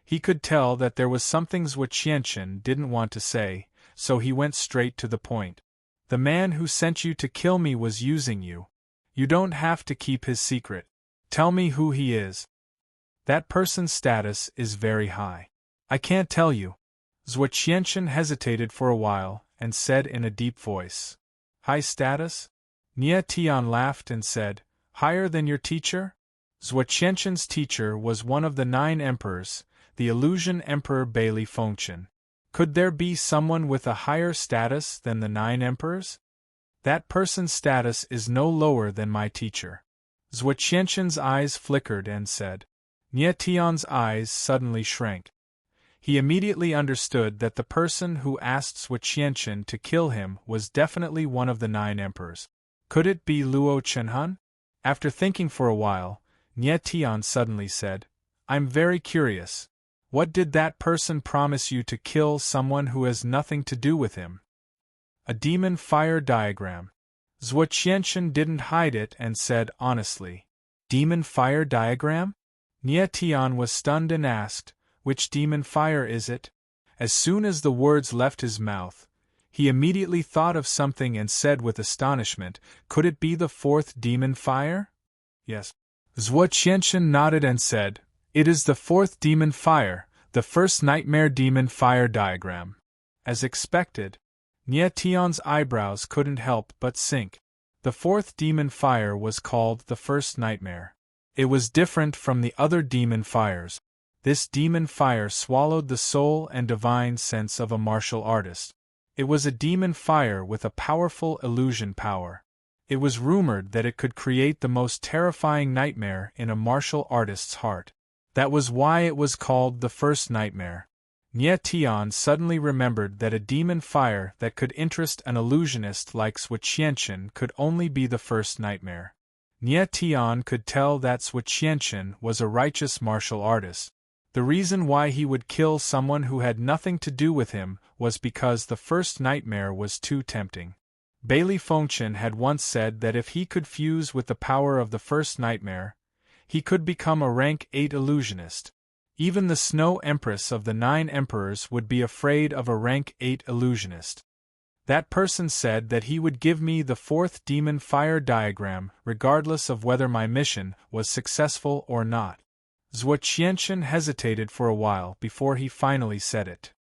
Speaker 1: He could tell that there was something Zhuo Qianqian didn't want to say, so he went straight to the point. "The man who sent you to kill me was using you. You don't have to keep his secret." Tell me who he is. That person's status is very high. I can't tell you. Zhuo Qianchen hesitated for a while, and said in a deep voice. High status? Nie Tian laughed and said, Higher than your teacher? Zhuo Qianchen's teacher was one of the 9 emperors, the illusion emperor Bailey Fengqian. Could there be someone with a higher status than the 9 emperors? That person's status is no lower than my teacher. Zhuo Qianchen's eyes flickered and said. Nie Tian's eyes suddenly shrank. He immediately understood that the person who asked Zhuo Qianchen to kill him was definitely one of the 9 emperors. Could it be Luo Chenhun? After thinking for a while, Nie Tian suddenly said, I'm very curious. What did that person promise you to kill someone who has nothing to do with him? A demon fire diagram. Zhuo Qianchen didn't hide it and said honestly. Demon fire diagram? Nie Tian was stunned and asked, Which demon fire is it? As soon as the words left his mouth, he immediately thought of something and said with astonishment, Could it be the 4th demon fire? Yes. Zhuo Qianchen nodded and said, It is the 4th demon fire, the first nightmare demon fire diagram. As expected, Nie Tian's eyebrows couldn't help but sink. The 4th demon fire was called the first nightmare. It was different from the other demon fires. This demon fire swallowed the soul and divine sense of a martial artist. It was a demon fire with a powerful illusion power. It was rumored that it could create the most terrifying nightmare in a martial artist's heart. That was why it was called the first nightmare. Nie Tian suddenly remembered that a demon fire that could interest an illusionist like Zhuo Qianchen could only be the first nightmare. Nie Tian could tell that Zhuo Qianchen was a righteous martial artist. The reason why he would kill someone who had nothing to do with him was because the first nightmare was too tempting. Bailey Fengqian had once said that if he could fuse with the power of the first nightmare, he could become a rank 8 illusionist. Even the Snow Empress of the 9 emperors would be afraid of a rank 8 illusionist. That person said that he would give me the 4th demon fire diagram regardless of whether my mission was successful or not. Zhuo Qianchen hesitated for a while before he finally said it.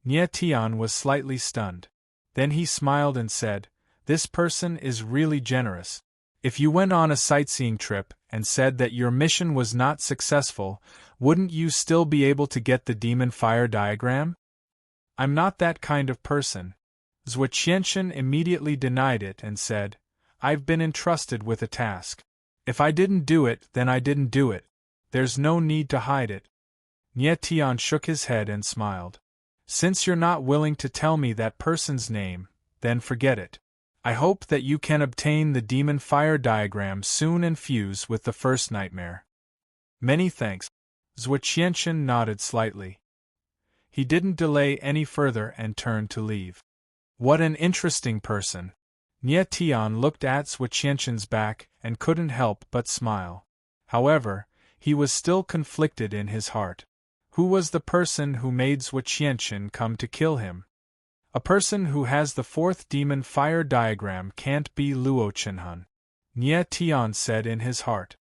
Speaker 1: Nie Tian was slightly stunned. Then he smiled and said, This person is really generous. If you went on a sightseeing trip and said that your mission was not successful, wouldn't you still be able to get the demon fire diagram? I'm not that kind of person. Zhuo Qianchen immediately denied it and said, I've been entrusted with a task. If I didn't do it, then I didn't do it. There's no need to hide it. Nie Tian shook his head and smiled. Since you're not willing to tell me that person's name, then forget it. I hope that you can obtain the demon fire diagram soon and fuse with the first nightmare. Many thanks. Zhuo Qianchen nodded slightly. He didn't delay any further and turned to leave. What an interesting person. Nie Tian looked at Zhuo Qianchen's back and couldn't help but smile. However, he was still conflicted in his heart. Who was the person who made Zhuo Qianchen come to kill him? A person who has the 4th demon fire diagram can't be Luo Chenhun. Nie Tian said in his heart.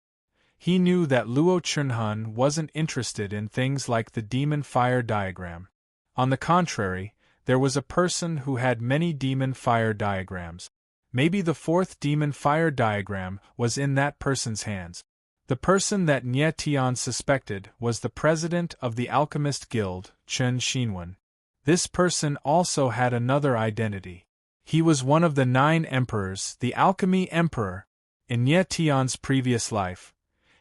Speaker 1: He knew that Luo Chenhun wasn't interested in things like the demon fire diagram. On the contrary, there was a person who had many demon fire diagrams. Maybe the 4th demon fire diagram was in that person's hands. The person that Nie Tian suspected was the president of the Alchemist Guild, Chen Xinwen. This person also had another identity. He was one of the 9 emperors, the Alchemy Emperor. In Nie Tian's previous life,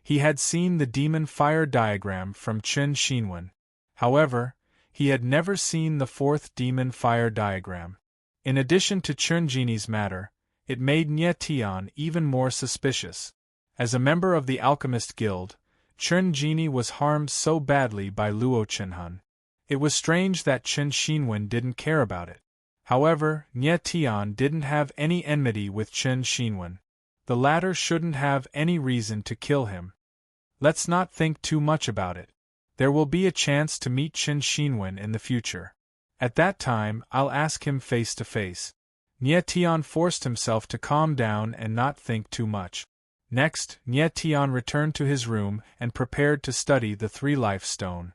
Speaker 1: he had seen the demon fire diagram from Chen Xinwen. However, he had never seen the 4th demon fire diagram. In addition to Chen Jini's matter, it made Nie Tian even more suspicious. As a member of the Alchemist Guild, Chen Jini was harmed so badly by Luo Chenhun. It was strange that Chen Xinwen didn't care about it. However, Nie Tian didn't have any enmity with Chen Xinwen. The latter shouldn't have any reason to kill him. Let's not think too much about it. There will be a chance to meet Chen Xinwen in the future. At that time, I'll ask him face to face. Nie Tian forced himself to calm down and not think too much. Next, Nye Tian returned to his room and prepared to study the three-life stone.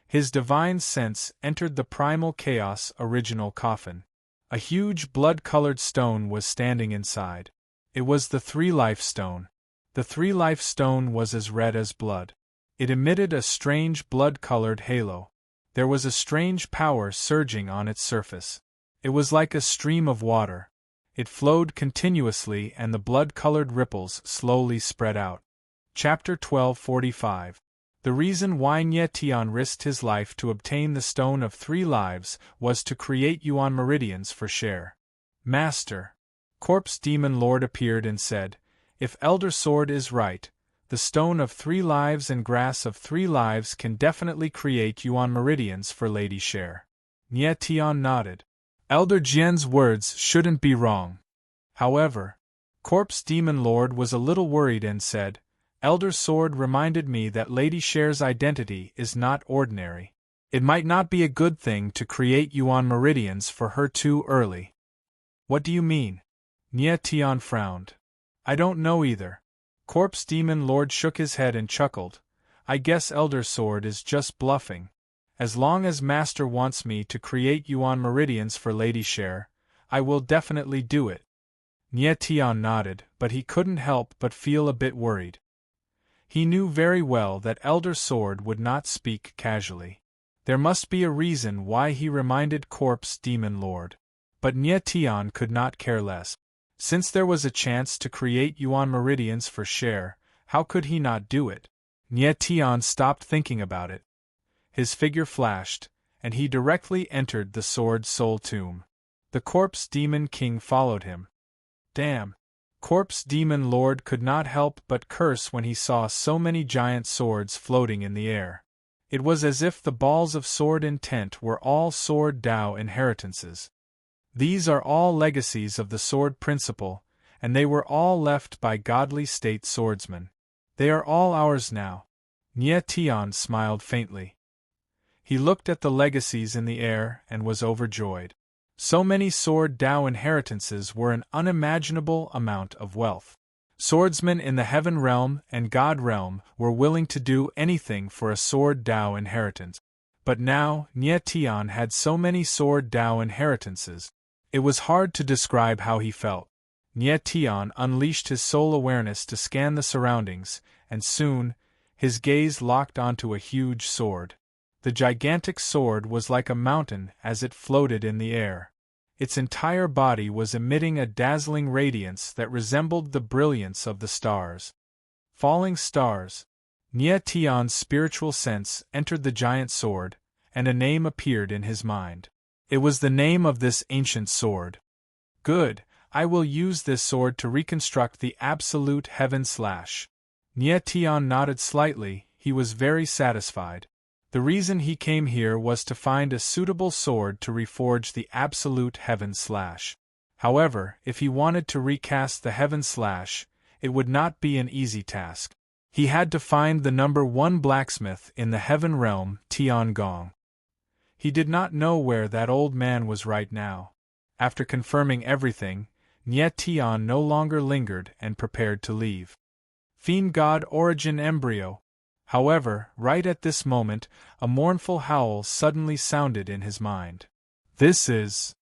Speaker 1: His divine sense entered the primal chaos original coffin. A huge blood-colored stone was standing inside. It was the three-life stone. The three-life stone was as red as blood. It emitted a strange blood-colored halo. There was a strange power surging on its surface. It was like a stream of water. It flowed continuously and the blood-colored ripples slowly spread out. Chapter 1245. The reason why Nye Tian risked his life to obtain the Stone of Three Lives was to create Yuan meridians for share. Master. Corpse Demon Lord appeared and said, "If Elder Sword is right, the Stone of Three Lives and Grass of Three Lives can definitely create Yuan meridians for Lady Share." Nye Tian nodded. Elder Jian's words shouldn't be wrong. However, Corpse Demon Lord was a little worried and said, "Elder Sword reminded me that Lady Share's identity is not ordinary. It might not be a good thing to create Yuan meridians for her too early." "What do you mean?" Nye Tian frowned. "I don't know either." Corpse Demon Lord shook his head and chuckled. "I guess Elder Sword is just bluffing. As long as Master wants me to create Yuan meridians for Lady Share, I will definitely do it." Nye Tian nodded, but he couldn't help but feel a bit worried. He knew very well that Elder Sword would not speak casually. There must be a reason why he reminded Corpse Demon Lord. But Nye Tian could not care less. Since there was a chance to create Yuan meridians for Share, how could he not do it? Nye Tian stopped thinking about it. His figure flashed, and he directly entered the Sword Soul Tomb. The Corpse Demon King followed him. Damn! Corpse Demon Lord could not help but curse when he saw so many giant swords floating in the air. It was as if the balls of sword intent were all Sword Dao inheritances. These are all legacies of the sword principle, and they were all left by godly state swordsmen. They are all ours now. Nye Tian smiled faintly. He looked at the legacies in the air and was overjoyed. So many Sword Dao inheritances were an unimaginable amount of wealth. Swordsmen in the Heaven Realm and God Realm were willing to do anything for a Sword Dao inheritance. But now, Nye Tian had so many Sword Dao inheritances. It was hard to describe how he felt. Nye Tian unleashed his soul awareness to scan the surroundings, and soon, his gaze locked onto a huge sword. The gigantic sword was like a mountain as it floated in the air. Its entire body was emitting a dazzling radiance that resembled the brilliance of the stars. Falling stars. Nye Tian's spiritual sense entered the giant sword, and a name appeared in his mind. It was the name of this ancient sword. Good, I will use this sword to reconstruct the absolute heaven slash. Nye Tian nodded slightly, he was very satisfied. The reason he came here was to find a suitable sword to reforge the absolute heaven slash. However, if he wanted to recast the heaven slash, it would not be an easy task. He had to find the number 1 blacksmith in the heaven realm, Tiangong. He did not know where that old man was right now. After confirming everything, Nye Tian no longer lingered and prepared to leave. Fiend God Origin Embryo. However, right at this moment, a mournful howl suddenly sounded in his mind. This is...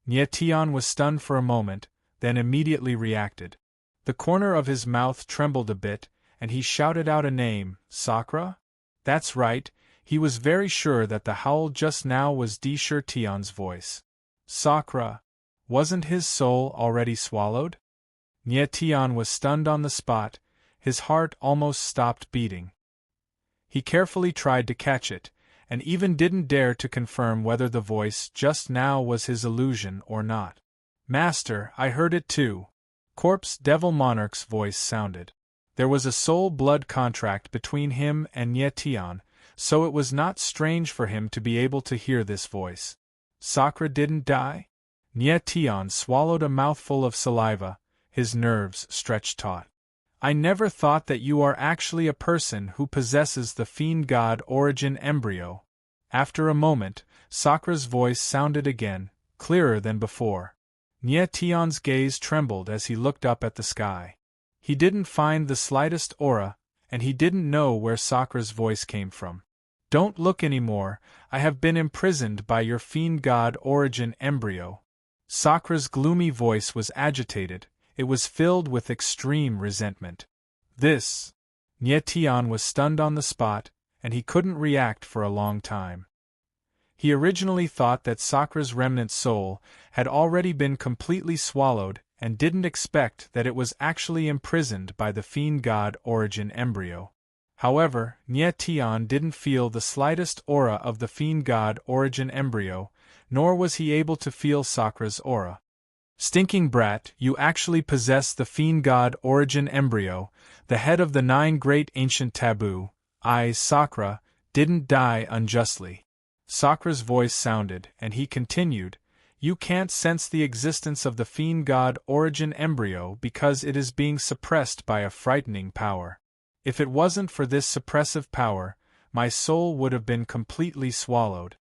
Speaker 1: Nye Tian was stunned for a moment, then immediately reacted. The corner of his mouth trembled a bit, and he shouted out a name, Sakura? That's right, he was very sure that the howl just now was Shi Tian's voice. Sakura. Wasn't his soul already swallowed? Nye Tian was stunned on the spot, his heart almost stopped beating. He carefully tried to catch it, and even didn't dare to confirm whether the voice just now was his illusion or not. Master, I heard it too. Corpse Devil Monarch's voice sounded. There was a soul-blood contract between him and Nye Tian, so it was not strange for him to be able to hear this voice. Sakura didn't die? Nye Tian swallowed a mouthful of saliva, his nerves stretched taut. I never thought that you are actually a person who possesses the Fiend God Origin Embryo. After a moment, Sakura's voice sounded again, clearer than before. Nye Tian's gaze trembled as he looked up at the sky. He didn't find the slightest aura, and he didn't know where Sakra's voice came from. Don't look anymore, I have been imprisoned by your fiend god origin embryo. Sakra's gloomy voice was agitated, it was filled with extreme resentment. This. Nye Tian was stunned on the spot, and he couldn't react for a long time. He originally thought that Sakra's remnant soul had already been completely swallowed and didn't expect that it was actually imprisoned by the fiend god origin embryo. However, Nye Tian didn't feel the slightest aura of the fiend god origin embryo, nor was he able to feel Sakra's aura. Stinking brat, you actually possess the fiend god origin embryo, the head of the 9 great ancient taboo. I, Sakra, didn't die unjustly. Sakra's voice sounded, and he continued, you can't sense the existence of the fiend god origin embryo because it is being suppressed by a frightening power. If it wasn't for this suppressive power, my soul would have been completely swallowed.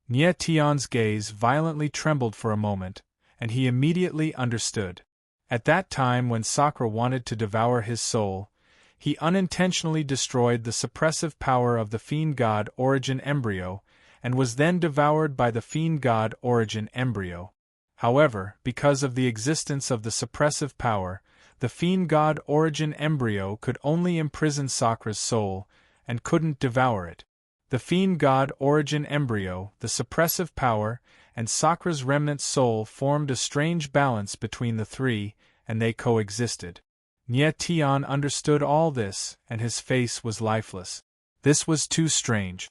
Speaker 1: Nye Tian's gaze violently trembled for a moment, and he immediately understood. At that time when Sakra wanted to devour his soul, he unintentionally destroyed the suppressive power of the fiend god origin embryo, and was then devoured by the fiend god origin embryo. However, because of the existence of the suppressive power, the fiend god origin embryo could only imprison Sakra's soul, and couldn't devour it. The fiend god origin embryo, the suppressive power, and Sakra's remnant soul formed a strange balance between the three, and they coexisted. Nye Tian understood all this, and his face was lifeless. This was too strange.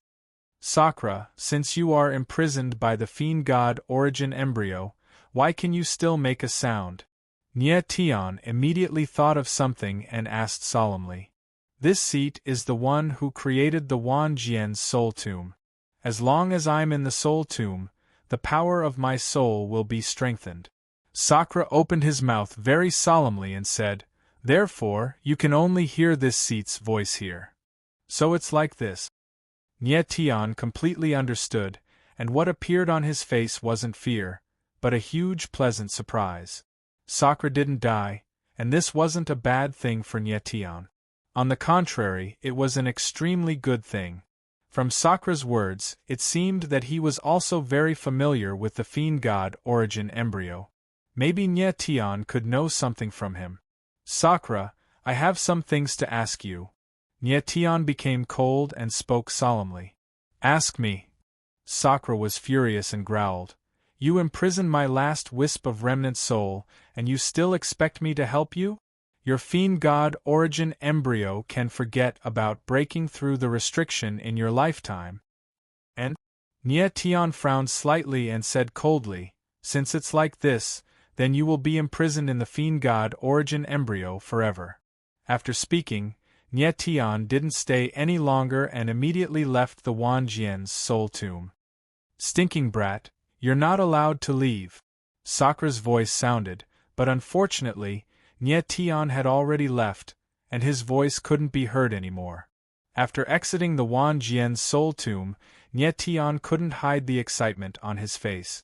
Speaker 1: Sakra, since you are imprisoned by the fiend god origin embryo, why can you still make a sound? Nye Tian immediately thought of something and asked solemnly. This seat is the one who created the Wan Jian's soul tomb. As long as I'm in the soul tomb, the power of my soul will be strengthened. Sakra opened his mouth very solemnly and said, therefore, you can only hear this seat's voice here. So it's like this. Nye Tian completely understood, and what appeared on his face wasn't fear, but a huge pleasant surprise. Sakra didn't die, and this wasn't a bad thing for Nye Tian. On the contrary, it was an extremely good thing. From Sakra's words, it seemed that he was also very familiar with the fiend god origin embryo. Maybe Nye Tian could know something from him. Sakra, I have some things to ask you. Nye Tian became cold and spoke solemnly. Ask me. Sakra was furious and growled. You imprisoned my last wisp of remnant soul, and you still expect me to help you? Your fiend god origin embryo can forget about breaking through the restriction in your lifetime. And? Nye Tian frowned slightly and said coldly, since it's like this, then you will be imprisoned in the fiend god origin embryo forever. After speaking, Nye Tian didn't stay any longer and immediately left the Wan Jian's soul tomb. Stinking brat, you're not allowed to leave. Sakra's voice sounded, but unfortunately, Nye Tian had already left, and his voice couldn't be heard anymore. After exiting the Wan Jian's soul tomb, Nye Tian couldn't hide the excitement on his face.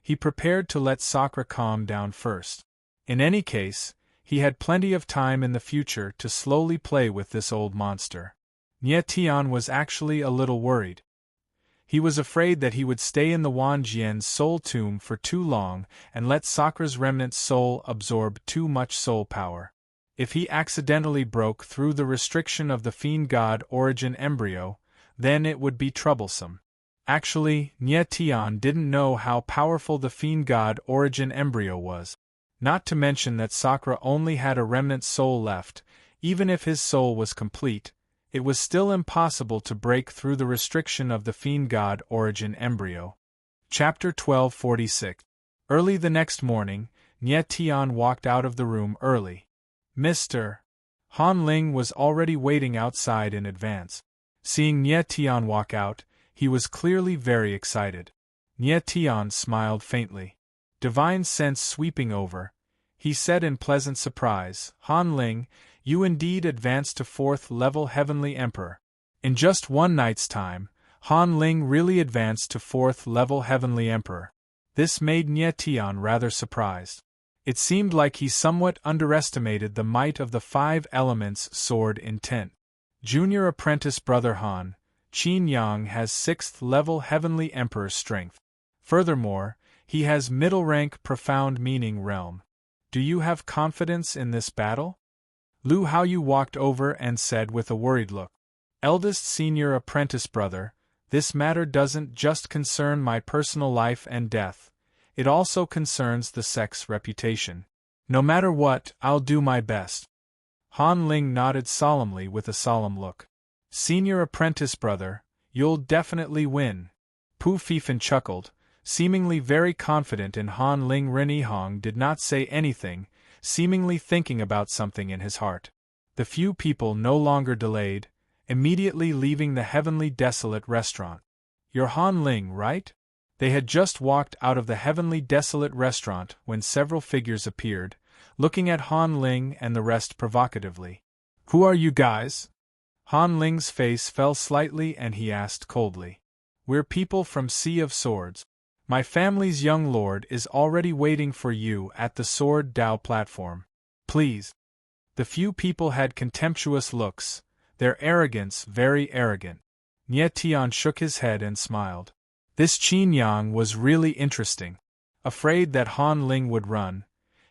Speaker 1: He prepared to let Sakra calm down first. In any case, he had plenty of time in the future to slowly play with this old monster. Nye Tian was actually a little worried. He was afraid that he would stay in the Wan Jian's soul tomb for too long and let Sakra's remnant soul absorb too much soul power. If he accidentally broke through the restriction of the fiend god origin embryo, then it would be troublesome. Actually, Nye Tian didn't know how powerful the fiend god origin embryo was. Not to mention that Sakra only had a remnant soul left. Even if his soul was complete, it was still impossible to break through the restriction of the fiend god origin embryo. Chapter 1246. Early the next morning, Nye Tian walked out of the room early. Mr. Han Ling was already waiting outside in advance. Seeing Nye Tian walk out, he was clearly very excited. Nye Tian smiled faintly. Divine sense sweeping over, he said in pleasant surprise, Han Ling, you indeed advanced to 4th level Heavenly Emperor. In just one night's time, Han Ling really advanced to 4th level Heavenly Emperor. This made Nye Tian rather surprised. It seemed like he somewhat underestimated the might of the 5 elements sword intent. Junior apprentice Brother Han, Qin Yang has 6th level Heavenly Emperor strength. Furthermore, he has middle rank Profound Meaning realm. Do you have confidence in this battle? Lu Haoyu walked over and said with a worried look. Eldest senior apprentice brother, this matter doesn't just concern my personal life and death, it also concerns the sect's reputation. No matter what, I'll do my best. Han Ling nodded solemnly with a solemn look. Senior apprentice brother, you'll definitely win. Pu Fifan chuckled, seemingly very confident in Han Ling. Ren Yihong did not say anything, seemingly thinking about something in his heart. The few people no longer delayed, immediately leaving the Heavenly Desolate restaurant. You're Han Ling, right? They had just walked out of the Heavenly Desolate restaurant when several figures appeared, looking at Han Ling and the rest provocatively. Who are you guys? Han Ling's face fell slightly and he asked coldly. We're people from Sea of Swords. My family's young lord is already waiting for you at the Sword Dao platform. Please. The few people had contemptuous looks, their arrogance very arrogant. Nie Tian shook his head and smiled. This Qin Yang was really interesting. Afraid that Han Ling would run,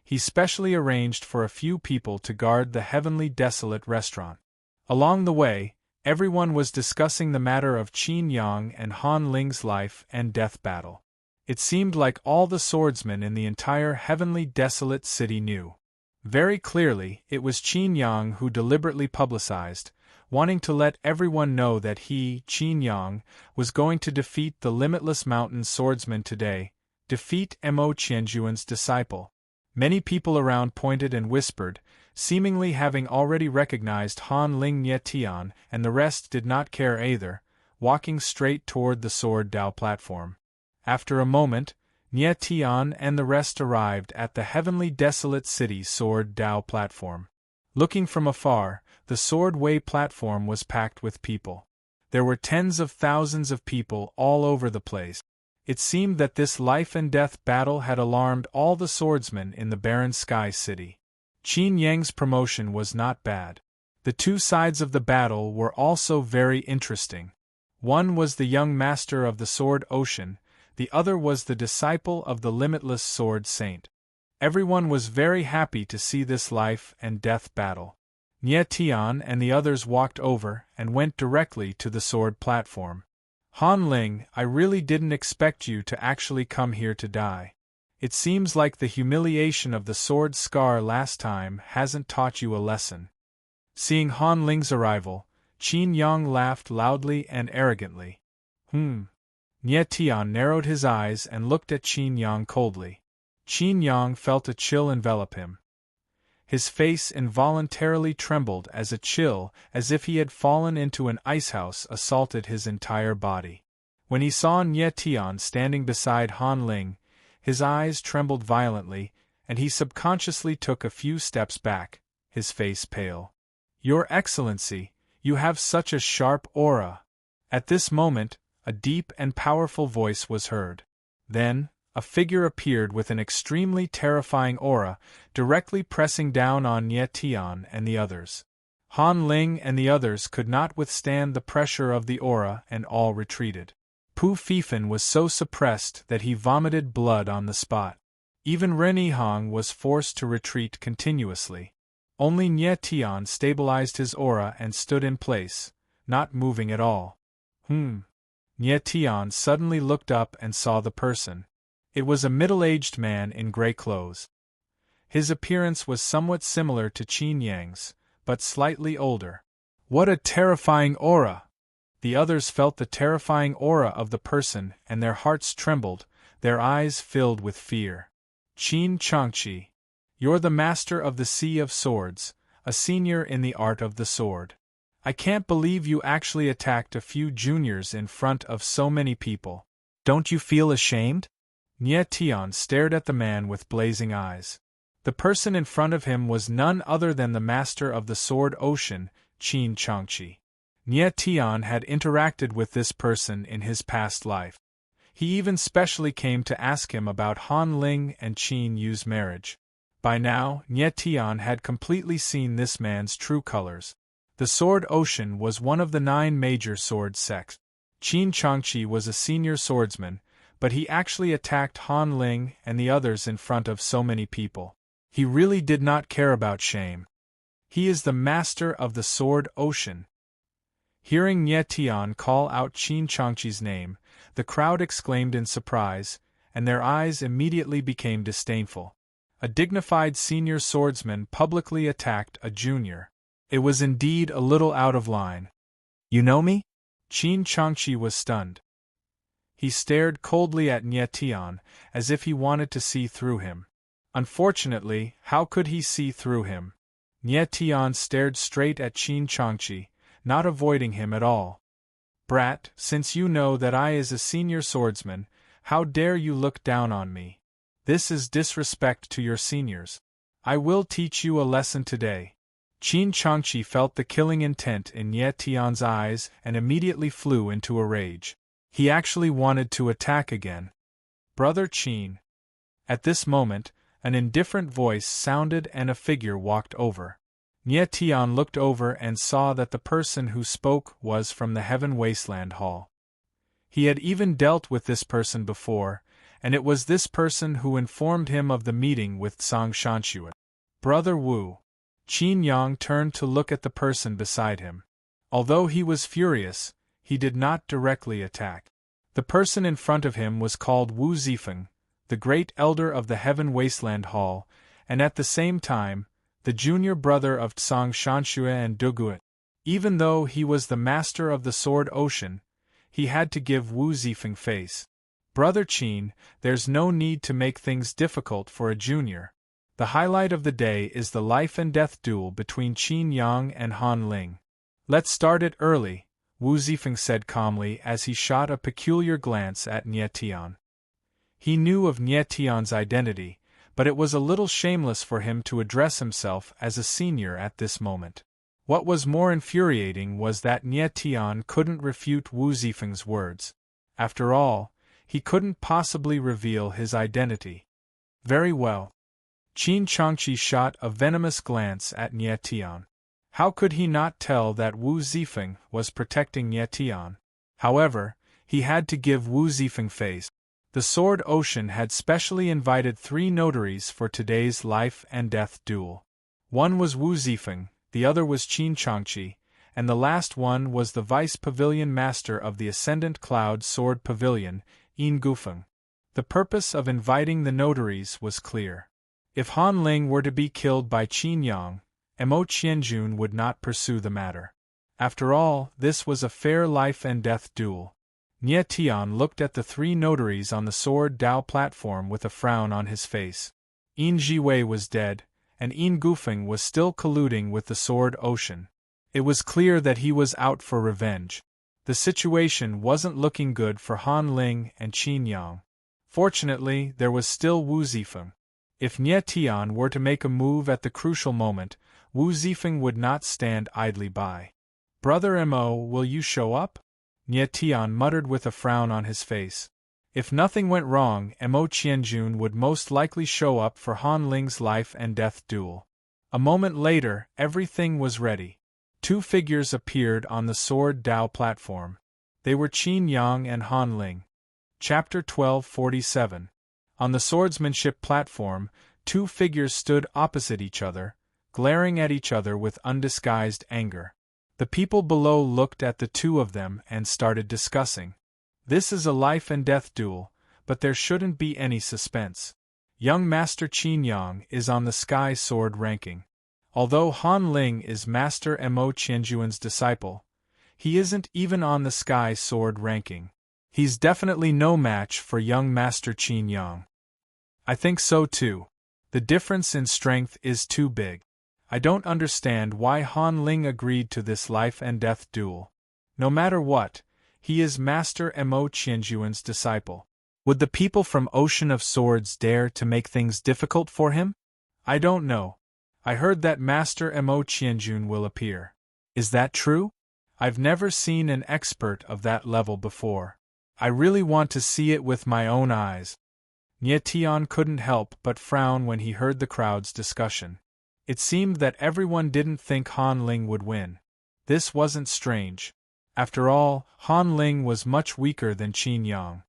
Speaker 1: he specially arranged for a few people to guard the Heavenly Desolate restaurant. Along the way, everyone was discussing the matter of Qin Yang and Han Ling's life and death battle. It seemed like all the swordsmen in the entire Heavenly Desolate city knew. Very clearly, it was Qin Yang who deliberately publicized, wanting to let everyone know that he, Qin Yang, was going to defeat the Limitless Mountain swordsman today, defeat Mo Qianjuan's disciple. Many people around pointed and whispered, seemingly having already recognized Han Ling. Nie Tian and the rest did not care either, walking straight toward the Sword Dao platform. After a moment, Nie Tian and the rest arrived at the Heavenly Desolate City Sword Dao platform. Looking from afar, the Sword Way platform was packed with people. There were tens of thousands of people all over the place. It seemed that this life and death battle had alarmed all the swordsmen in the barren sky city. Qin Yang's promotion was not bad. The two sides of the battle were also very interesting. One was the young master of the Sword Ocean, the other was the disciple of the Limitless Sword Saint. Everyone was very happy to see this life and death battle. Nie Tian and the others walked over and went directly to the sword platform. Han Ling, I really didn't expect you to actually come here to die. It seems like the humiliation of the sword scar last time hasn't taught you a lesson. Seeing Han Ling's arrival, Qin Yang laughed loudly and arrogantly. Nie Tian narrowed his eyes and looked at Qin Yang coldly. Qin Yang felt a chill envelop him. His face involuntarily trembled as a chill, as if he had fallen into an icehouse, assaulted his entire body. When he saw Nie Tian standing beside Han Ling, his eyes trembled violently, and he subconsciously took a few steps back, his face pale. Your Excellency, you have such a sharp aura. At this moment, a deep and powerful voice was heard. Then, a figure appeared with an extremely terrifying aura, directly pressing down on Nie Tian and the others. Han Ling and the others could not withstand the pressure of the aura and all retreated. Pu Fifan was so suppressed that he vomited blood on the spot. Even Ren Yihong was forced to retreat continuously. Only Nie Tian stabilized his aura and stood in place, not moving at all. Nie Tian suddenly looked up and saw the person. It was a middle-aged man in gray clothes. His appearance was somewhat similar to Qin Yang's, but slightly older. What a terrifying aura! The others felt the terrifying aura of the person and their hearts trembled, their eyes filled with fear. Qin Changqi, you're the master of the Sea of Swords, a senior in the art of the sword. I can't believe you actually attacked a few juniors in front of so many people. Don't you feel ashamed? Nie Tian stared at the man with blazing eyes. The person in front of him was none other than the master of the Sword Ocean, Qin Changqi. Nie Tian had interacted with this person in his past life. He even specially came to ask him about Han Ling and Qin Yu's marriage. By now, Nye Tian had completely seen this man's true colors. The Sword Ocean was one of the 9 major sword sects. Qin Changqi was a senior swordsman, but he actually attacked Han Ling and the others in front of so many people. He really did not care about shame. He is the master of the Sword Ocean. Hearing Nye Tian call out Qin Changqi's name, the crowd exclaimed in surprise, and their eyes immediately became disdainful. A dignified senior swordsman publicly attacked a junior. It was indeed a little out of line. You know me? Qin Changqi was stunned. He stared coldly at Nye Tian, as if he wanted to see through him. Unfortunately, how could he see through him? Nye Tian stared straight at Qin Changqi, not avoiding him at all. Brat, since you know that I is a senior swordsman, how dare you look down on me? This is disrespect to your seniors. I will teach you a lesson today. Qin Changqi felt the killing intent in Nye Tian's eyes and immediately flew into a rage. He actually wanted to attack again. Brother Qin. At this moment, an indifferent voice sounded and a figure walked over. Nye Tian looked over and saw that the person who spoke was from the Heaven Wasteland Hall. He had even dealt with this person before, and it was this person who informed him of the meeting with Zhang Shanxue. Brother Wu. Qin Yang turned to look at the person beside him. Although he was furious, he did not directly attack. The person in front of him was called Wu Zifeng, the great elder of the Heaven Wasteland Hall, and at the same time, the junior brother of Zhang Shanxue and Duguit. Even though he was the master of the Sword Ocean, he had to give Wu Zifeng face. Brother Qin, there's no need to make things difficult for a junior. The highlight of the day is the life and death duel between Qin Yang and Han Ling. Let's start it early, Wu Zifeng said calmly as he shot a peculiar glance at Nye Tian. He knew of Nye Tian's identity, but it was a little shameless for him to address himself as a senior at this moment. What was more infuriating was that Nye Tian couldn't refute Wu Zifeng's words. After all, he couldn't possibly reveal his identity. Very well. Qin Changqi shot a venomous glance at Nye Tian. How could he not tell that Wu Zifeng was protecting Nye Tian? However, he had to give Wu Zifeng face. The Sword Ocean had specially invited 3 notaries for today's life and death duel. One was Wu Zifeng, the other was Qin Changqi, and the last one was the Vice Pavilion Master of the Ascendant Cloud Sword Pavilion, Yin Gufeng. The purpose of inviting the notaries was clear. If Han Ling were to be killed by Qin Yang, Mo Qianjun would not pursue the matter. After all, this was a fair life and death duel. Nye Tian looked at the 3 notaries on the Sword Dao platform with a frown on his face. Yin Jiwei was dead, and Yin Gufeng was still colluding with the Sword Ocean. It was clear that he was out for revenge. The situation wasn't looking good for Han Ling and Qin Yang. Fortunately, there was still Wu Zifeng. If Nye Tian were to make a move at the crucial moment, Wu Zifeng would not stand idly by. Brother Mo, will you show up? Nye Tian muttered with a frown on his face. If nothing went wrong, Mo Qianjun would most likely show up for Han Ling's life and death duel. A moment later, everything was ready. 2 figures appeared on the Sword Dao platform. They were Qin Yang and Han Ling. Chapter 1247. On the swordsmanship platform, 2 figures stood opposite each other, glaring at each other with undisguised anger. The people below looked at the 2 of them and started discussing. This is a life and death duel, but there shouldn't be any suspense. Young Master Qin Yang is on the Sky Sword ranking. Although Han Ling is Master Mo Qianjuan's disciple, he isn't even on the Sky Sword ranking. He's definitely no match for young Master Qin Yang. I think so too. The difference in strength is too big. I don't understand why Han Ling agreed to this life and death duel. No matter what, he is Master Mo Qianjuan's disciple. Would the people from Ocean of Swords dare to make things difficult for him? I don't know. I heard that Master Mo Qianjun will appear. Is that true? I've never seen an expert of that level before. I really want to see it with my own eyes. Nie Tian couldn't help but frown when he heard the crowd's discussion. It seemed that everyone didn't think Han Ling would win. This wasn't strange. After all, Han Ling was much weaker than Qin Yang.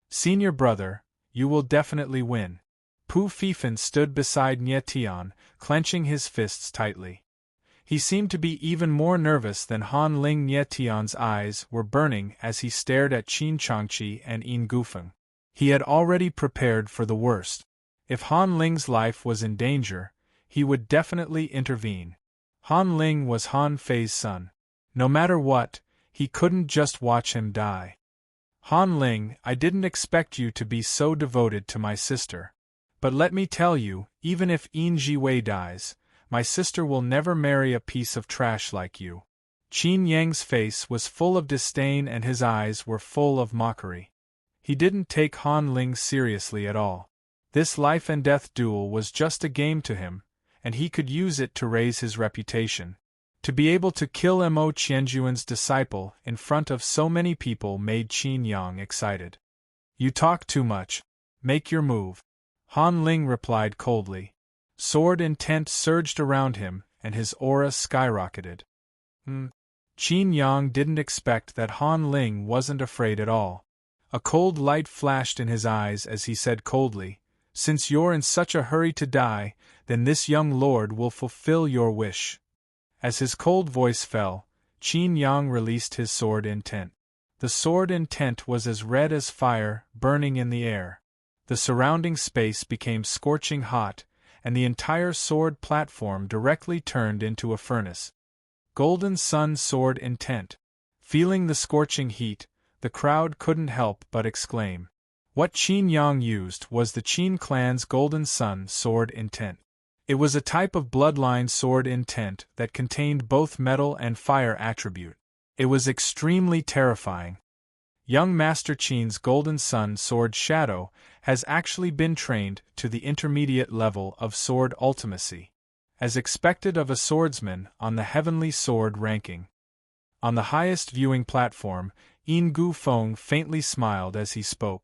Speaker 1: Senior brother, you will definitely win. Pu Fifan stood beside Nie Tian, clenching his fists tightly. He seemed to be even more nervous than Han Ling. Nie Tian's eyes were burning as he stared at Qin Changqi and Yin Gufeng. He had already prepared for the worst. If Han Ling's life was in danger, he would definitely intervene. Han Ling was Han Fei's son. No matter what, he couldn't just watch him die. Han Ling, I didn't expect you to be so devoted to my sister. But let me tell you, even if Yin Jiwei dies, my sister will never marry a piece of trash like you. Qin Yang's face was full of disdain and his eyes were full of mockery. He didn't take Han Ling seriously at all. This life and death duel was just a game to him, and he could use it to raise his reputation. To be able to kill Mo Qianjuan's disciple in front of so many people made Qin Yang excited. You talk too much. Make your move. Han Ling replied coldly. Sword intent surged around him, and his aura skyrocketed. Qin Yang didn't expect that Han Ling wasn't afraid at all. A cold light flashed in his eyes as he said coldly, Since you're in such a hurry to die, then this young lord will fulfill your wish. As his cold voice fell, Qin Yang released his sword intent. The sword intent was as red as fire, burning in the air. The surrounding space became scorching hot, and the entire sword platform directly turned into a furnace. Golden Sun sword intent. Feeling the scorching heat, the crowd couldn't help but exclaim. What Qin Yang used was the Qin clan's Golden Sun sword intent. It was a type of bloodline sword intent that contained both metal and fire attribute. It was extremely terrifying. Young Master Qin's Golden Sun sword shadow has actually been trained to the intermediate level of sword ultimacy, as expected of a swordsman on the heavenly sword ranking. On the highest viewing platform, Yin Gufeng faintly smiled as he spoke.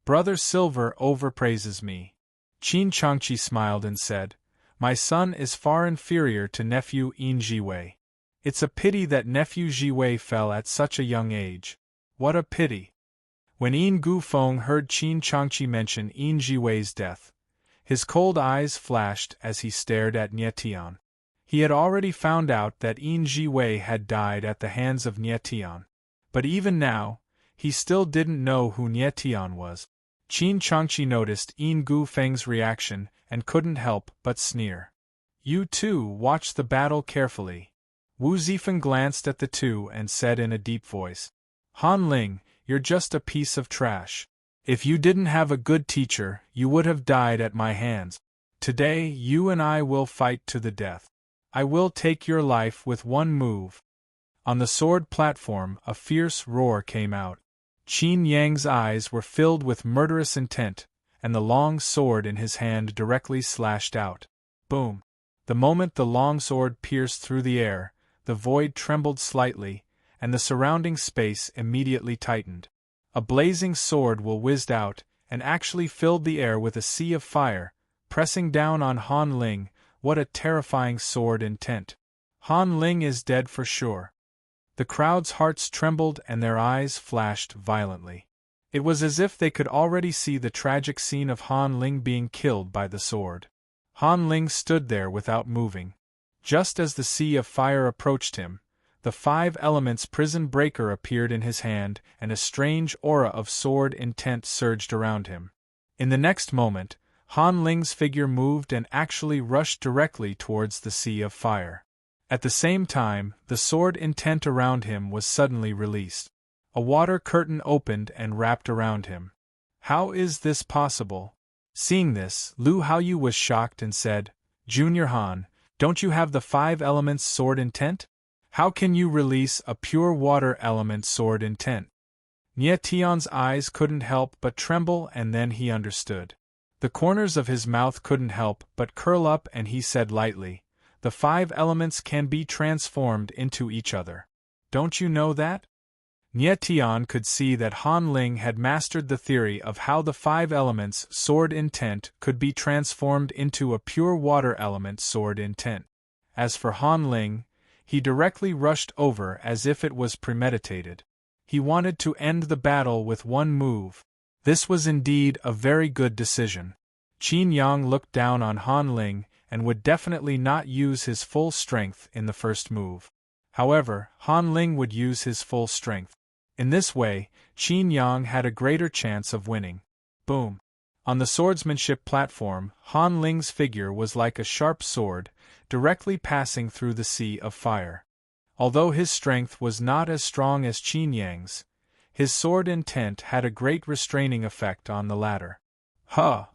Speaker 1: Brother Silver overpraises me. Qin Changqi smiled and said, My son is far inferior to nephew Yin Jiwei. It's a pity that nephew Jiwei fell at such a young age. What a pity. When Yin Gufeng heard Qin Changqi mention Yin Jiwei's death, his cold eyes flashed as he stared at Nie Tian. He had already found out that Yin Jiwei had died at the hands of Nie Tian. But even now, he still didn't know who Nie Tian was. Qin Changqi noticed Yin Gufeng's reaction and couldn't help but sneer. You two watch the battle carefully. Wu Zifeng glanced at the two and said in a deep voice, Han Ling, you're just a piece of trash. If you didn't have a good teacher, you would have died at my hands. Today, you and I will fight to the death. I will take your life with one move. On the sword platform, a fierce roar came out. Qin Yang's eyes were filled with murderous intent, and the long sword in his hand directly slashed out. Boom! The moment the long sword pierced through the air, the void trembled slightly, and the surrounding space immediately tightened. A blazing sword whizzed out, and actually filled the air with a sea of fire, pressing down on Han Ling. What a terrifying sword intent! Han Ling is dead for sure. The crowd's hearts trembled and their eyes flashed violently. It was as if they could already see the tragic scene of Han Ling being killed by the sword. Han Ling stood there without moving. Just as the sea of fire approached him, the 5 elements prison breaker appeared in his hand, and a strange aura of sword intent surged around him. In the next moment, Han Ling's figure moved and actually rushed directly towards the sea of fire. At the same time, the sword intent around him was suddenly released. A water curtain opened and wrapped around him. How is this possible? Seeing this, Lu Haoyu was shocked and said, Junior Han, don't you have the 5 elements sword intent? How can you release a pure water element sword intent? Nie Tian's eyes couldn't help but tremble, and then he understood. The corners of his mouth couldn't help but curl up, and he said lightly, The 5 elements can be transformed into each other. Don't you know that? Nie Tian could see that Han Ling had mastered the theory of how the 5 elements sword intent could be transformed into a pure water element sword intent. As for Han Ling, he directly rushed over as if it was premeditated. He wanted to end the battle with one move. This was indeed a very good decision. Qin Yang looked down on Han Ling and would definitely not use his full strength in the first move. However, Han Ling would use his full strength. In this way, Qin Yang had a greater chance of winning. Boom! On the swordsmanship platform, Han Ling's figure was like a sharp sword, directly passing through the sea of fire. Although his strength was not as strong as Qin Yang's, his sword intent had a great restraining effect on the latter. Huh!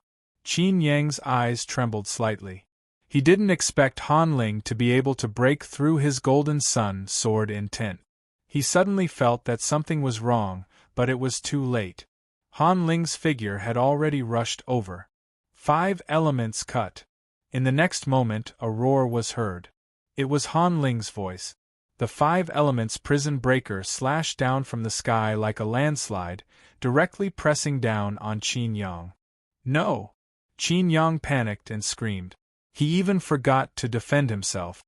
Speaker 1: Qin Yang's eyes trembled slightly. He didn't expect Han Ling to be able to break through his Golden Sun sword intent. He suddenly felt that something was wrong, but it was too late. Han Ling's figure had already rushed over. 5 elements cut. In the next moment, a roar was heard. It was Han Ling's voice. The 5 elements prison breaker slashed down from the sky like a landslide, directly pressing down on Qin Yang. No! Qin Yang panicked and screamed. He even forgot to defend himself.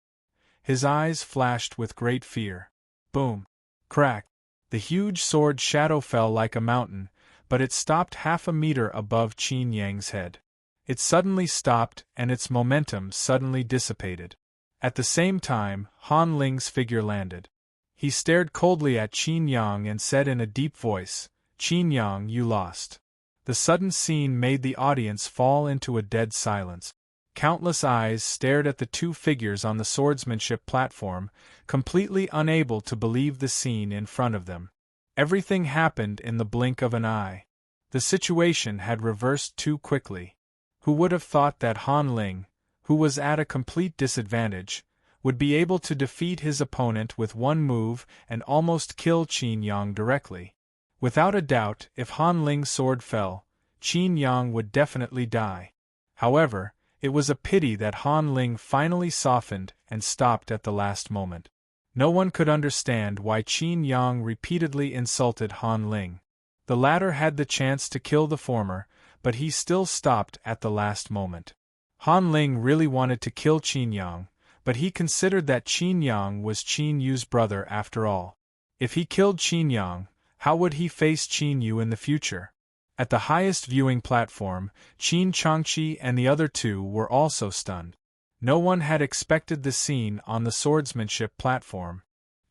Speaker 1: His eyes flashed with great fear. Boom! Crack! The huge sword shadow fell like a mountain, but it stopped half a meter above Qin Yang's head. It suddenly stopped and its momentum suddenly dissipated. At the same time, Han Ling's figure landed. He stared coldly at Qin Yang and said in a deep voice, "Qin Yang, you lost." The sudden scene made the audience fall into a dead silence. Countless eyes stared at the 2 figures on the swordsmanship platform, completely unable to believe the scene in front of them. Everything happened in the blink of an eye. The situation had reversed too quickly. Who would have thought that Han Ling, who was at a complete disadvantage, would be able to defeat his opponent with one move and almost kill Qin Yang directly? Without a doubt, if Han Ling's sword fell, Qin Yang would definitely die. However, it was a pity that Han Ling finally softened and stopped at the last moment. No one could understand why Qin Yang repeatedly insulted Han Ling. The latter had the chance to kill the former, but he still stopped at the last moment. Han Ling really wanted to kill Qin Yang, but he considered that Qin Yang was Qin Yu's brother after all. If he killed Qin Yang, how would he face Qin Yu in the future? At the highest viewing platform, Qin Changqi and the other 2 were also stunned. No one had expected the scene on the swordsmanship platform.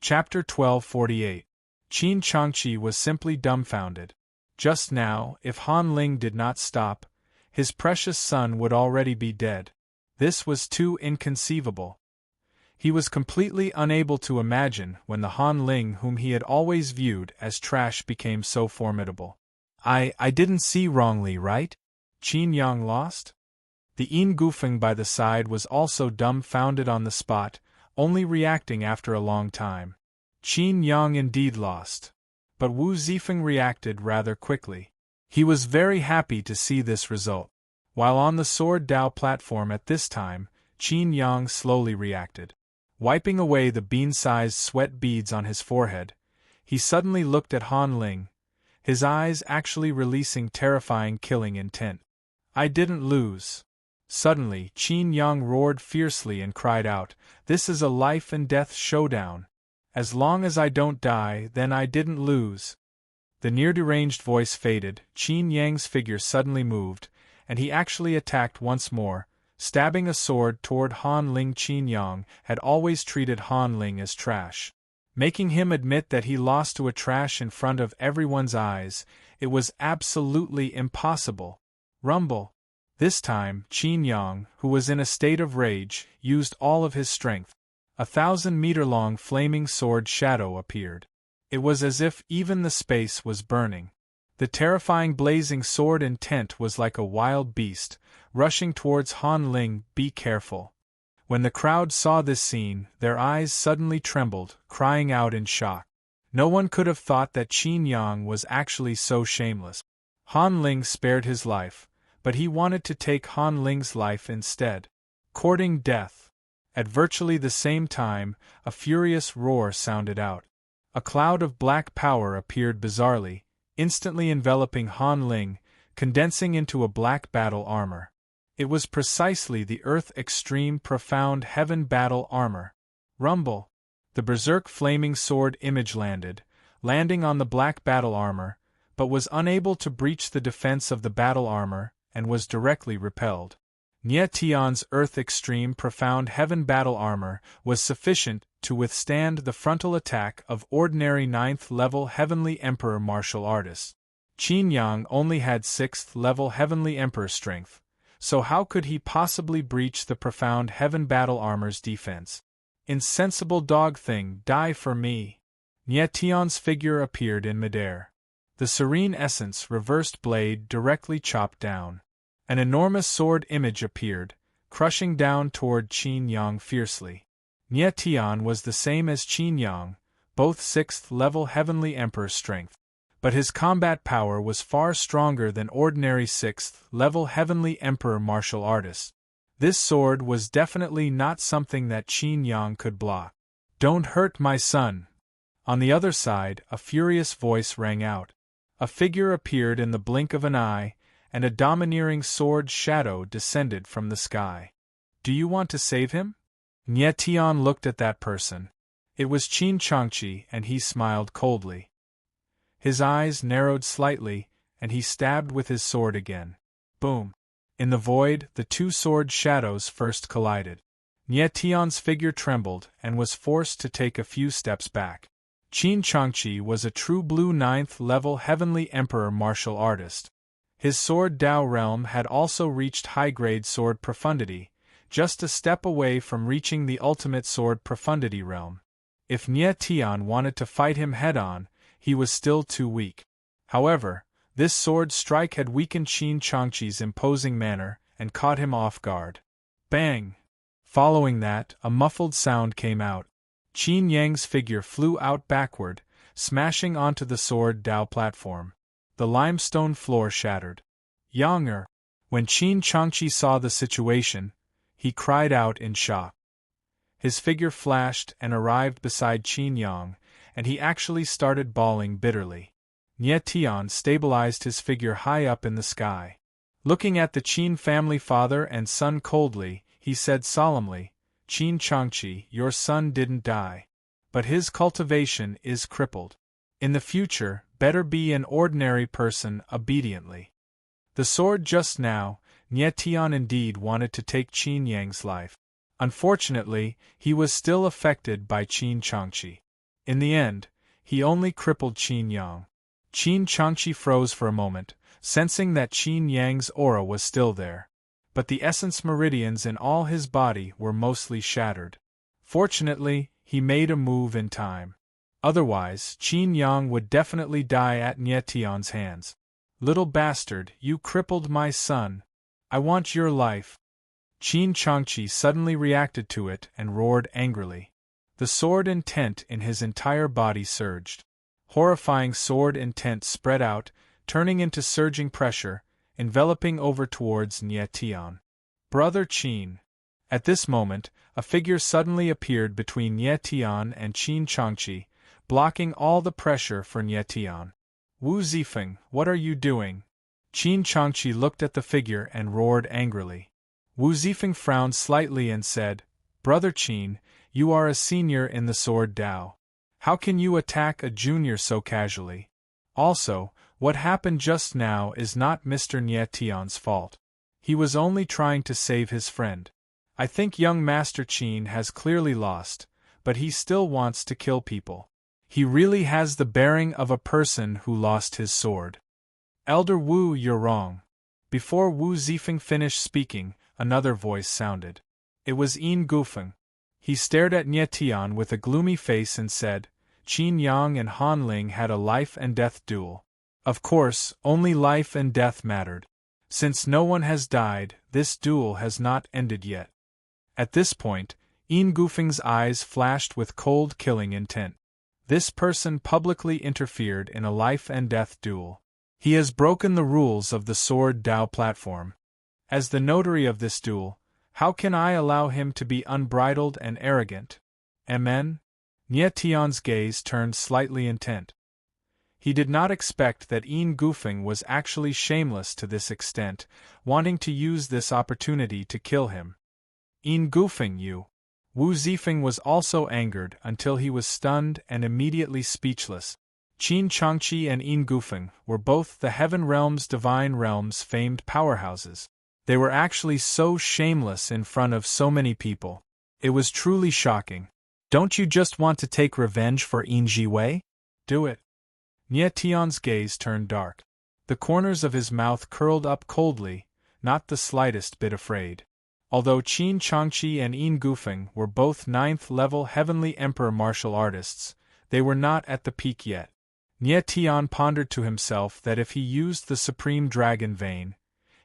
Speaker 1: Chapter 1248. Qin Changqi was simply dumbfounded. Just now, if Han Ling did not stop, his precious son would already be dead. This was too inconceivable. He was completely unable to imagine when the Han Ling whom he had always viewed as trash became so formidable. I didn't see wrongly, right? Qin Yang lost? The Yin Gufeng by the side was also dumbfounded on the spot, only reacting after a long time. Qin Yang indeed lost. But Wu Zifeng reacted rather quickly. He was very happy to see this result. While on the sword Dao platform at this time, Qin Yang slowly reacted. Wiping away the bean-sized sweat beads on his forehead, he suddenly looked at Han Ling, his eyes actually releasing terrifying killing intent. I didn't lose. Suddenly, Qin Yang roared fiercely and cried out, "This is a life-and-death showdown. As long as I don't die, then I didn't lose." The near-deranged voice faded, Qin Yang's figure suddenly moved, and he actually attacked once more, stabbing a sword toward Han Ling. Qin Yang had always treated Han Ling as trash. Making him admit that he lost to a trash in front of everyone's eyes, it was absolutely impossible. Rumble. This time, Qin Yang, who was in a state of rage, used all of his strength. A 1,000-meter-long flaming sword shadow appeared. It was as if even the space was burning. The terrifying blazing sword intent was like a wild beast, rushing towards Han Ling. Be careful. When the crowd saw this scene, their eyes suddenly trembled, crying out in shock. No one could have thought that Qin Yang was actually so shameless. Han Ling spared his life, but he wanted to take Han Ling's life instead. Courting death. At virtually the same time, a furious roar sounded out. A cloud of black power appeared bizarrely, instantly enveloping Han Ling, condensing into a black battle armor. It was precisely the Earth Extreme Profound Heaven battle armor. Rumble! The berserk flaming sword image landing on the black battle armor, but was unable to breach the defense of the battle armor, and was directly repelled. Nie Tian's Earth Extreme Profound Heaven battle armor was sufficient to withstand the frontal attack of ordinary 9th-level Heavenly Emperor martial artists. Qin Yang only had 6th-level Heavenly Emperor strength, so how could he possibly breach the Profound Heaven battle armor's defense? Insensible dog thing, die for me! Nie Tian's figure appeared in midair. The serene essence reversed blade directly chopped down. An enormous sword image appeared, crushing down toward Qin Yang fiercely. Nie Tian was the same as Qin Yang, both 6th-level Heavenly Emperor strength. But his combat power was far stronger than ordinary 6th-level Heavenly Emperor martial artists. This sword was definitely not something that Qin Yang could block. "Don't hurt my son!" On the other side, a furious voice rang out. A figure appeared in the blink of an eye, and a domineering sword shadow descended from the sky. "Do you want to save him?" Nie Tian looked at that person. It was Qin Changqi, and he smiled coldly. His eyes narrowed slightly, and he stabbed with his sword again. Boom! In the void, the two sword shadows first collided. Nie Tian's figure trembled and was forced to take a few steps back. Qin Changqi was a true blue 9th-level Heavenly Emperor martial artist. His sword Dao realm had also reached high-grade sword profundity, just a step away from reaching the ultimate sword profundity realm. If Nie Tian wanted to fight him head-on, he was still too weak. However, this sword strike had weakened Qin Changqi's imposing manner and caught him off guard. Bang! Following that, a muffled sound came out. Qin Yang's figure flew out backward, smashing onto the sword Dao platform. The limestone floor shattered. Yanger! When Qin Changqi saw the situation, he cried out in shock. His figure flashed and arrived beside Qin Yang, and he actually started bawling bitterly. Nie Tian stabilized his figure high up in the sky. Looking at the Qin family father and son coldly, he said solemnly, "Qin Changqi, your son didn't die. But his cultivation is crippled. In the future, better be an ordinary person obediently." The sword just now, Nie Tian indeed wanted to take Qin Yang's life. Unfortunately, he was still affected by Qin Changqi. In the end, he only crippled Qin Yang. Qin Changqi froze for a moment, sensing that Qin Yang's aura was still there. But the essence meridians in all his body were mostly shattered. Fortunately, he made a move in time. Otherwise, Qin Yang would definitely die at Nie Tian's hands. "Little bastard, you crippled my son. I want your life." Qin Changqi suddenly reacted to it and roared angrily. The sword intent in his entire body surged. Horrifying sword intent spread out, turning into surging pressure, enveloping over towards Nie Tian. "Brother Qin." At this moment, a figure suddenly appeared between Nie Tian and Qin Changqi, blocking all the pressure for Nie Tian. "Wu Zifeng, what are you doing?" Qin Changqi looked at the figure and roared angrily. Wu Zifeng frowned slightly and said, "Brother Qin, you are a senior in the sword Dao. How can you attack a junior so casually? Also, what happened just now is not Mr. Nie Tian's fault. He was only trying to save his friend. I think young Master Qin has clearly lost, but he still wants to kill people. He really has the bearing of a person who lost his sword." "Elder Wu, you're wrong." Before Wu Zifeng finished speaking, another voice sounded. It was Yin Gufeng. He stared at Nie Tian with a gloomy face and said, "Qin Yang and Han Ling had a life-and-death duel. Of course, only life and death mattered. Since no one has died, this duel has not ended yet." At this point, Yin Gufeng's eyes flashed with cold killing intent. This person publicly interfered in a life-and-death duel. He has broken the rules of the Sword Dao platform. As the notary of this duel, how can I allow him to be unbridled and arrogant? Amen? Nie Tian's gaze turned slightly intent. He did not expect that Yin Gufeng was actually shameless to this extent, wanting to use this opportunity to kill him. Yin Gufeng, you! Wu Zifeng was also angered until he was stunned and immediately speechless. Qin Changqi and Yin Gufeng were both the Heaven Realm's Divine Realm's famed powerhouses. They were actually so shameless in front of so many people. It was truly shocking. Don't you just want to take revenge for Yin Jiwei? Do it. Nie Tian's gaze turned dark. The corners of his mouth curled up coldly, not the slightest bit afraid. Although Qin Changqi and Yin Gufeng were both 9th-level Heavenly Emperor martial artists, they were not at the peak yet. Nie Tian pondered to himself that if he used the Supreme Dragon Vein,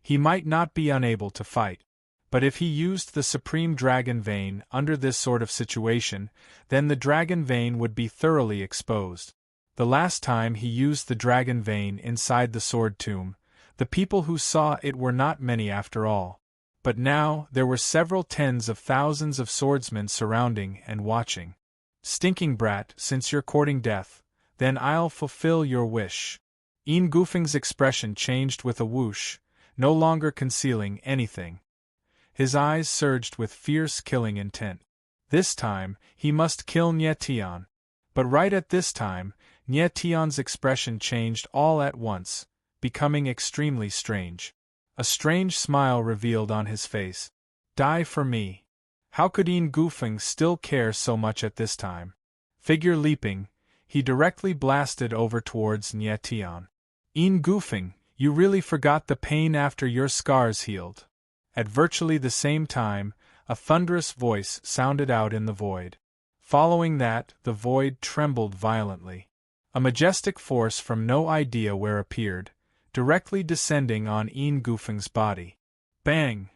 Speaker 1: he might not be unable to fight. But if he used the Supreme Dragon Vein under this sort of situation, then the Dragon Vein would be thoroughly exposed. The last time he used the Dragon Vein inside the Sword Tomb, the people who saw it were not many after all. But now there were several tens of thousands of swordsmen surrounding and watching. Stinking brat, since you're courting death, then I'll fulfill your wish. Yin Gufeng's expression changed with a whoosh, no longer concealing anything. His eyes surged with fierce killing intent. This time, he must kill Nie Tian. But right at this time, Nie Tian's expression changed all at once, becoming extremely strange. A strange smile revealed on his face. Die for me. How could Yin Gufeng still care so much at this time? Figure leaping, he directly blasted over towards Nie Tian. Yin Gufeng, you really forgot the pain after your scars healed. At virtually the same time, a thunderous voice sounded out in the void. Following that, the void trembled violently. A majestic force from no idea where appeared, directly descending on Yin Gufeng's body. Bang!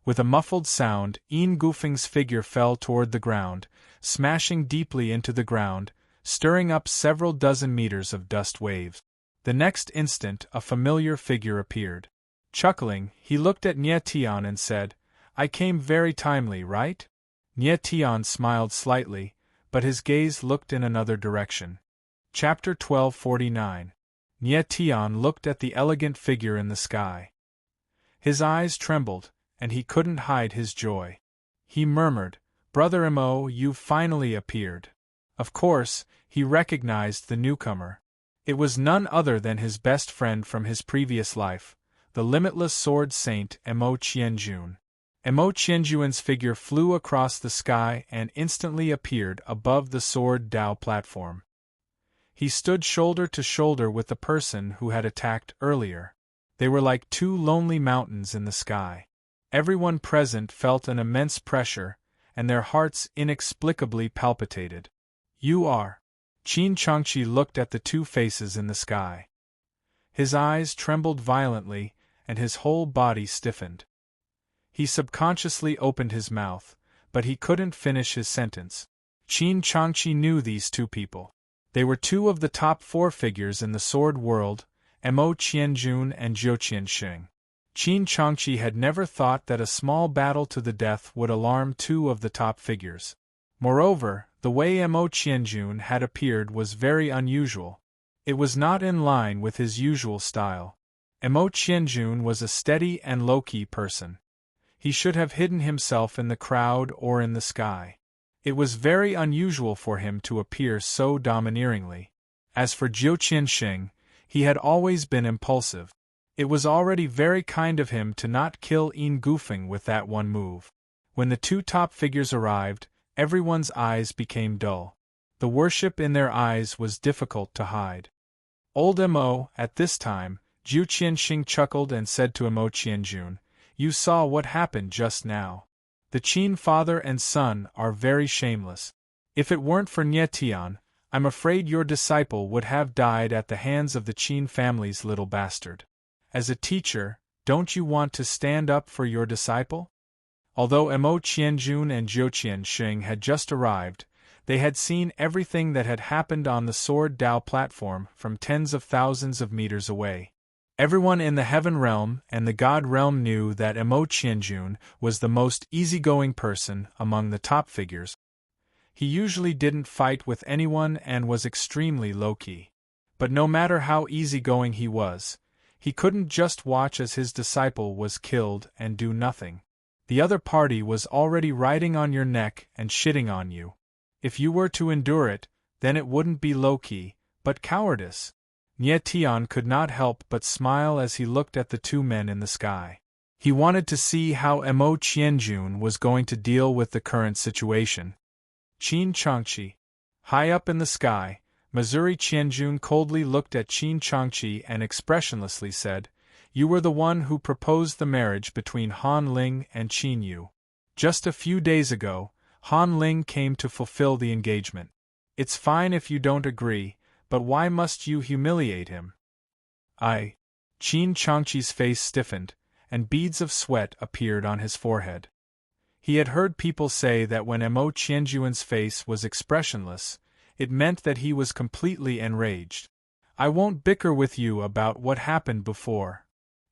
Speaker 1: With a muffled sound, Yin Gufeng's figure fell toward the ground, smashing deeply into the ground, stirring up several dozen meters of dust waves. The next instant, a familiar figure appeared. Chuckling, he looked at Nie Tian and said, I came very timely, right? Nie Tian smiled slightly, but his gaze looked in another direction. Chapter 1249. Nie Tian looked at the elegant figure in the sky. His eyes trembled, and he couldn't hide his joy. He murmured, Brother Mo, you've finally appeared. Of course, he recognized the newcomer. It was none other than his best friend from his previous life, the limitless sword saint Mo Qianjun. Mo Qianjun's figure flew across the sky and instantly appeared above the Sword Dao platform. He stood shoulder to shoulder with the person who had attacked earlier. They were like two lonely mountains in the sky. Everyone present felt an immense pressure, and their hearts inexplicably palpitated. You are. Qin Changqi looked at the two faces in the sky. His eyes trembled violently, and his whole body stiffened. He subconsciously opened his mouth, but he couldn't finish his sentence. Qin Changqi knew these two people. They were two of the top 4 figures in the sword world, Mo Qianjun and Zhou Qianxing. Qin Changqi had never thought that a small battle to the death would alarm two of the top figures. Moreover, the way Mo Qianjun had appeared was very unusual. It was not in line with his usual style. Mo Qianjun was a steady and low-key person. He should have hidden himself in the crowd or in the sky. It was very unusual for him to appear so domineeringly. As for Zhou Qianxing, he had always been impulsive. It was already very kind of him to not kill Yin Gufeng with that one move. When the two top figures arrived, everyone's eyes became dull. The worship in their eyes was difficult to hide. Old Mo, at this time, Zhou Qianxing chuckled and said to Mo Qianjun, You saw what happened just now. The Qin father and son are very shameless. If it weren't for Nie Tian, I'm afraid your disciple would have died at the hands of the Qin family's little bastard. As a teacher, don't you want to stand up for your disciple? Although Mo Qianjun and Zhou Qianxing had just arrived, they had seen everything that had happened on the Sword Dao platform from tens of thousands of meters away. Everyone in the Heaven Realm and the God Realm knew that Mo Qianjun was the most easygoing person among the top figures. He usually didn't fight with anyone and was extremely low-key. But no matter how easygoing he was, he couldn't just watch as his disciple was killed and do nothing. The other party was already riding on your neck and shitting on you. If you were to endure it, then it wouldn't be low-key, but cowardice. Nie Tian could not help but smile as he looked at the two men in the sky. He wanted to see how Mo Qianjun was going to deal with the current situation. Qin Changqi. High up in the sky, Missouri Qianjun coldly looked at Qin Changqi and expressionlessly said, "You were the one who proposed the marriage between Han Ling and Qin Yu. Just a few days ago, Han Ling came to fulfill the engagement. It's fine if you don't agree, but why must you humiliate him?" Qin Changqi's face stiffened, and beads of sweat appeared on his forehead. He had heard people say that when Mo Qianjun's face was expressionless, it meant that he was completely enraged. "I won't bicker with you about what happened before."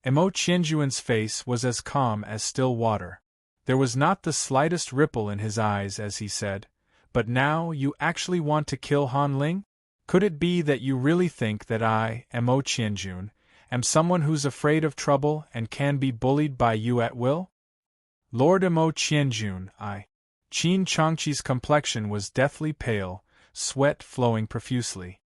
Speaker 1: Mo Qianjun's face was as calm as still water. There was not the slightest ripple in his eyes as he said, "But now you actually want to kill Han Ling? Could it be that you really think that I, Mo Qianjun, am someone who's afraid of trouble and can be bullied by you at will?" Lord Mo Qianjun, Qin Changqi's complexion was deathly pale, sweat flowing profusely.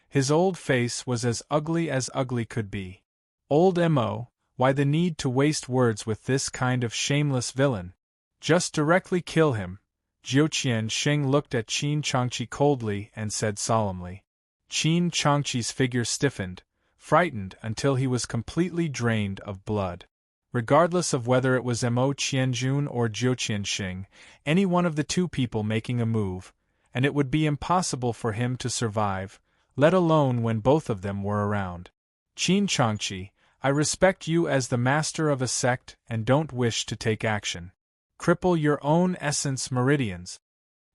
Speaker 1: His old face was as ugly could be. "Old Mo, why the need to waste words with this kind of shameless villain? Just directly kill him." Jiuqian Sheng looked at Qin Changqi coldly and said solemnly. Qin Changqi's figure stiffened, frightened until he was completely drained of blood. Regardless of whether it was Mo Qianjun or Jiuqian Sheng, any one of the two people making a move, and it would be impossible for him to survive, let alone when both of them were around. "Qin Changqi, I respect you as the master of a sect and don't wish to take action. Cripple your own essence meridians."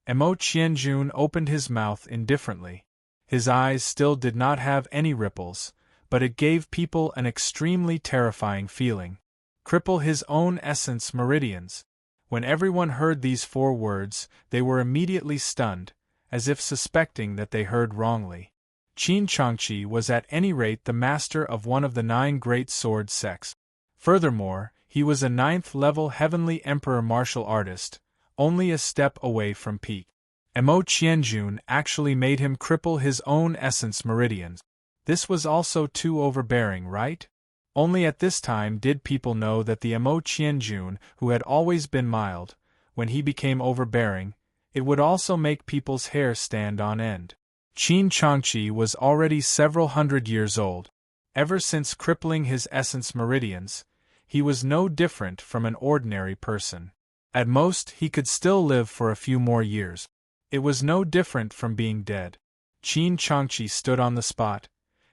Speaker 1: Mo Qianjun opened his mouth indifferently. His eyes still did not have any ripples, but it gave people an extremely terrifying feeling. Cripple his own essence meridians. When everyone heard these 4 words, they were immediately stunned, as if suspecting that they heard wrongly. Qin Changqi was at any rate the master of one of the 9 great sword sects. Furthermore, he was a 9th-level Heavenly Emperor martial artist, only a step away from peak. Mo Qianjun actually made him cripple his own essence meridians. This was also too overbearing, right? Only at this time did people know that the Mo Qianjun, who had always been mild, when he became overbearing, it would also make people's hair stand on end. Qin Changqi was already several hundred years old. Ever since crippling his essence meridians, he was no different from an ordinary person. At most, he could still live for a few more years. It was no different from being dead. Qin Changqi stood on the spot,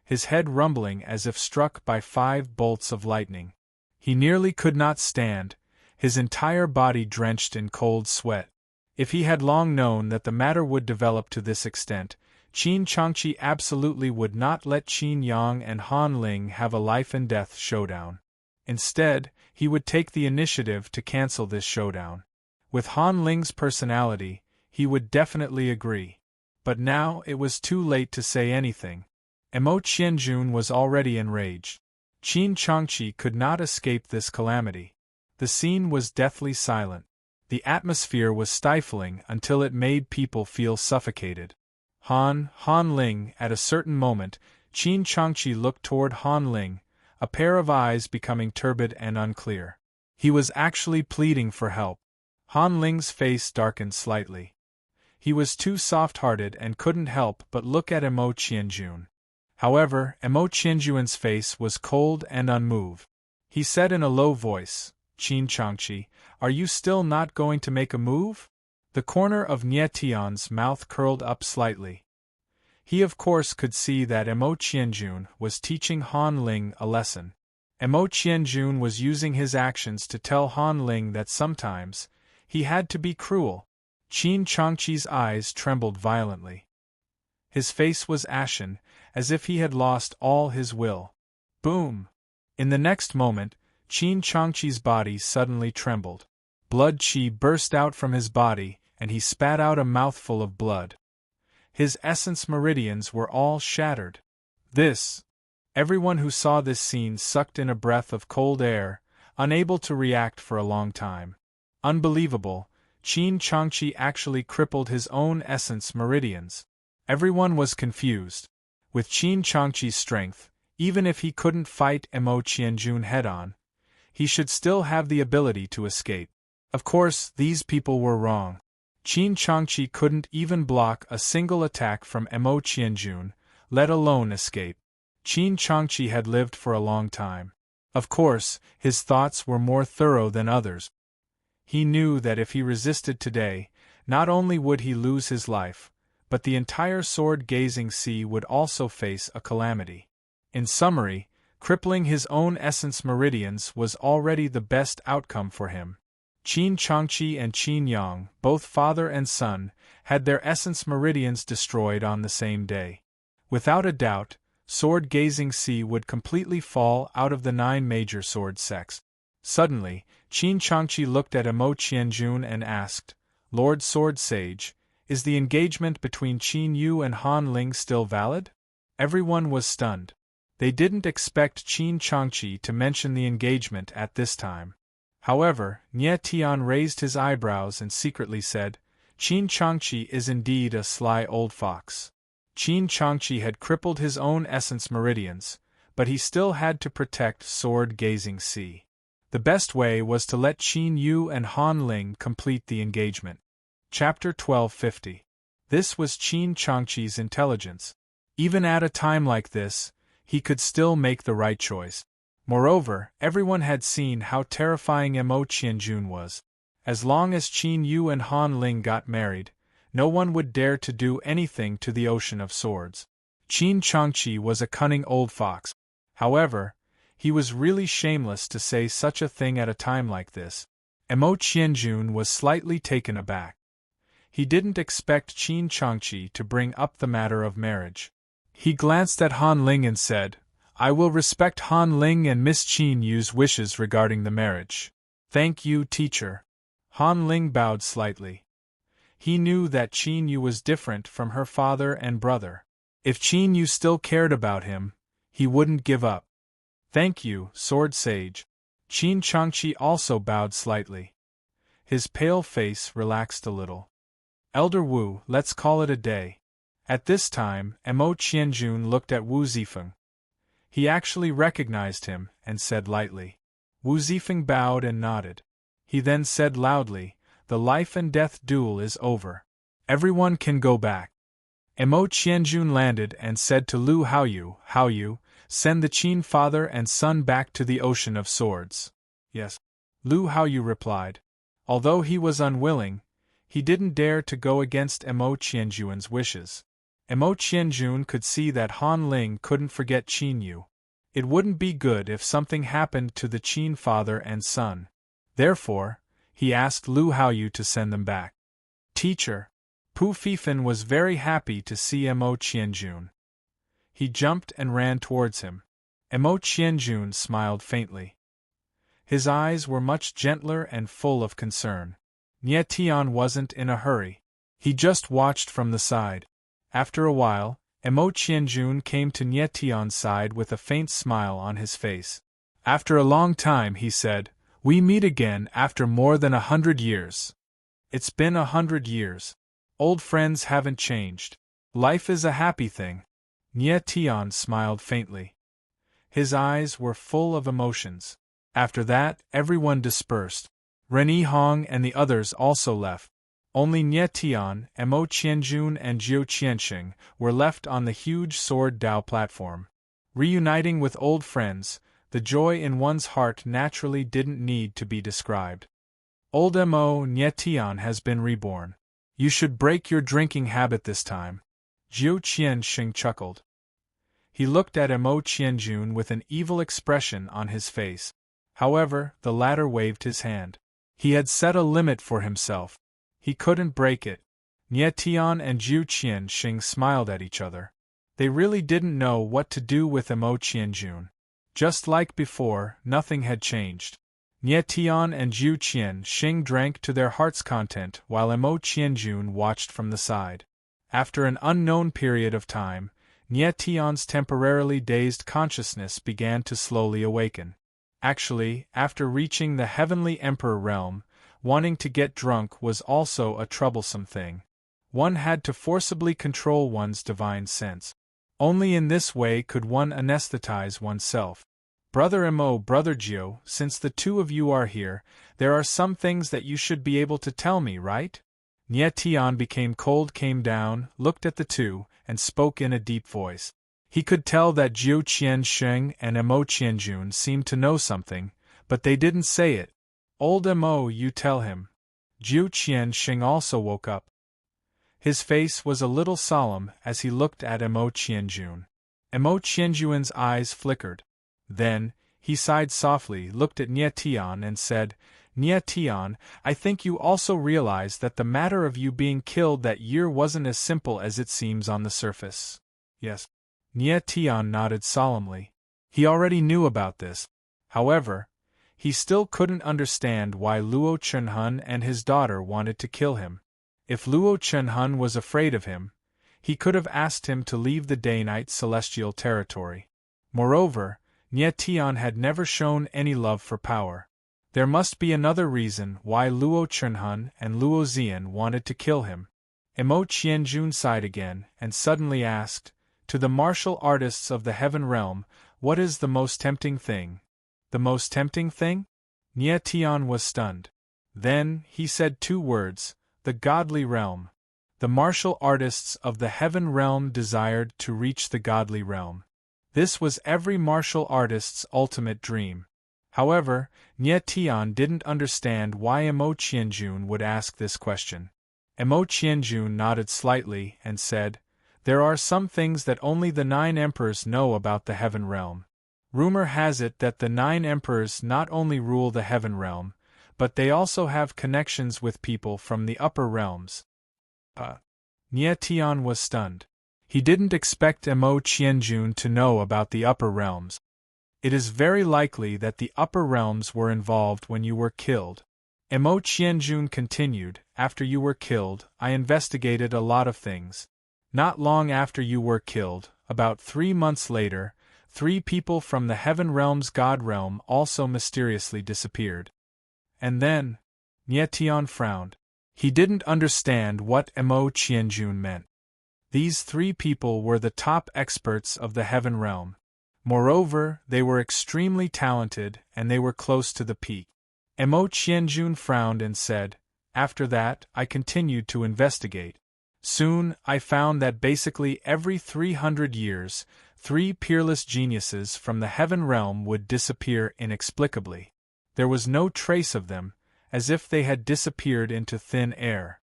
Speaker 1: his head rumbling as if struck by 5 bolts of lightning. He nearly could not stand, his entire body drenched in cold sweat. If he had long known that the matter would develop to this extent, Qin Changqi absolutely would not let Qin Yang and Han Ling have a life-and-death showdown. Instead, he would take the initiative to cancel this showdown. With Han Ling's personality, he would definitely agree. But now it was too late to say anything. Mo Qianjun was already enraged. Qin Changqi could not escape this calamity. The scene was deathly silent. The atmosphere was stifling until it made people feel suffocated. Han Ling. At a certain moment, Qin Changqi looked toward Han Ling, a pair of eyes becoming turbid and unclear. He was actually pleading for help. Han Ling's face darkened slightly. He was too soft-hearted and couldn't help but look at Mo Qianjun. However, Mo Qianjun's face was cold and unmoved. He said in a low voice, "Qin Changqi, are you still not going to make a move?" The corner of Nie Tian's mouth curled up slightly. He of course could see that Mo Qianjun was teaching Han Ling a lesson. Mo Qianjun was using his actions to tell Han Ling that sometimes he had to be cruel. Qin Changqi's eyes trembled violently. His face was ashen, as if he had lost all his will. Boom! In the next moment, Qin Changqi's body suddenly trembled. Blood qi burst out from his body, and he spat out a mouthful of blood. His essence meridians were all shattered. Everyone who saw this scene sucked in a breath of cold air, unable to react for a long time. Unbelievable, Qin Changqi actually crippled his own essence meridians. Everyone was confused. With Qin Changqi's strength, even if he couldn't fight Mo Qianjun head-on, he should still have the ability to escape. Of course, these people were wrong. Qin Changqi couldn't even block a single attack from Mo Qianjun, let alone escape. Qin Changqi had lived for a long time. Of course, his thoughts were more thorough than others. He knew that if he resisted today, not only would he lose his life, but the entire sword-gazing sea would also face a calamity. In summary, crippling his own essence meridians was already the best outcome for him. Qin Changqi and Qin Yang, both father and son, had their essence meridians destroyed on the same day. Without a doubt, sword-gazing sea would completely fall out of the 9 major sword sects. Suddenly, Qin Changqi looked at Mo Qianjun and asked, "Lord Sword Sage, is the engagement between Qin Yu and Han Ling still valid?" Everyone was stunned. They didn't expect Qin Changqi to mention the engagement at this time. However, Nie Tian raised his eyebrows and secretly said, "Qin Changqi is indeed a sly old fox." Qin Changqi had crippled his own essence meridians, but he still had to protect sword-gazing sea. The best way was to let Qin Yu and Han Ling complete the engagement. Chapter 1250. This was Qin Changqi's intelligence. Even at a time like this, he could still make the right choice. Moreover, everyone had seen how terrifying Mo Qianjun was. As long as Qin Yu and Han Ling got married, no one would dare to do anything to the Ocean of Swords. Qin Changqi was a cunning old fox. However, he was really shameless to say such a thing at a time like this. Mo Qianjun was slightly taken aback. He didn't expect Qin Changqi to bring up the matter of marriage. He glanced at Han Ling and said, "I will respect Han Ling and Miss Qin Yu's wishes regarding the marriage." "Thank you, teacher." Han Ling bowed slightly. He knew that Qin Yu was different from her father and brother. If Qin Yu still cared about him, he wouldn't give up. "Thank you, Sword Sage." Qin Changqi also bowed slightly. His pale face relaxed a little. "Elder Wu, let's call it a day." At this time, Mo Qianjun looked at Wu Zifeng. He actually recognized him, and said lightly. Wu Zifeng bowed and nodded. He then said loudly, "The life-and-death duel is over. Everyone can go back." Mo Qianjun landed and said to Lu Haoyu, "Send the Qin father and son back to the Ocean of Swords." "Yes." Lu Haoyu replied. Although he was unwilling, he didn't dare to go against Mo Qianjun's wishes. Mo Qianjun could see that Han Ling couldn't forget Qin Yu. It wouldn't be good if something happened to the Qin father and son. Therefore, he asked Lu Haoyu to send them back. "Teacher." Pu Fifan was very happy to see Mo Qianjun. He jumped and ran towards him. Mo Qianjun smiled faintly. His eyes were much gentler and full of concern. Nie Tian wasn't in a hurry. He just watched from the side. After a while, Mo Qianjun came to Nie Tian's side with a faint smile on his face. After a long time he said, "We meet again after more than 100 years. It's been 100 years. Old friends haven't changed. Life is a happy thing." Nie Tian smiled faintly. His eyes were full of emotions. After that, everyone dispersed. Renyi Hong and the others also left. Only Nie Tian, Mo Qianjun and Jiu Qianxing were left on the huge sword Dao platform. Reuniting with old friends, the joy in one's heart naturally didn't need to be described. Old Mo Nie Tian has been reborn. You should break your drinking habit this time. Jiu Qianxing chuckled. He looked at Mo Qianjun with an evil expression on his face. However, the latter waved his hand. He had set a limit for himself. He couldn't break it. Nie Tian and Jiu Qianxing smiled at each other. They really didn't know what to do with Mo Qianjun. Just like before, nothing had changed. Nie Tian and Zhu Qianxing drank to their heart's content while Mo Qianjun watched from the side. After an unknown period of time, Nie Tian's temporarily dazed consciousness began to slowly awaken. Actually, after reaching the heavenly emperor realm, wanting to get drunk was also a troublesome thing. One had to forcibly control one's divine sense. Only in this way could one anesthetize oneself. Brother Mo, Brother Jiu, since the two of you are here, there are some things that you should be able to tell me, right? Nie Tian became cold, came down, looked at the two, and spoke in a deep voice. He could tell that Zhu Qiansheng and Mo Qianjun seemed to know something, but they didn't say it. Old Mo, you tell him. Zhu Qiansheng also woke up. His face was a little solemn as he looked at Mo Qianjun. Mo Qianjun's eyes flickered. Then, he sighed softly, looked at Nie Tian and said, Nie Tian, I think you also realize that the matter of you being killed that year wasn't as simple as it seems on the surface. Yes. Nie Tian nodded solemnly. He already knew about this. However, he still couldn't understand why Luo Chunhun and his daughter wanted to kill him. If Luo Chunhun was afraid of him, he could have asked him to leave the Day-Night celestial territory. Moreover, Nie Tian had never shown any love for power. There must be another reason why Luo Chunhun and Luo Zian wanted to kill him. Mo Qianjun sighed again and suddenly asked, to the martial artists of the heaven realm, what is the most tempting thing? The most tempting thing? Nie Tian was stunned. Then, he said two words, the godly realm. The martial artists of the heaven realm desired to reach the godly realm. This was every martial artist's ultimate dream. However, Nie Tian didn't understand why Mo Qianjun would ask this question. Mo Qianjun nodded slightly and said, there are some things that only the 9 emperors know about the heaven realm. Rumor has it that the 9 emperors not only rule the heaven realm, but they also have connections with people from the upper realms. Nie Tian was stunned. He didn't expect Mo Qianjun to know about the upper realms. It is very likely that the upper realms were involved when you were killed. Mo Qianjun continued, after you were killed, I investigated a lot of things. Not long after you were killed, about 3 months later, 3 people from the heaven realm's god realm also mysteriously disappeared. And then, Nie Tian frowned. He didn't understand what Mo Qianjun meant. These 3 people were the top experts of the heaven realm. Moreover, they were extremely talented and they were close to the peak. Mo Qianjun frowned and said, after that, I continued to investigate. Soon, I found that basically every 300 years, 3 peerless geniuses from the heaven realm would disappear inexplicably. There was no trace of them, as if they had disappeared into thin air.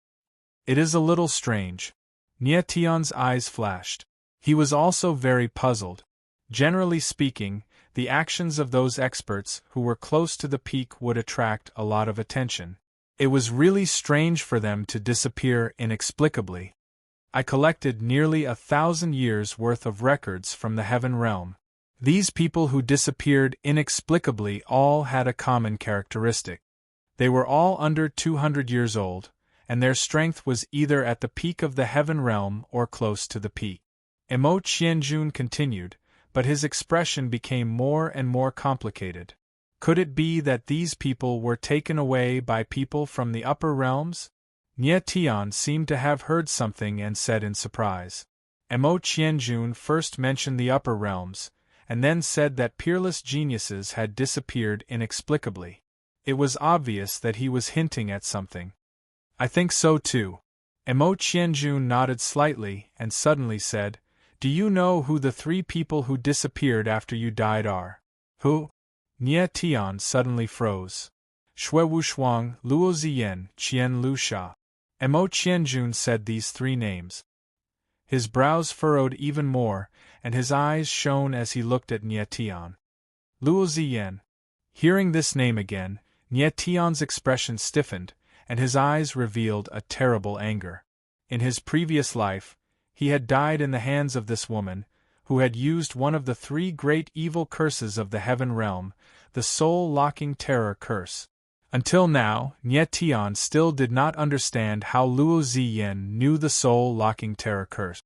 Speaker 1: It is a little strange. Nie Tian's eyes flashed. He was also very puzzled. Generally speaking, the actions of those experts who were close to the peak would attract a lot of attention. It was really strange for them to disappear inexplicably. I collected nearly 1,000 years' worth of records from the heaven realm. These people who disappeared inexplicably all had a common characteristic. They were all under 200 years old, and their strength was either at the peak of the heaven realm or close to the peak. Mo Qianjun continued, but his expression became more and more complicated. Could it be that these people were taken away by people from the upper realms? Nie Tian seemed to have heard something and said in surprise. Mo Qianjun first mentioned the upper realms, and then said that peerless geniuses had disappeared inexplicably. It was obvious that he was hinting at something. I think so too. Mo Qianjun nodded slightly and suddenly said, do you know who the 3 people who disappeared after you died are? Who? Nie Tian suddenly froze. Shui Wushuang, Luo Ziyan, Qian Lu Sha. Mo Qianjun said these 3 names. His brows furrowed even more, and his eyes shone as he looked at Nie Tian. Luo Ziyan. Hearing this name again, Nie Tian's expression stiffened, and his eyes revealed a terrible anger. In his previous life, he had died in the hands of this woman, who had used one of the 3 great evil curses of the Heaven Realm, the soul-locking terror curse. Until now, Nie Tian still did not understand how Luo Ziyan knew the soul-locking terror curse.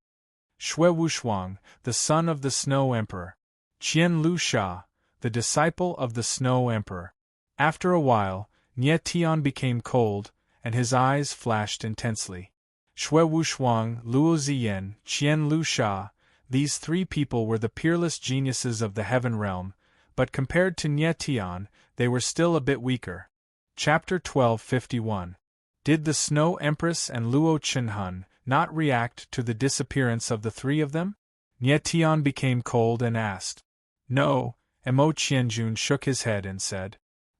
Speaker 1: Xue Wushuang, the son of the Snow Emperor. Qian Lu Sha, the disciple of the Snow Emperor. After a while, Nie Tian became cold, and his eyes flashed intensely. Xue Wushuang, Luo Ziyan, Qian Lu Sha, these 3 people were the peerless geniuses of the Heaven Realm, but compared to Nie Tian, they were still a bit weaker. Chapter 1251. Did the Snow Empress and Luo Chenhun not react to the disappearance of the 3 of them? Nie Tian became cold and asked. No, Mo Qianjun shook his head and said.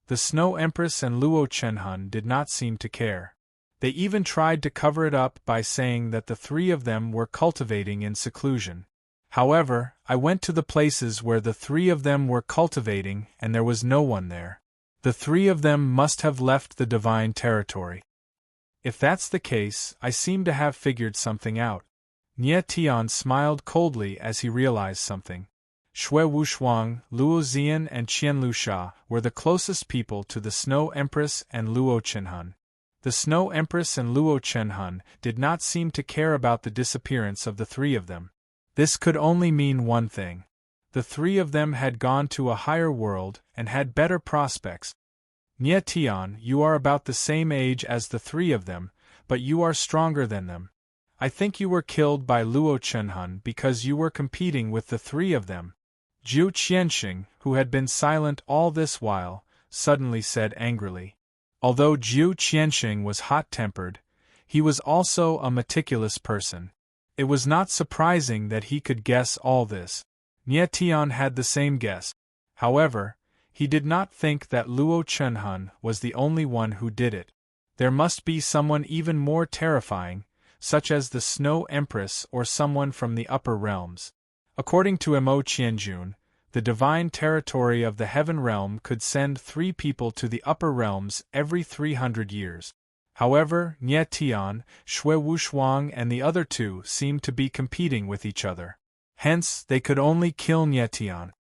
Speaker 1: The Snow Empress and Luo Chenhun did not seem to care. They even tried to cover it up by saying that the 3 of them were cultivating in seclusion. However, I went to the places where the 3 of them were cultivating and there was no one there. The 3 of them must have left the divine territory. If that's the case, I seem to have figured something out. Nie Tian smiled coldly as he realized something. Xue Wushuang, Luo Ziyan and Qian Lu Sha were the closest people to the Snow Empress and Luo Chenhun. The Snow Empress and Luo Chenhun did not seem to care about the disappearance of the 3 of them. This could only mean one thing. The 3 of them had gone to a higher world and had better prospects. Nie Tian, you are about the same age as the 3 of them, but you are stronger than them. I think you were killed by Luo Chenhun because you were competing with the 3 of them. Zhu Qianxing, who had been silent all this while, suddenly said angrily. Although Zhu Qianxing was hot-tempered, he was also a meticulous person. It was not surprising that he could guess all this. Nie Tian had the same guess. However, he did not think that Luo Chenhun was the only one who did it. There must be someone even more terrifying, such as the Snow Empress or someone from the upper realms. According to Mo Qianjun, the divine territory of the Heaven Realm could send 3 people to the upper realms every 300 years. However, Nie Tian, Xue Wushuang and the other 2 seemed to be competing with each other. Hence, they could only kill Nie Tian.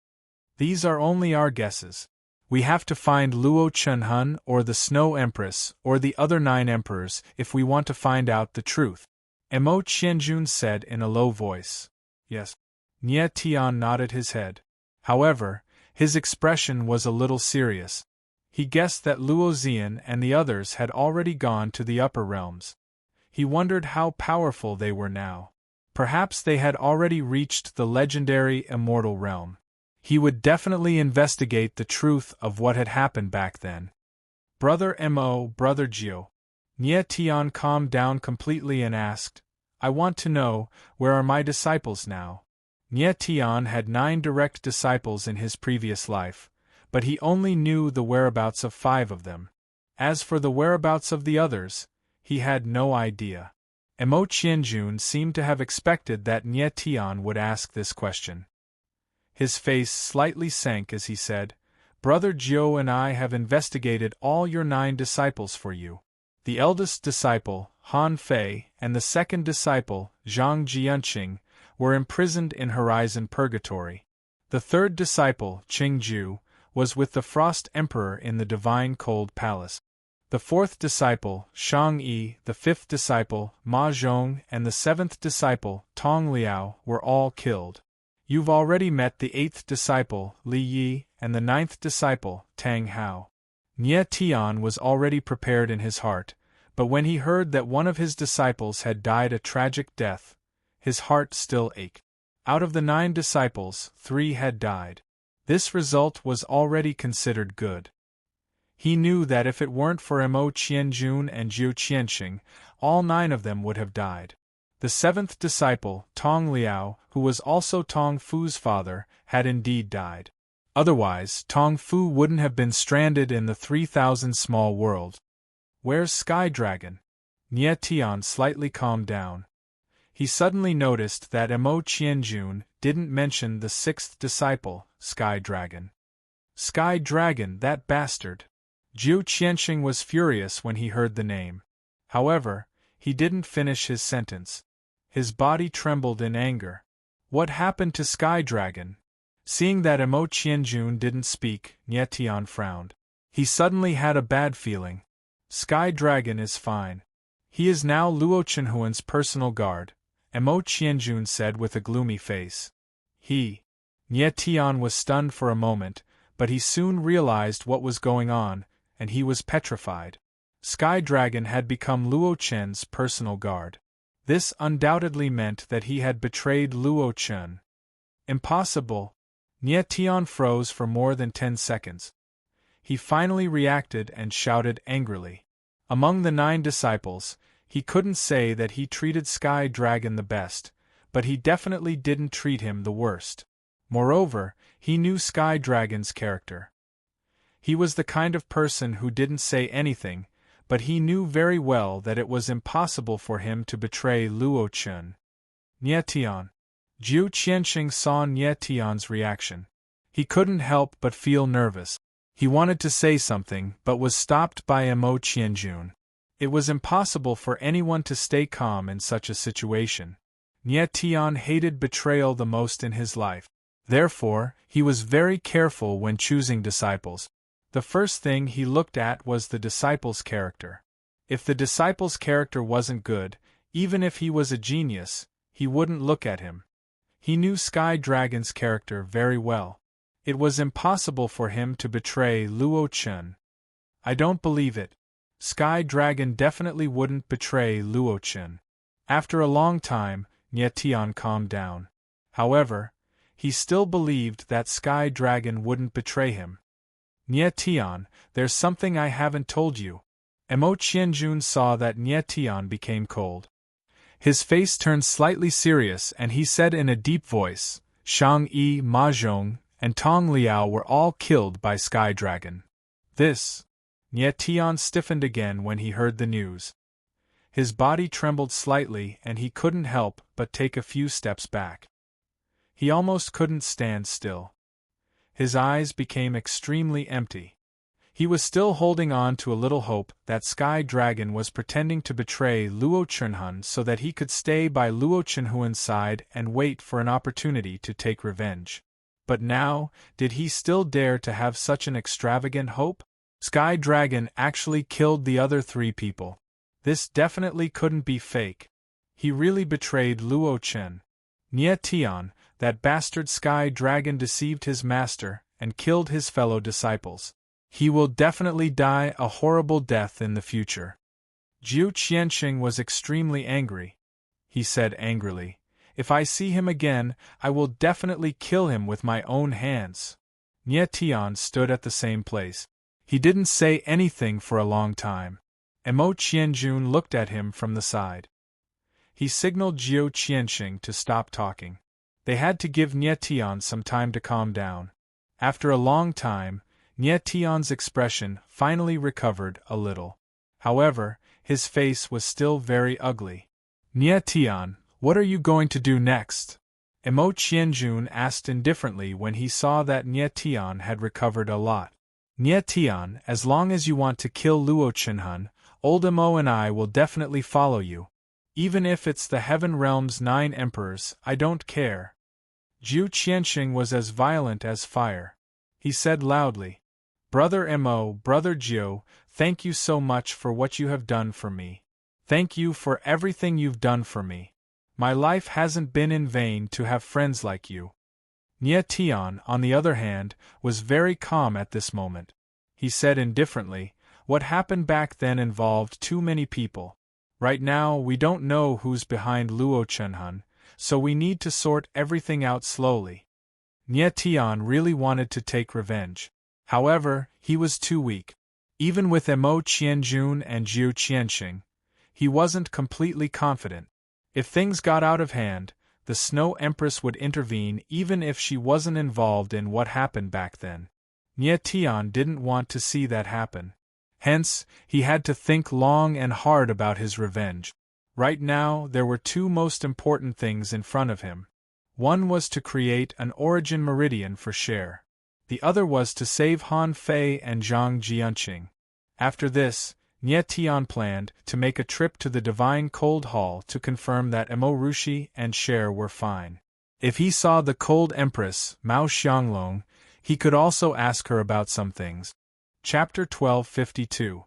Speaker 1: These are only our guesses. We have to find Luo Chenhun or the Snow Empress or the other 9 emperors if we want to find out the truth. Mo Qianjun said in a low voice. Yes. Nie Tian nodded his head. However, his expression was a little serious. He guessed that Luo Ziyan and the others had already gone to the upper realms. He wondered how powerful they were now. Perhaps they had already reached the legendary immortal realm. He would definitely investigate the truth of what had happened back then. Brother Mo, Brother Jiu. Nie Tian calmed down completely and asked, I want to know, where are my disciples now? Nie Tian had 9 direct disciples in his previous life, but he only knew the whereabouts of 5 of them. As for the whereabouts of the others, he had no idea. Mo Qianjun seemed to have expected that Nie Tian would ask this question. His face slightly sank as he said, Brother Jiu and I have investigated all your 9 disciples for you. The eldest disciple, Han Fei, and the second disciple, Zhang Jianqing, were imprisoned in Horizon Purgatory. The third disciple, Qingju, was with the Frost Emperor in the Divine Cold Palace. The fourth disciple, Shang Yi, the fifth disciple, Ma Zhong, and the seventh disciple, Tong Liao, were all killed. You've already met the 8th disciple, Li Yi, and the 9th disciple, Tang Hao. Nie Tian was already prepared in his heart, but when he heard that one of his disciples had died a tragic death, his heart still ached. Out of the 9 disciples, 3 had died. This result was already considered good. He knew that if it weren't for Mo Qianjun and Zhu Qianxing, all 9 of them would have died. The 7th disciple, Tong Liao, who was also Tong Fu's father, had indeed died. Otherwise, Tong Fu wouldn't have been stranded in the 3,000 small world. Where's Sky Dragon? Nie Tian slightly calmed down. He suddenly noticed that Mo Qianjun didn't mention the 6th disciple, Sky Dragon. Sky Dragon, that bastard! Zhu Qianxing was furious when he heard the name. However, he didn't finish his sentence. His body trembled in anger. What happened to Sky Dragon? Seeing that Emo Qianjun didn't speak, Nie Tian frowned. He suddenly had a bad feeling. Sky Dragon is fine. He is now Luo Chenhuan's personal guard, Emo Qianjun said with a gloomy face. Nie Tian was stunned for a moment, but he soon realized what was going on, and he was petrified. Sky Dragon had become Luo Chen's personal guard. This undoubtedly meant that he had betrayed Luo Chen. Impossible! Nie Tian froze for more than 10 seconds. He finally reacted and shouted angrily. Among the 9 disciples, he couldn't say that he treated Sky Dragon the best, but he definitely didn't treat him the worst. Moreover, he knew Sky Dragon's character. He was the kind of person who didn't say anything, but he knew very well that it was impossible for him to betray Luo Chen. Nie Tian. Jiu Qianxing saw Nie Tian's reaction. He couldn't help but feel nervous. He wanted to say something but was stopped by Emo Qianjun. It was impossible for anyone to stay calm in such a situation. Nie Tian hated betrayal the most in his life. Therefore, he was very careful when choosing disciples. The first thing he looked at was the disciple's character. If the disciple's character wasn't good, even if he was a genius, he wouldn't look at him. He knew Sky Dragon's character very well. It was impossible for him to betray Luo Chen. I don't believe it. Sky Dragon definitely wouldn't betray Luo Chen. After a long time, Nie Tian calmed down. However, he still believed that Sky Dragon wouldn't betray him. Nie Tian, there's something I haven't told you. Emo Qianjun saw that Nie Tian became cold. His face turned slightly serious and he said in a deep voice, Shang Yi, Ma Zhong, and Tong Liao were all killed by Sky Dragon. This. Nie Tian stiffened again when he heard the news. His body trembled slightly and he couldn't help but take a few steps back. He almost couldn't stand still. His eyes became extremely empty. He was still holding on to a little hope that Sky Dragon was pretending to betray Luo Chenhuan so that he could stay by Luo Chenhuan's side and wait for an opportunity to take revenge. But now, did he still dare to have such an extravagant hope? Sky Dragon actually killed the other 3 people. This definitely couldn't be fake. He really betrayed Luo Chen. Nie Tian, that bastard Sky Dragon deceived his master and killed his fellow disciples. He will definitely die a horrible death in the future. Jiu Qianxing was extremely angry. He said angrily, if I see him again, I will definitely kill him with my own hands. Nie Tian stood at the same place. He didn't say anything for a long time. Emo Qianjun looked at him from the side. He signaled Jiu Qianxing to stop talking. They had to give Nie Tian some time to calm down. After a long time, Nie Tian's expression finally recovered a little. However, his face was still very ugly. Nie Tian, what are you going to do next? Emo Qianjun asked indifferently when he saw that Nie Tian had recovered a lot. Nie Tian, as long as you want to kill Luo Chenhuan, old Emo and I will definitely follow you. Even if it's the Heaven Realm's 9 emperors, I don't care. Jiu Qianxing was as violent as fire. He said loudly, Brother Emo, Brother Jiu, thank you so much for what you have done for me. Thank you for everything you've done for me. My life hasn't been in vain to have friends like you. Nie Tian, on the other hand, was very calm at this moment. He said indifferently, what happened back then involved too many people. Right now we don't know who's behind Luo Chenhuan, so we need to sort everything out slowly. Nie Tian really wanted to take revenge. However, he was too weak. Even with Emo Qianjun and Jiu Qianxing, he wasn't completely confident. If things got out of hand, the Snow Empress would intervene even if she wasn't involved in what happened back then. Nie Tian didn't want to see that happen. Hence, he had to think long and hard about his revenge. Right now, there were 2 most important things in front of him. One was to create an origin meridian for Cher. The other was to save Han Fei and Zhang Jianqing. After this, Nie Tian planned to make a trip to the Divine Cold Hall to confirm that Emo Rushi and Cher were fine. If he saw the cold Empress, Mao Xianglong, he could also ask her about some things. Chapter 1252.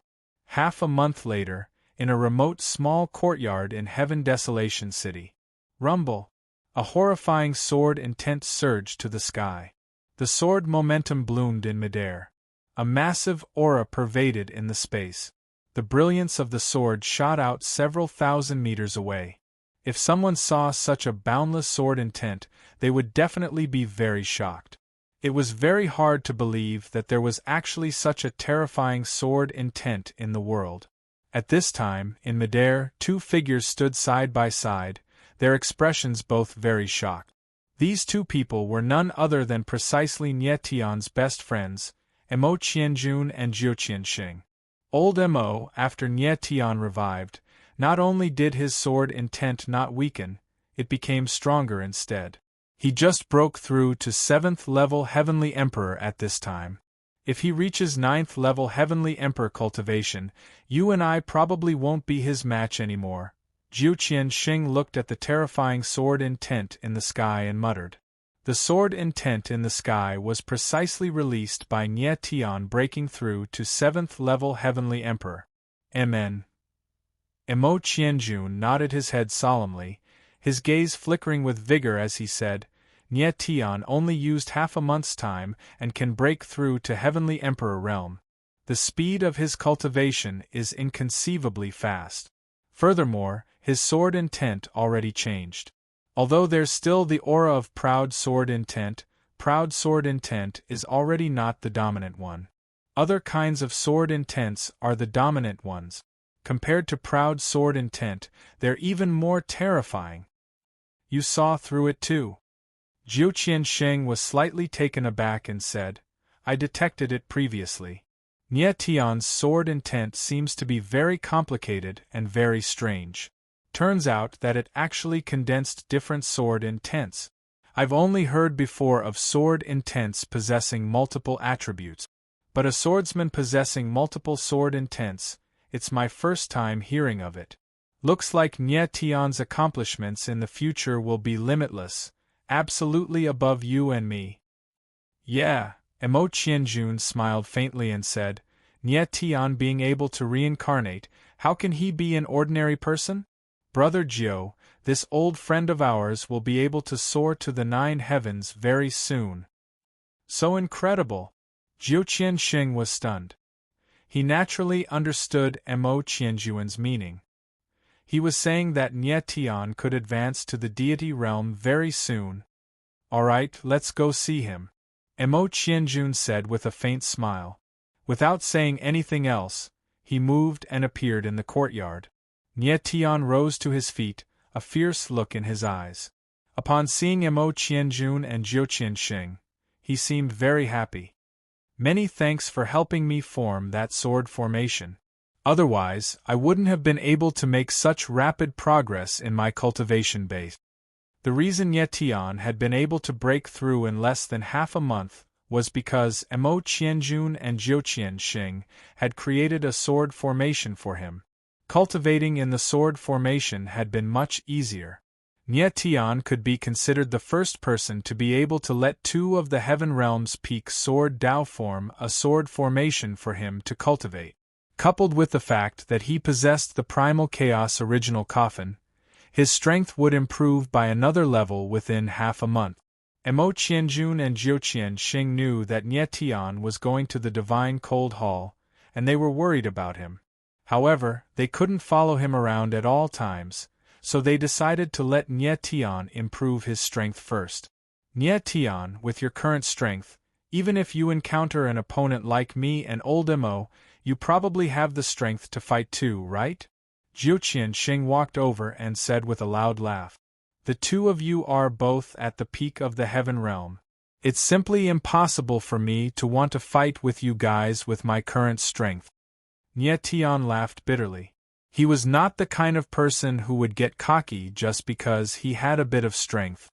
Speaker 1: Half a month later, in a remote small courtyard in Heaven Desolation City. Rumble. A horrifying sword intent surged to the sky. The sword momentum bloomed in midair. A massive aura pervaded in the space. The brilliance of the sword shot out several thousand meters away. If someone saw such a boundless sword intent, they would definitely be very shocked. It was very hard to believe that there was actually such a terrifying sword intent in the world. At this time, in midair, two figures stood side by side, their expressions both very shocked. These two people were none other than precisely Nie Tian's best friends, Mo Qianjun and Jiu Qianxing. Old Mo, after Nie Tian revived, not only did his sword intent not weaken, it became stronger instead. He just broke through to 7th level Heavenly Emperor at this time. If he reaches 9th level Heavenly Emperor cultivation, you and I probably won't be his match anymore. Jiu Qianxing looked at the terrifying sword intent in the sky and muttered. The sword intent in the sky was precisely released by Nie Tian breaking through to 7th level Heavenly Emperor. Amen. Mo Qianjun nodded his head solemnly, his gaze flickering with vigor as he said, Nie Tian only used half a month's time and can break through to Heavenly Emperor realm. The speed of his cultivation is inconceivably fast. Furthermore, his sword intent already changed. Although there's still the aura of proud sword intent is already not the dominant one. Other kinds of sword intents are the dominant ones. Compared to proud sword intent, they're even more terrifying. You saw through it too. Jiu Qianxing was slightly taken aback and said, I detected it previously. Nie Tian's sword intent seems to be very complicated and very strange. Turns out that it actually condensed different sword intents. I've only heard before of sword intents possessing multiple attributes. But a swordsman possessing multiple sword intents, it's my first time hearing of it. Looks like Nie Tian's accomplishments in the future will be limitless, absolutely above you and me. Yeah, Mo Qianjun smiled faintly and said, Nie Tian being able to reincarnate, how can he be an ordinary person? Brother Jiu, this old friend of ours will be able to soar to the 9 heavens very soon. So incredible! Jiu Qianxing was stunned. He naturally understood Mo Qianjun's meaning. He was saying that Nie Tian could advance to the deity realm very soon. Alright, let's go see him. Mo Qianjun said with a faint smile. Without saying anything else, he moved and appeared in the courtyard. Nie Tian rose to his feet, a fierce look in his eyes. Upon seeing Mo Qianjun and Jiu Qianxing, he seemed very happy. Many thanks for helping me form that sword formation. Otherwise, I wouldn't have been able to make such rapid progress in my cultivation base. The reason Nie Tian had been able to break through in less than half a month was because Mo Qianjun and Jiu Qianxing had created a sword formation for him. Cultivating in the sword formation had been much easier. Nie Tian could be considered the first person to be able to let two of the heaven realms' peak sword Dao form a sword formation for him to cultivate. Coupled with the fact that he possessed the primal chaos original coffin, his strength would improve by another level within half a month. Mo Qianjun and Jiu Qianxing knew that Nie Tian was going to the Divine Cold Hall, and they were worried about him. However, they couldn't follow him around at all times, so they decided to let Nie Tian improve his strength first. Nie Tian, with your current strength, even if you encounter an opponent like me and old Mo, you probably have the strength to fight too, right? Jiu Qianxing walked over and said with a loud laugh. The two of you are both at the peak of the heaven realm. It's simply impossible for me to want to fight with you guys with my current strength. Nie Tian laughed bitterly. He was not the kind of person who would get cocky just because he had a bit of strength.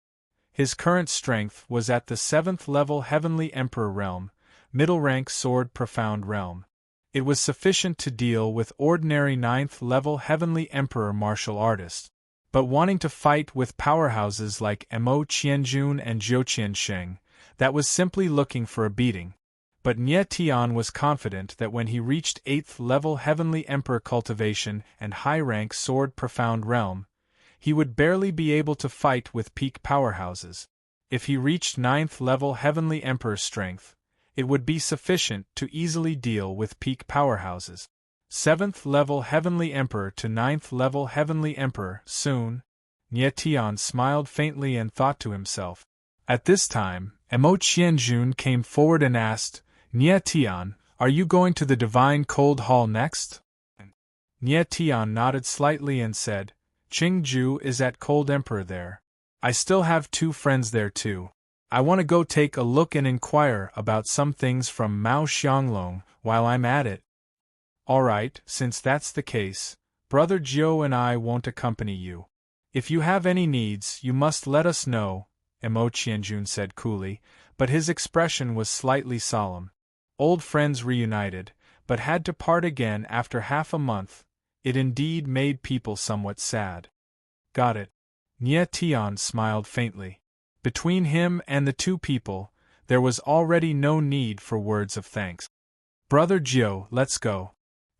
Speaker 1: His current strength was at the 7th level Heavenly Emperor realm, middle rank sword profound realm. It was sufficient to deal with ordinary 9th level Heavenly Emperor martial artists. But wanting to fight with powerhouses like Mo Qianjun and Zhou Qiansheng, that was simply looking for a beating. But Nie Tian was confident that when he reached 8th level Heavenly Emperor cultivation and high-rank Sword Profound Realm, he would barely be able to fight with peak powerhouses. If he reached 9th level Heavenly Emperor strength, it would be sufficient to easily deal with peak powerhouses. 7th level Heavenly Emperor to 9th level Heavenly Emperor soon. Nie Tian smiled faintly and thought to himself. At this time, Mo Qianjun came forward and asked, Nie Tian, are you going to the Divine Cold Hall next? Nie Tian nodded slightly and said, Qingju is at Cold Emperor there. I still have 2 friends there too. I want to go take a look and inquire about some things from Mao Xianglong while I'm at it. Alright, since that's the case, Brother Jiu and I won't accompany you. If you have any needs, you must let us know, Mo Qianjun said coolly, but his expression was slightly solemn. Old friends reunited, but had to part again after half a month. It indeed made people somewhat sad. Got it. Nie Tian smiled faintly. Between him and the 2 people, there was already no need for words of thanks. Brother Jiu, let's go.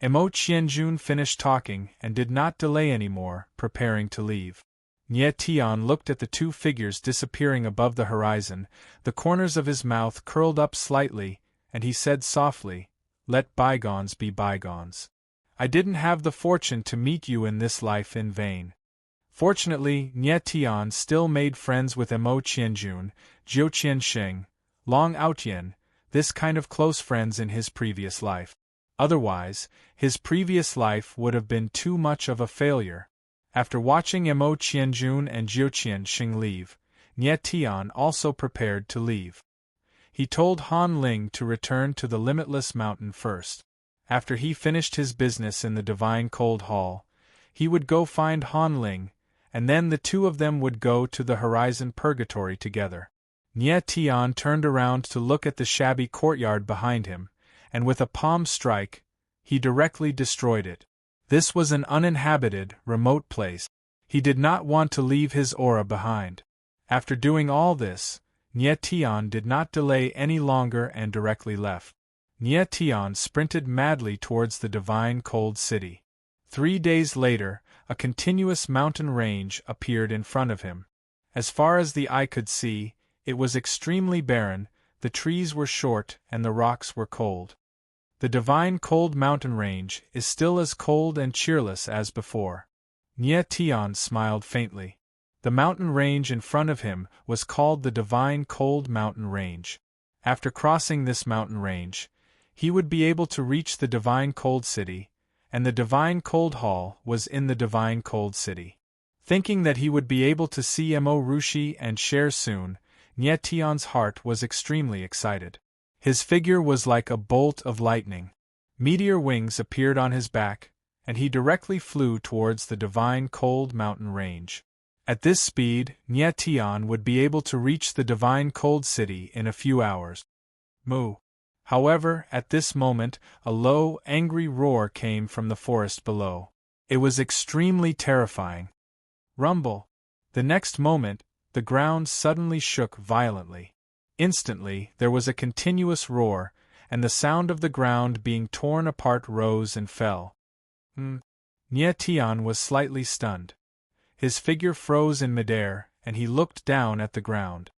Speaker 1: Mo Qianjun finished talking and did not delay any more, preparing to leave. Nie Tian looked at the 2 figures disappearing above the horizon, the corners of his mouth curled up slightly, and he said softly, Let bygones be bygones. I didn't have the fortune to meet you in this life in vain. Fortunately, Nie Tian still made friends with Mo Qianjun, Zhou Qiansheng, Long Outyen, this kind of close friends in his previous life. Otherwise, his previous life would have been too much of a failure. After watching Mo Qianjun and Zhou Qiansheng leave, Nie Tian also prepared to leave. He told Han Ling to return to the Limitless Mountain first. After he finished his business in the Divine Cold Hall, he would go find Han Ling, and then the 2 of them would go to the Horizon Purgatory together. Nie Tian turned around to look at the shabby courtyard behind him, and with a palm strike, he directly destroyed it. This was an uninhabited, remote place. He did not want to leave his aura behind. After doing all this, Nie Tian did not delay any longer and directly left. Nie Tian sprinted madly towards the Divine Cold City. 3 days later, a continuous mountain range appeared in front of him. As far as the eye could see, it was extremely barren, the trees were short and the rocks were cold. The Divine Cold Mountain Range is still as cold and cheerless as before. Nie Tian smiled faintly. The mountain range in front of him was called the Divine Cold Mountain Range. After crossing this mountain range, he would be able to reach the Divine Cold City, and the Divine Cold Hall was in the Divine Cold City. Thinking that he would be able to see Mo Rushi and share soon, Nie Tian's heart was extremely excited. His figure was like a bolt of lightning. Meteor wings appeared on his back, and he directly flew towards the Divine Cold Mountain Range. At this speed, Nie Tian would be able to reach the Divine Cold City in a few hours. Moo. However, at this moment, a low, angry roar came from the forest below. It was extremely terrifying. Rumble. The next moment, the ground suddenly shook violently. Instantly, there was a continuous roar, and the sound of the ground being torn apart rose and fell. Nie Tian was slightly stunned. His figure froze in midair, and he looked down at the ground.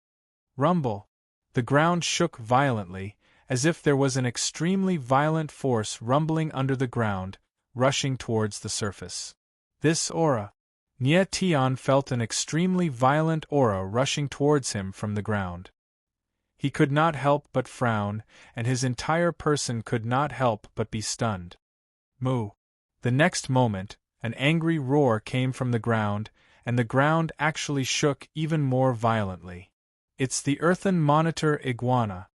Speaker 1: Rumble. The ground shook violently, as if there was an extremely violent force rumbling under the ground, rushing towards the surface. This aura. Nie Tian felt an extremely violent aura rushing towards him from the ground. He could not help but frown, and his entire person could not help but be stunned. Moo. The next moment, an angry roar came from the ground, and the ground actually shook even more violently. It's the earthen monitor iguana.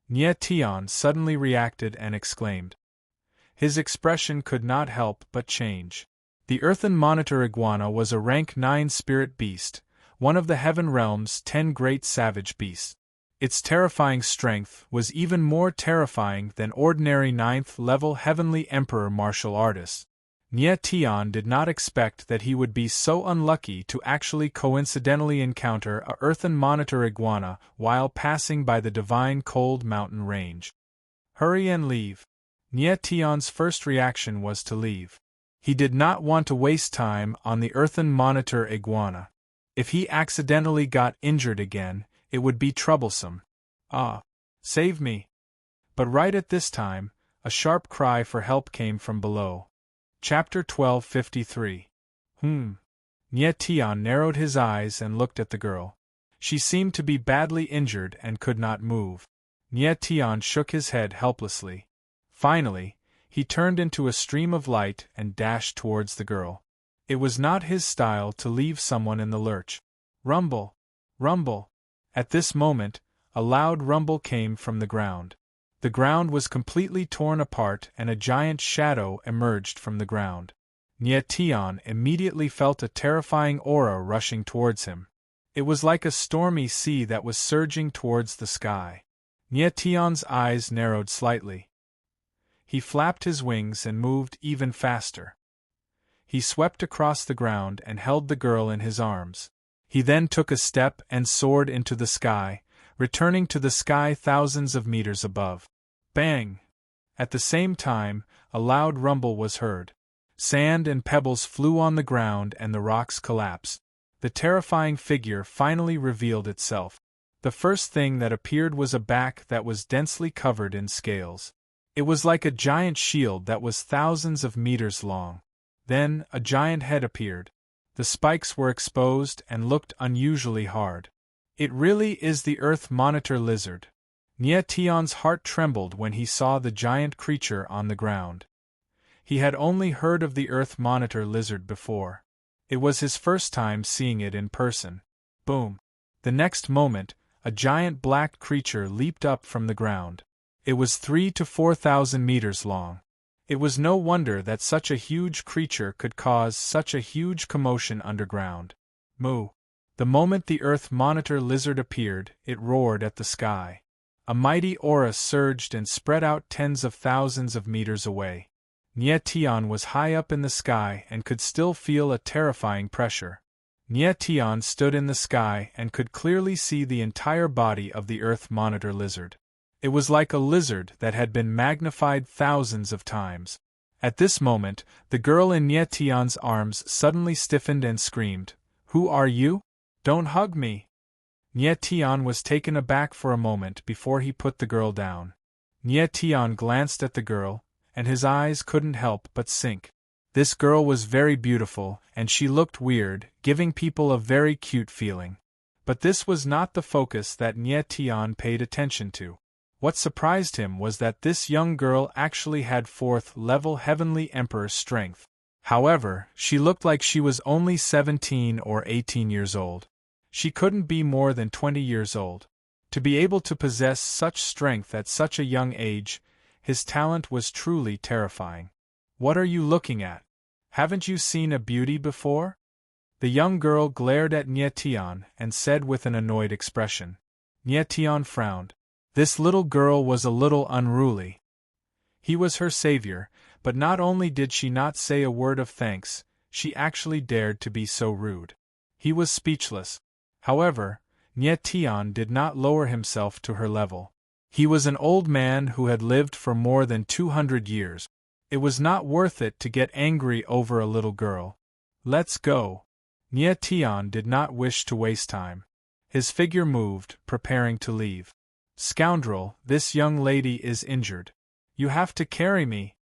Speaker 1: Nie Tian suddenly reacted and exclaimed. His expression could not help but change. The earthen monitor iguana was a rank 9 spirit beast, one of the heaven realm's 10 great savage beasts. Its terrifying strength was even more terrifying than ordinary 9th level heavenly emperor martial artists. Nie Tian did not expect that he would be so unlucky to actually coincidentally encounter a earthen monitor iguana while passing by the divine cold mountain range. Hurry and leave. Nie Tian's first reaction was to leave. He did not want to waste time on the earthen monitor iguana. If he accidentally got injured again, it would be troublesome. Ah! Save me! But right at this time, a sharp cry for help came from below. Chapter 1253. Nie Tian narrowed his eyes and looked at the girl. She seemed to be badly injured and could not move. Nie Tian shook his head helplessly. Finally, he turned into a stream of light and dashed towards the girl. It was not his style to leave someone in the lurch. Rumble! Rumble! At this moment, a loud rumble came from the ground. The ground was completely torn apart and a giant shadow emerged from the ground. Nie Tian immediately felt a terrifying aura rushing towards him. It was like a stormy sea that was surging towards the sky. Nie Tian's eyes narrowed slightly. He flapped his wings and moved even faster. He swept across the ground and held the girl in his arms. He then took a step and soared into the sky, returning to the sky thousands of meters above. Bang! At the same time, a loud rumble was heard. Sand and pebbles flew on the ground and the rocks collapsed. The terrifying figure finally revealed itself. The first thing that appeared was a back that was densely covered in scales. It was like a giant shield that was thousands of meters long. Then, a giant head appeared. The spikes were exposed and looked unusually hard. It really is the Earth Monitor lizard. Nie Tian's heart trembled when he saw the giant creature on the ground. He had only heard of the Earth Monitor lizard before. It was his first time seeing it in person. Boom! The next moment, a giant black creature leaped up from the ground. It was 3,000 to 4,000 meters long. It was no wonder that such a huge creature could cause such a huge commotion underground. Moo! The moment the Earth Monitor lizard appeared, it roared at the sky. A mighty aura surged and spread out tens of thousands of meters away. Nie Tian was high up in the sky and could still feel a terrifying pressure. Nie Tian stood in the sky and could clearly see the entire body of the Earth Monitor lizard. It was like a lizard that had been magnified thousands of times. At this moment, the girl in Nie Tian's arms suddenly stiffened and screamed, "Who are you? Don't hug me!" Nie Tian was taken aback for a moment before he put the girl down. Nie Tian glanced at the girl, and his eyes couldn't help but sink. This girl was very beautiful, and she looked weird, giving people a very cute feeling. But this was not the focus that Nie Tian paid attention to. What surprised him was that this young girl actually had 4th-level Heavenly Emperor strength. However, she looked like she was only 17 or 18 years old. She couldn't be more than 20 years old. To be able to possess such strength at such a young age, his talent was truly terrifying. "What are you looking at? Haven't you seen a beauty before?" The young girl glared at Nie Tian and said with an annoyed expression. Nie Tian frowned. This little girl was a little unruly. He was her savior, but not only did she not say a word of thanks, she actually dared to be so rude. He was speechless. However, Nie Tian did not lower himself to her level. He was an old man who had lived for more than 200 years. It was not worth it to get angry over a little girl. "Let's go." Nie Tian did not wish to waste time. His figure moved, preparing to leave. "Scoundrel, this young lady is injured. You have to carry me."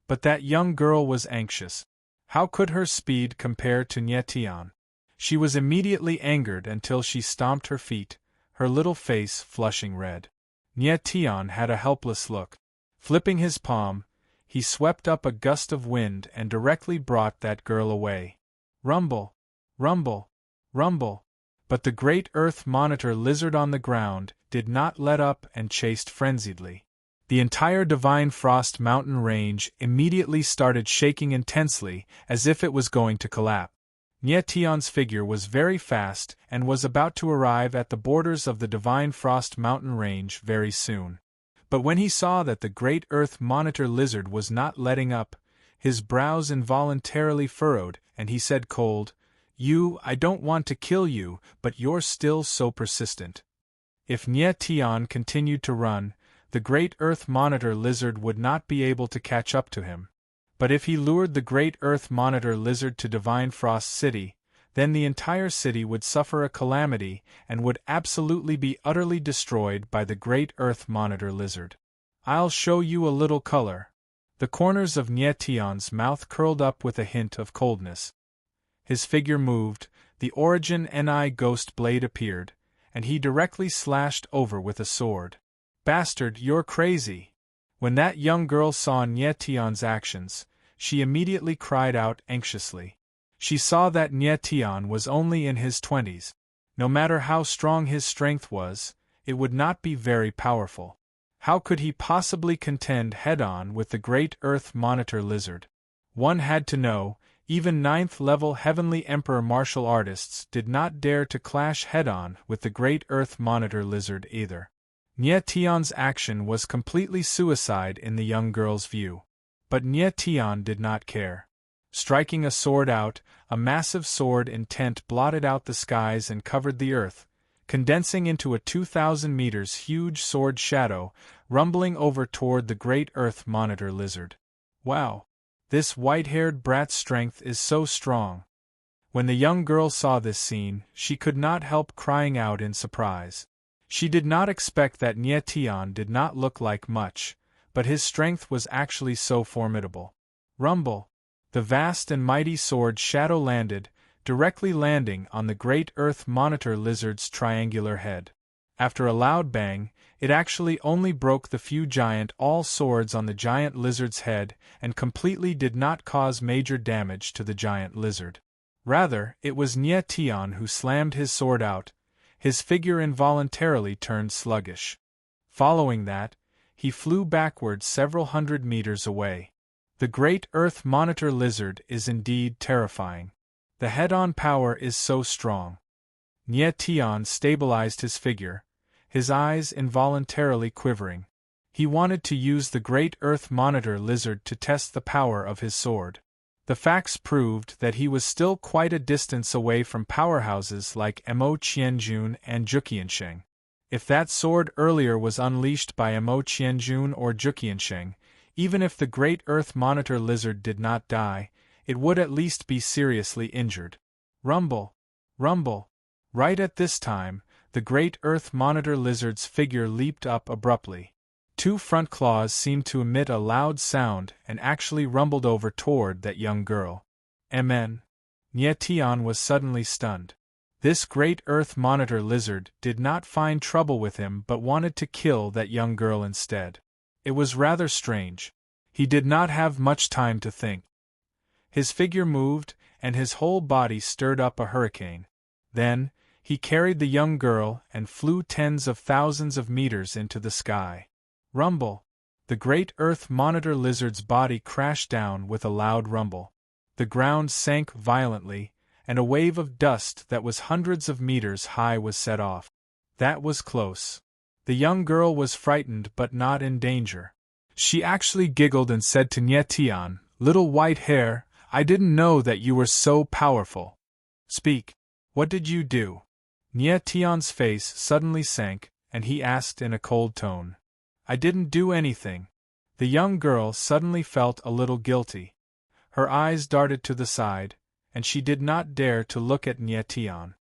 Speaker 1: But that young girl was anxious. How could her speed compare to Nie Tian? She was immediately angered until she stomped her feet, her little face flushing red. Nie Tian had a helpless look. Flipping his palm, he swept up a gust of wind and directly brought that girl away. Rumble! Rumble! Rumble! But the great Earth Monitor lizard on the ground did not let up and chased frenziedly. The entire Divine Frost mountain range immediately started shaking intensely, as if it was going to collapse. Nie Tian's figure was very fast and was about to arrive at the borders of the Divine Frost mountain range very soon. But when he saw that the great Earth Monitor lizard was not letting up, his brows involuntarily furrowed, and he said cold, I don't want to kill you, but you're still so persistent. If Nye Tian continued to run, the great Earth Monitor Lizard would not be able to catch up to him. But if he lured the great Earth Monitor Lizard to Divine Frost City, then the entire city would suffer a calamity and would absolutely be utterly destroyed by the great Earth Monitor Lizard. I'll show you a little color. The corners of Nye Tian's mouth curled up with a hint of coldness. His figure moved, the Origin Ni ghost blade appeared, and he directly slashed over with a sword. Bastard, you're crazy! When that young girl saw Nye Tian's actions, she immediately cried out anxiously. She saw that Nye Tian was only in his 20s. No matter how strong his strength was, it would not be very powerful. How could he possibly contend head-on with the great Earth Monitor Lizard? One had to know, even 9th-level Heavenly Emperor martial artists did not dare to clash head-on with the great Earth Monitor Lizard either. Nye Tian's action was completely suicide in the young girl's view. But Nye Tian did not care. Striking a sword out, a massive sword intent blotted out the skies and covered the earth, condensing into a 2,000 meters huge sword shadow, rumbling over toward the great Earth Monitor Lizard. Wow! This white-haired brat's strength is so strong. When the young girl saw this scene, she could not help crying out in surprise. She did not expect that Nye Tian did not look like much, but his strength was actually so formidable. Rumble! The vast and mighty sword shadow landed, directly landing on the great Earth Monitor Lizard's triangular head. After a loud bang, it actually only broke the few giant all swords on the giant lizard's head and completely did not cause major damage to the giant lizard. Rather, it was Nye Tian who slammed his sword out. His figure involuntarily turned sluggish. Following that, he flew backwards several hundred meters away. The great Earth Monitor Lizard is indeed terrifying. The head-on power is so strong. Nye Tian stabilized his figure, his eyes involuntarily quivering. He wanted to use the great Earth Monitor Lizard to test the power of his sword. The facts proved that he was still quite a distance away from powerhouses like Mo Qianjun and Juqiansheng. If that sword earlier was unleashed by Mo Qianjun or Juqiansheng, even if the great Earth Monitor Lizard did not die, it would at least be seriously injured. Rumble! Rumble! Right at this time, the great Earth Monitor Lizard's figure leaped up abruptly. Two front claws seemed to emit a loud sound and actually rumbled over toward that young girl. Mn. Nye Tian was suddenly stunned. This great Earth Monitor Lizard did not find trouble with him but wanted to kill that young girl instead. It was rather strange. He did not have much time to think. His figure moved, and his whole body stirred up a hurricane. Then, he carried the young girl and flew tens of thousands of meters into the sky. Rumble! The great Earth Monitor Lizard's body crashed down with a loud rumble. The ground sank violently, and a wave of dust that was hundreds of meters high was set off. That was close. The young girl was frightened but not in danger. She actually giggled and said to Nye Tian, "Little white hare, I didn't know that you were so powerful. Speak. What did you do?" Nye Tian's face suddenly sank, and he asked in a cold tone. "I didn't do anything." The young girl suddenly felt a little guilty. Her eyes darted to the side, and she did not dare to look at Nye Tian.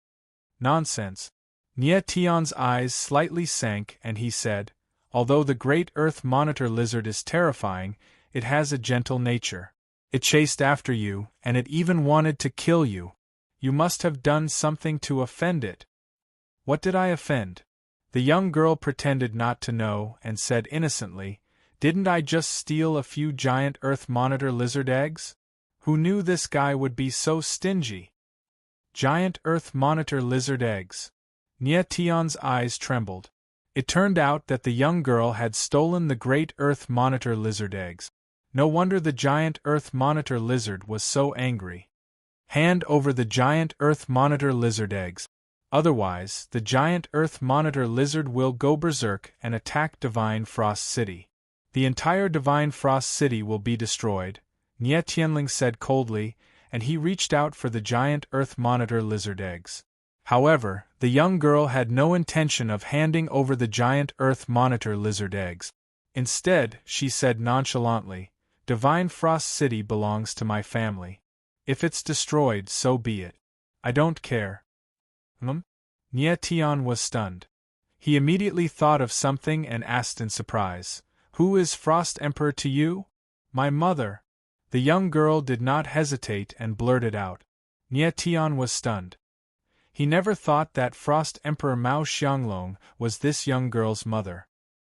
Speaker 1: "Nonsense." Nye Tian's eyes slightly sank and he said, "Although the great Earth Monitor Lizard is terrifying, it has a gentle nature. It chased after you, and it even wanted to kill you. You must have done something to offend it." "What did I offend?" The young girl pretended not to know and said innocently, "Didn't I just steal a few giant Earth Monitor Lizard eggs? Who knew this guy would be so stingy?" Giant Earth Monitor Lizard eggs. Nye Tian's eyes trembled. It turned out that the young girl had stolen the great Earth Monitor Lizard eggs. No wonder the giant Earth Monitor Lizard was so angry. Hand over the giant Earth Monitor Lizard eggs. Otherwise, the giant Earth Monitor Lizard will go berserk and attack Divine Frost City. The entire Divine Frost City will be destroyed, Nie Tianling said coldly, and he reached out for the giant Earth Monitor lizard eggs. However, the young girl had no intention of handing over the giant Earth Monitor lizard eggs. Instead, she said nonchalantly, Divine Frost City belongs to my family. If it's destroyed, so be it. I don't care. Nie Tian was stunned. He immediately thought of something and asked in surprise, Who is Frost Emperor to you? My mother. The young girl did not hesitate and blurted out. Nie Tian was stunned. He never thought that Frost Emperor Mao Xianglong was this young girl's mother.